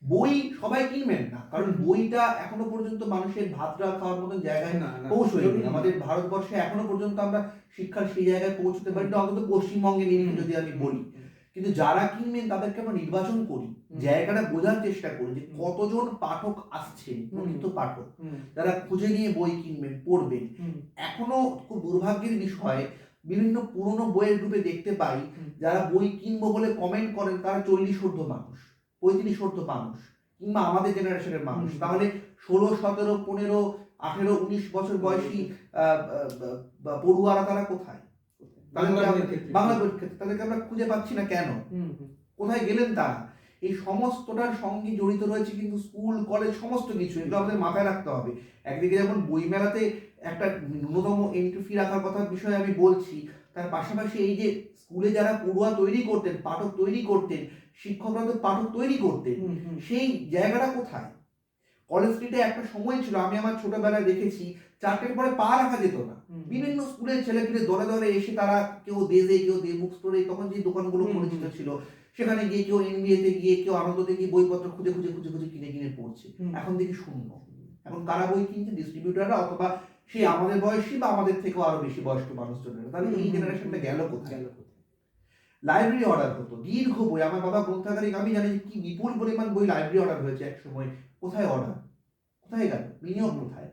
বই সবাই কিনবেন না, কারণ বইটা এখনো পর্যন্ত মানুষের ভাতটা খাওয়ার মতো জায়গায় পৌঁছয়নি। আমাদের ভারতবর্ষে এখনো পর্যন্ত আমরা শিক্ষার সেই জায়গায় পৌঁছতে পারি না, অন্তত পশ্চিমবঙ্গে নিয়ে যদি আমি বলি। কিন্তু যারা কিনবেন তাদেরকে আমরা নির্বাচন করি, জায়গাটা বোঝার চেষ্টা করি যে কতজন পাঠক আসছেন, প্রকৃত পাঠক যারা খুঁজে নিয়ে বই কিনবেন, পড়বেন। এখনো খুব দুর্ভাগ্যের বিষয়, বিভিন্ন পুরনো বইয়ের গ্রুপে দেখতে পাই যারা বই কিনবো বলে কমেন্ট করেন, তারা 40 ঊর্ধ্ব মানুষ, 35 ঊর্ধ্ব মানুষ, কিংবা আমাদের জেনারেশনের মানুষ। তাহলে 16, 17, 15, 18, 19 বছর বয়সী পড়ুয়ারা তারা কোথায়? বাংলা বইয়ের ক্ষেত্রে তাদেরকে আমরা খুঁজে পাচ্ছি না কেন? কোথায় গেলেন তারা? এই সমস্তটার সঙ্গে জড়িত রয়েছে কিন্তু স্কুল, কলেজ, সমস্ত কিছু। এগুলো আমাদের মাথায় রাখতে হবে। একদিকে যেমন বইমেলাতে একটা ন্যূনতম এন্ট্রি ফি রাখার কথা বিষয়ে আমি বলছি, তার পাশাপাশি এই যে স্কুলে যারা পড়ুয়া তৈরি করতেন, পাঠক তৈরি করতেন, শিক্ষকরা তো পাঠক তৈরি করতেন, সেই জায়গাটা কোথায়? কলেজ স্ট্রিটে একটা সময় ছিল, আমি আমার ছোটবেলায় দেখেছি, 4টের পরে পা রাখা যেত না। বিভিন্ন স্কুলের ছেলেপিলে দলে দলে এসে তারা কেউ দেশে, কেউ দে বুক স্টোরে, তখন যে দোকানগুলো পরিচিত ছিল, সেখানে গিয়ে কেউ এনবিএতে গিয়ে, কেউ আনন্দতে গিয়ে বইপত্র খুঁজে খুঁজে খুঁজে খুঁজে কিনে পড়ছে। এখন দেখি শূন্য। এখন কারা বই কিনছে? ডিস্ট্রিবিউটাররা, অথবা সেই আমাদের বয়সী বা আমাদের থেকেও আরো বেশি বয়স্ক মানুষজনেরা। তাহলে এই জেনারেশনটা গেল কোথায়? লাইব্রেরি অর্ডার হতো, দীর্ঘ বই। আমার বাবা গ্রন্থাগারিক, আমি জানি কি বিপুল পরিমাণ বই লাইব্রেরি অর্ডার হয়েছে এক সময়। কোথায় অর্ডার? কোথায় গেল? বিনিয়োগ কোথায়?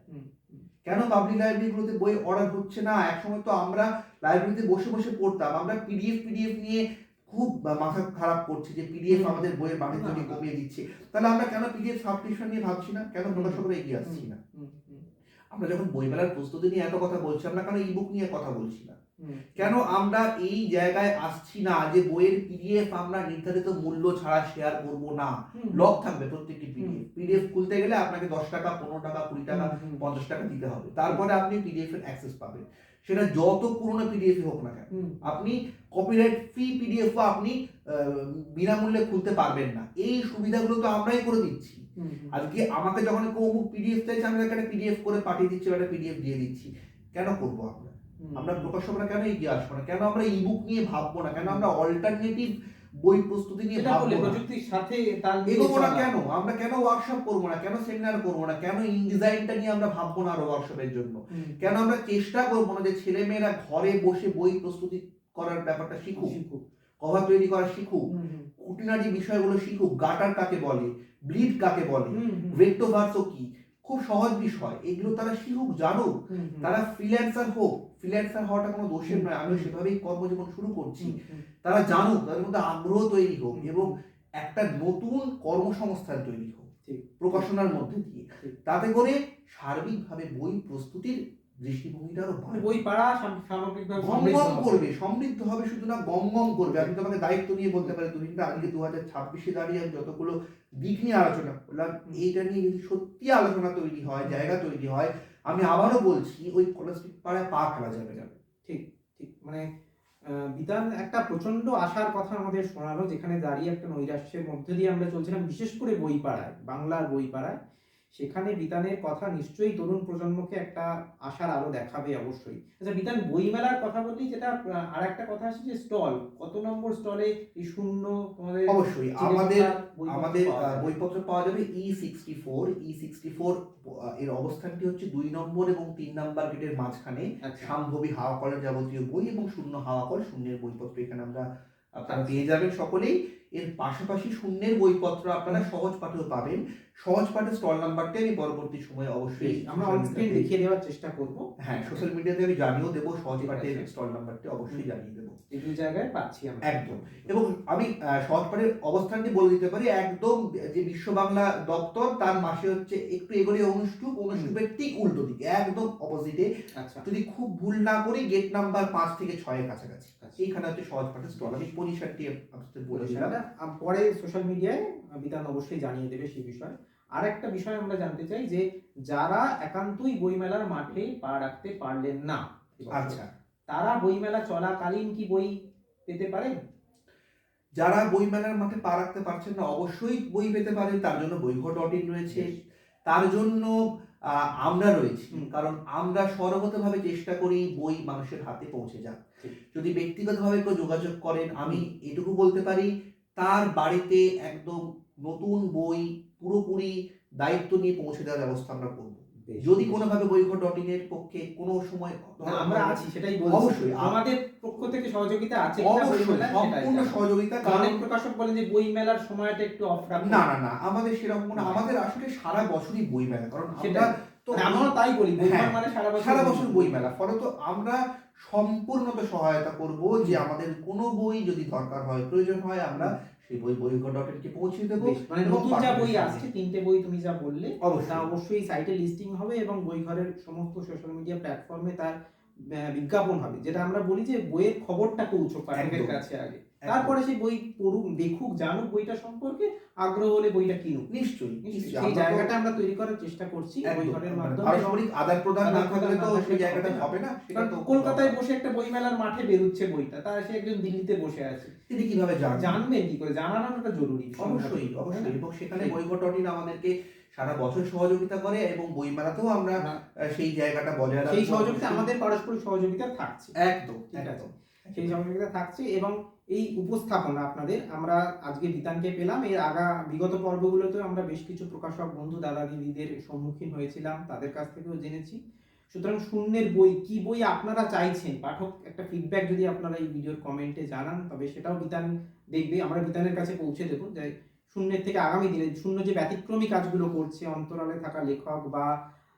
কেন পাবলিক লাইব্রেরিগুলোতে বই অর্ডার হচ্ছে না? একসময় তো আমরা লাইব্রেরিতে বসে বসে পড়তাম, আমরা পিডিএফ নিয়ে খুব মাথা খারাপ করছি যে পিডিএফ আমাদের বইয়ের বাণিজ্য কমিয়ে দিচ্ছে। তাহলে আমরা কেন পিডিএফ সাবস্ক্রিপশন নিয়ে ভাবছি না? কেন প্রকাশকরা এগিয়ে আসছি না? আমরা যখন বইমেলার প্রস্তুতি নিয়ে এত কথা বলছি, আমরা কেন ইবুক নিয়ে কথা বলছি না? কেন আমরা এই জায়গায় আসছি না যে বইয়ের পিডিএফ আমরা নির্ধারিত মূল্য ছাড়া শেয়ার করব না, লক থাকবে প্রত্যেকটি পিডিএফ খুলতে গেলে আপনাকে 10 টাকা 15 টাকা 20 টাকা 50 টাকা দিতে হবে, তারপরে আপনি পিডিএফ এর অ্যাক্সেস পাবেন। সেটা যত পুরনো পিডিএফ হোক না কেন, আপনি কপিরাইট ফ্রি পিডিএফ আপনি বিনামূল্যে খুলতে পারবেন না। এই সুবিধাগুলো তো আমরাই করে দিচ্ছি। আজকে আমাকে যখন কেউ পিডিএফ চাইছে আমি একটা পিডিএফ করে পাঠিয়ে দিচ্ছি, একটা পিডিএফ দিয়ে দিচ্ছি। কেন করবো আমরা? আমরা প্রকাশকরা কেন এগিয়ে আসবো না? কেন আমরা ইবুক নিয়ে ভাববো না? কেন আমরা অল্টারনেটিভ বই প্রস্তুতি নিয়ে ভাববো না? প্রযুক্তির সাথে তাল এগোবো না কেন? আমরা কেন ওয়ার্কশপ করবো না? কেন সেমিনার করবো না? কেন ইনডিজাইনটা নিয়ে আমরা ভাববো না আরো ওয়ার্কশপের জন্য? কেন আমরা চেষ্টা করবো না যে ছেলেমেয়েরা ঘরে বসে বই প্রস্তুতি করার ব্যাপারটা শিখুক, কভার তৈরি করা শিখুক, খুঁটিনাটি বিষয়গুলো শিখুক, গাটার কাকে বলে, ব্লিড কাকে বলে, ভেক্টোভার্সও কি, খুব সহজ বিষয়, এগুলো তারা শিখুক, জানুক, তারা ফ্রিল্যান্সার হোক। ফ্রিল্যান্সার হওয়াটা কোনো দোষের নয়, আমি সেভাবেই কর্মজীবন শুরু করছি। তারা জানুক, তাদের মধ্যে আগ্রহ তৈরি হোক এবং একটা নতুন কর্মসংস্থান তৈরি হোক প্রকাশনার মধ্যে দিয়ে। তাতে করে সার্বিকভাবে বই প্রস্তুতির দৃষ্টিভঙ্গিটা আরো বই পড়া সামগ্রিকভাবে গমগম করবে, সমৃদ্ধ হবে, শুধু না গমগম করবে। আমি তোমাকে দায়িত্ব নিয়ে বলতে পারি, তুমি কিন্তু আজকে 2026-এ দাঁড়িয়ে আমি যতগুলো দিক নিয়ে আলোচনা করলাম, এইটা নিয়ে যদি সত্যি আলোচনা তৈরি হয়, জায়গা তৈরি হয়, আমি আবারও বলছি ওই কলেজটি পাড়ায় পা ফেলা যাবে না। ঠিক ঠিক, মানে বিতান একটা প্রচন্ড আশার কথা আমাদের শোনালো, যেখানে দাঁড়িয়ে একটা নৈরাশ্যের মধ্যে দিয়ে আমরা চলছিলাম, বিশেষ করে বই পাড়ায়, বাংলার বই পাড়ায়। সেখানে বিতানের কথা নিশ্চয়ই তরুণ প্রজন্মকে একটা আশার আলো দেখাবে অবশ্যই। আচ্ছা, বিতান বইমেলার কথা বললি, যেটা আর একটা কথা আছে যে স্টল, কত নম্বর স্টলে এই শূন্য তোমাদের? অবশ্যই আমাদের বইপত্র পাওয়া যাবে E64 এর অবস্থানটি হচ্ছে 2 নম্বর এবং 3 নম্বর গেটের মাঝখানে। শাম্ভবী হাওয়া কলের যাবতীয় বই এবং শূন্য হাওয়া কল, শূন্যের বইপত্র এখানে আপনারা পেয়ে যাবেন সকলেই। এর পাশাপাশি শূন্যের বইপত্র আপনারা সহজ পাঠেও পাবেন। সহজ পাঠের স্টল নাম্বারটি আমি পরবর্তী সময়ে অবশ্যই আমরা অন স্ক্রিন দেখিয়ে দেওয়ার চেষ্টা করব। হ্যাঁ, সোশ্যাল মিডিয়াতে আমি জানিয়েও দেবো, সহজ পাঠের স্টল নাম্বারটি অবশ্যই জানিয়ে দেবো। এই দুই জায়গায় পাচ্ছি আমরা একদম। এবং আমি সহজ পাঠের অবস্থানটি বলে দিতে পারি, একদম যে বিশ্ব বাংলা দপ্তর তার মাসে হচ্ছে একটু এগোলে অনুষ্ঠুপের ঠিক উল্টো দিকে, একদম অপোজিটে। আচ্ছা, যদি খুব ভুল না করি গেট নাম্বার 5 থেকে 6 এর কাছাকাছি এইখানে হচ্ছে সহজ পাঠের স্টল। আমি পজিশনটি আপনাদের বলে দিলাম, পরে সোশ্যাল মিডিয়ায় বিতান অবশ্যই জানিয়ে দেবে সেই বিষয়ে। আর একটা বিষয় আমরা জানতে চাই যে যারা একান্তই বইমেলার মাঠে পা রাখতে পারলেন না, আচ্ছা, তারা বইমেলা চলাকালীন কি বই পেতে পারেন? যারা বইমেলার মাঠে পা রাখতে পারছেন না অবশ্যই বই পেতে পারেন। তার জন্য বইঘর.in রয়েছে, তার জন্য আমরা রয়েছি। কারণ আমরা সর্বতভাবে চেষ্টা করি বই মানুষের হাতে পৌঁছে যাক। যদি ব্যক্তিগতভাবে কেউ যোগাযোগ করেন, আমি এটুকু বলতে পারি তার বাড়িতে একদম নতুন বই পুরোপুরি দায়িত্ব নিয়ে পৌঁছে দেওয়ার ব্যবস্থা আমরা করব। যদি কোনোভাবে বইঘর.in এর পক্ষে কোনো সময় আমরা আছি, সেটাই বলছি, অবশ্যই আমাদের পক্ষ থেকে সহযোগিতা আছে, অবশ্যই সম্পূর্ণ সহযোগিতা। অনেক প্রকাশক বলেন যে বই মেলার সময়টা একটু অফ রাখুন। না না না, আমাদের সেরকম না, আমাদের আসলে সারা বছরই বই মেলা। কারণ আমরা তাই বলি মানে সারা বছর বই মেলা, ফলত আমরা সম্পূর্ণ সহায়তা করব যে আমাদের কোনো বই যদি দরকার হয়, প্রয়োজন হয়, আমরা সেই বইঘর.in কে পৌঁছে দেবো। মানে নতুন যা বই আসছে, 3টে বই তুমি যা বললে, অবশ্যই সাইটে লিস্টিং হবে এবং বইঘরের সমস্ত সোশ্যাল মিডিয়া প্ল্যাটফর্মে তার বিজ্ঞাপন হবে, যেটা আমরা বলি যে বইয়ের খবরটা পৌঁছক পাঠকের কাছে আগে, তারপরে সেই বই পড়ুক, দেখুক, জানুক বইটা সম্পর্কে, আগ্রহ হলে বইটা কিনুক। নিশ্চয়ই সেই জায়গাটা আমরা তৈরি করার চেষ্টা করছি বইঘরের মাধ্যমে। পারস্পরিক আদান প্রদান না থাকলে তো সেই জায়গাটা হবে না। কলকাতায় বসে একটা বইমেলার মাঠে বেরোচ্ছে বইটা, তার সে একজন দিল্লিতে বসে আছে, তিনি কিভাবে জানবেন কি করে? জানানোটা জরুরি। অবশ্যই অবশ্যই। এবং সেখানে বইঘর.in আমাদেরকে সারা বছর সহযোগিতা করে এবং বইমেলাতেও আমরা সেই জায়গাটা বজায় রাখি। সেই সহযোগিতা আমাদের পারস্পরিক সহযোগিতা থাকছে। একদম ঠিক আছে, সেই সহযোগিতা থাকছে। এবং এই উপস্থাপনা আপনাদের, আমরা আজকে বিতানকে পেলাম, এর বিগত পর্বগুলোতেও আমরা বেশ কিছু প্রকাশক বন্ধু দাদা দিদিদের সম্মুখীন হয়েছিলাম, তাদের কাছ থেকেও জেনেছি। সুতরাং শূন্যের বই, কি বই আপনারা চাইছেন, পাঠক একটা ফিডব্যাক যদি আপনারা এই ভিডিওর কমেন্টে জানান, তবে সেটাও বিতান দেখবে, আমরা বিতানের কাছে পৌঁছে দেবো। যে শূন্যের থেকে আগামী দিনে শূন্য যে ব্যতিক্রমী কাজগুলো করছে, অন্তরালে থাকা লেখক বা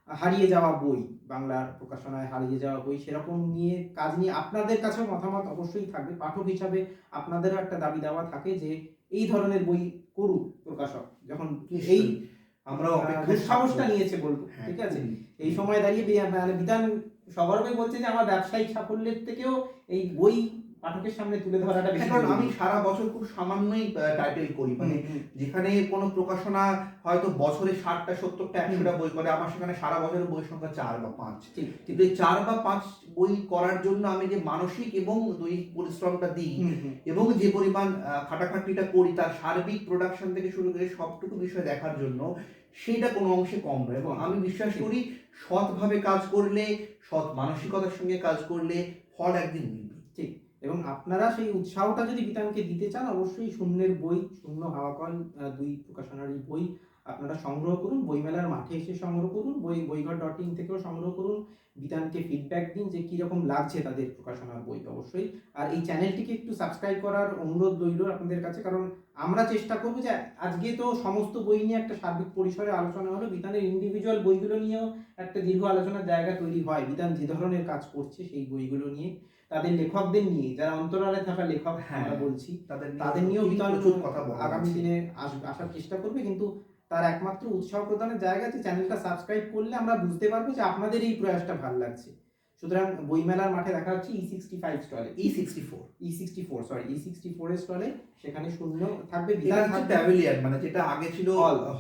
হারিয়ে যাওয়া বই, বাংলার প্রকাশনায় হারিয়ে যাওয়া বই, সেরকম নিয়ে কাজ নিয়ে আপনাদের কাছেও মতামত অবশ্যই থাকবে। পাঠক হিসাবে আপনাদেরও একটা দাবি দেওয়া থাকে যে এই ধরনের বই করুক প্রকাশক, যখন এই আমরা সাহসটা নিয়েছে বলবো। ঠিক আছে, এই সময় দাঁড়িয়ে বিতান সগর্বে বলছে যে আমার ব্যবসায়িক সাফল্যের থেকেও এই বই পাঠকের সামনে তুলে ধরাটা বেশি কারণ আমি জরুরি। সারা বছর খুব সামান্যই টাইটেল করি, মানে যেখানে কোনো প্রকাশনা হয়তো বছরে 60টা 70টা 100টা বই করে, আমার সেখানে সারা বছরের বই সংখ্যা 4 বা 5। ঠিক কিন্তু এই 4 বা 5 বই করার জন্য আমি যে মানসিক এবং দৈহিক পরিশ্রমটা দিই এবং যে পরিমাণ খাটাখাটনিটা করি, তার সার্বিক প্রোডাকশন থেকে শুরু করে সবটুকু বিষয় দেখার জন্য সেইটা কোনো অংশে কম নয়। এবং আমি বিশ্বাস করি সৎভাবে কাজ করলে, সৎ মানসিকতার সঙ্গে কাজ করলে ফল একদিন মিলবে। ঠিক। এবং আপনারা সেই উৎসাহটা যদি বিতানকে দিতে চান, অবশ্যই শূন্যের বই, শূন্য হাওয়াকল দুই প্রকাশনারই বই আপনারা সংগ্রহ করুন, বইমেলার মাঠে এসে সংগ্রহ করুন, বইঘর.in থেকেও সংগ্রহ করুন, বিতানকে ফিডব্যাক দিন যে কীরকম লাগছে তাদের প্রকাশনার বই অবশ্যই। আর এই চ্যানেলটিকে একটু সাবস্ক্রাইব করার অনুরোধ রইল আপনাদের কাছে, কারণ আমরা চেষ্টা করবো যে আজকে তো সমস্ত বই নিয়ে একটা সার্বিক পরিসরে আলোচনা হলো, বিতানের ইন্ডিভিজুয়াল বইগুলো নিয়েও একটা দীর্ঘ আলোচনার জায়গা তৈরি হয় বিতান যে ধরনের কাজ করছে সেই বইগুলো নিয়ে, তাদের লেখকদের নিয়ে, যারা অন্তরালে থাকা লেখক আমরা বলছি তাদের নিয়েও বিতান কথা আগামী দিনে আসার চেষ্টা করবে। কিন্তু তার একমাত্র উৎসাহ প্রদানের জায়গা যে চ্যানেলটা সাবস্ক্রাইব করলে আমরা বুঝতে পারবো যে আপনাদের এই প্রয়াসটা ভালো লাগছে। সুতরাং বইমেলার মাঠে দেখা হচ্ছে E65 স্টলে, E64 এর স্টলে, সেখানে শূন্য থাকবে, এটা হচ্ছে প্যাভিলিয়ন, মানে যেটা আগে ছিল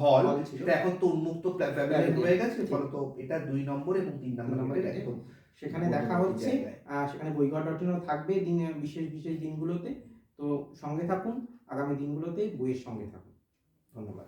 হল, সেটা এখন তো উন্মুক্ত প্যাভিলিয়ন হয়ে গেছে, ফলে তো এটা 2 নম্বর এবং 3 নম্বর একদম সেখানে দেখা হচ্ছে। সেখানে বইঘর.inও থাকবে দিন বিশেষ বিশেষ দিনগুলোতে। তো সঙ্গে থাকুন, আগামী দিনগুলোতে বইয়ের সঙ্গে থাকুন। ধন্যবাদ।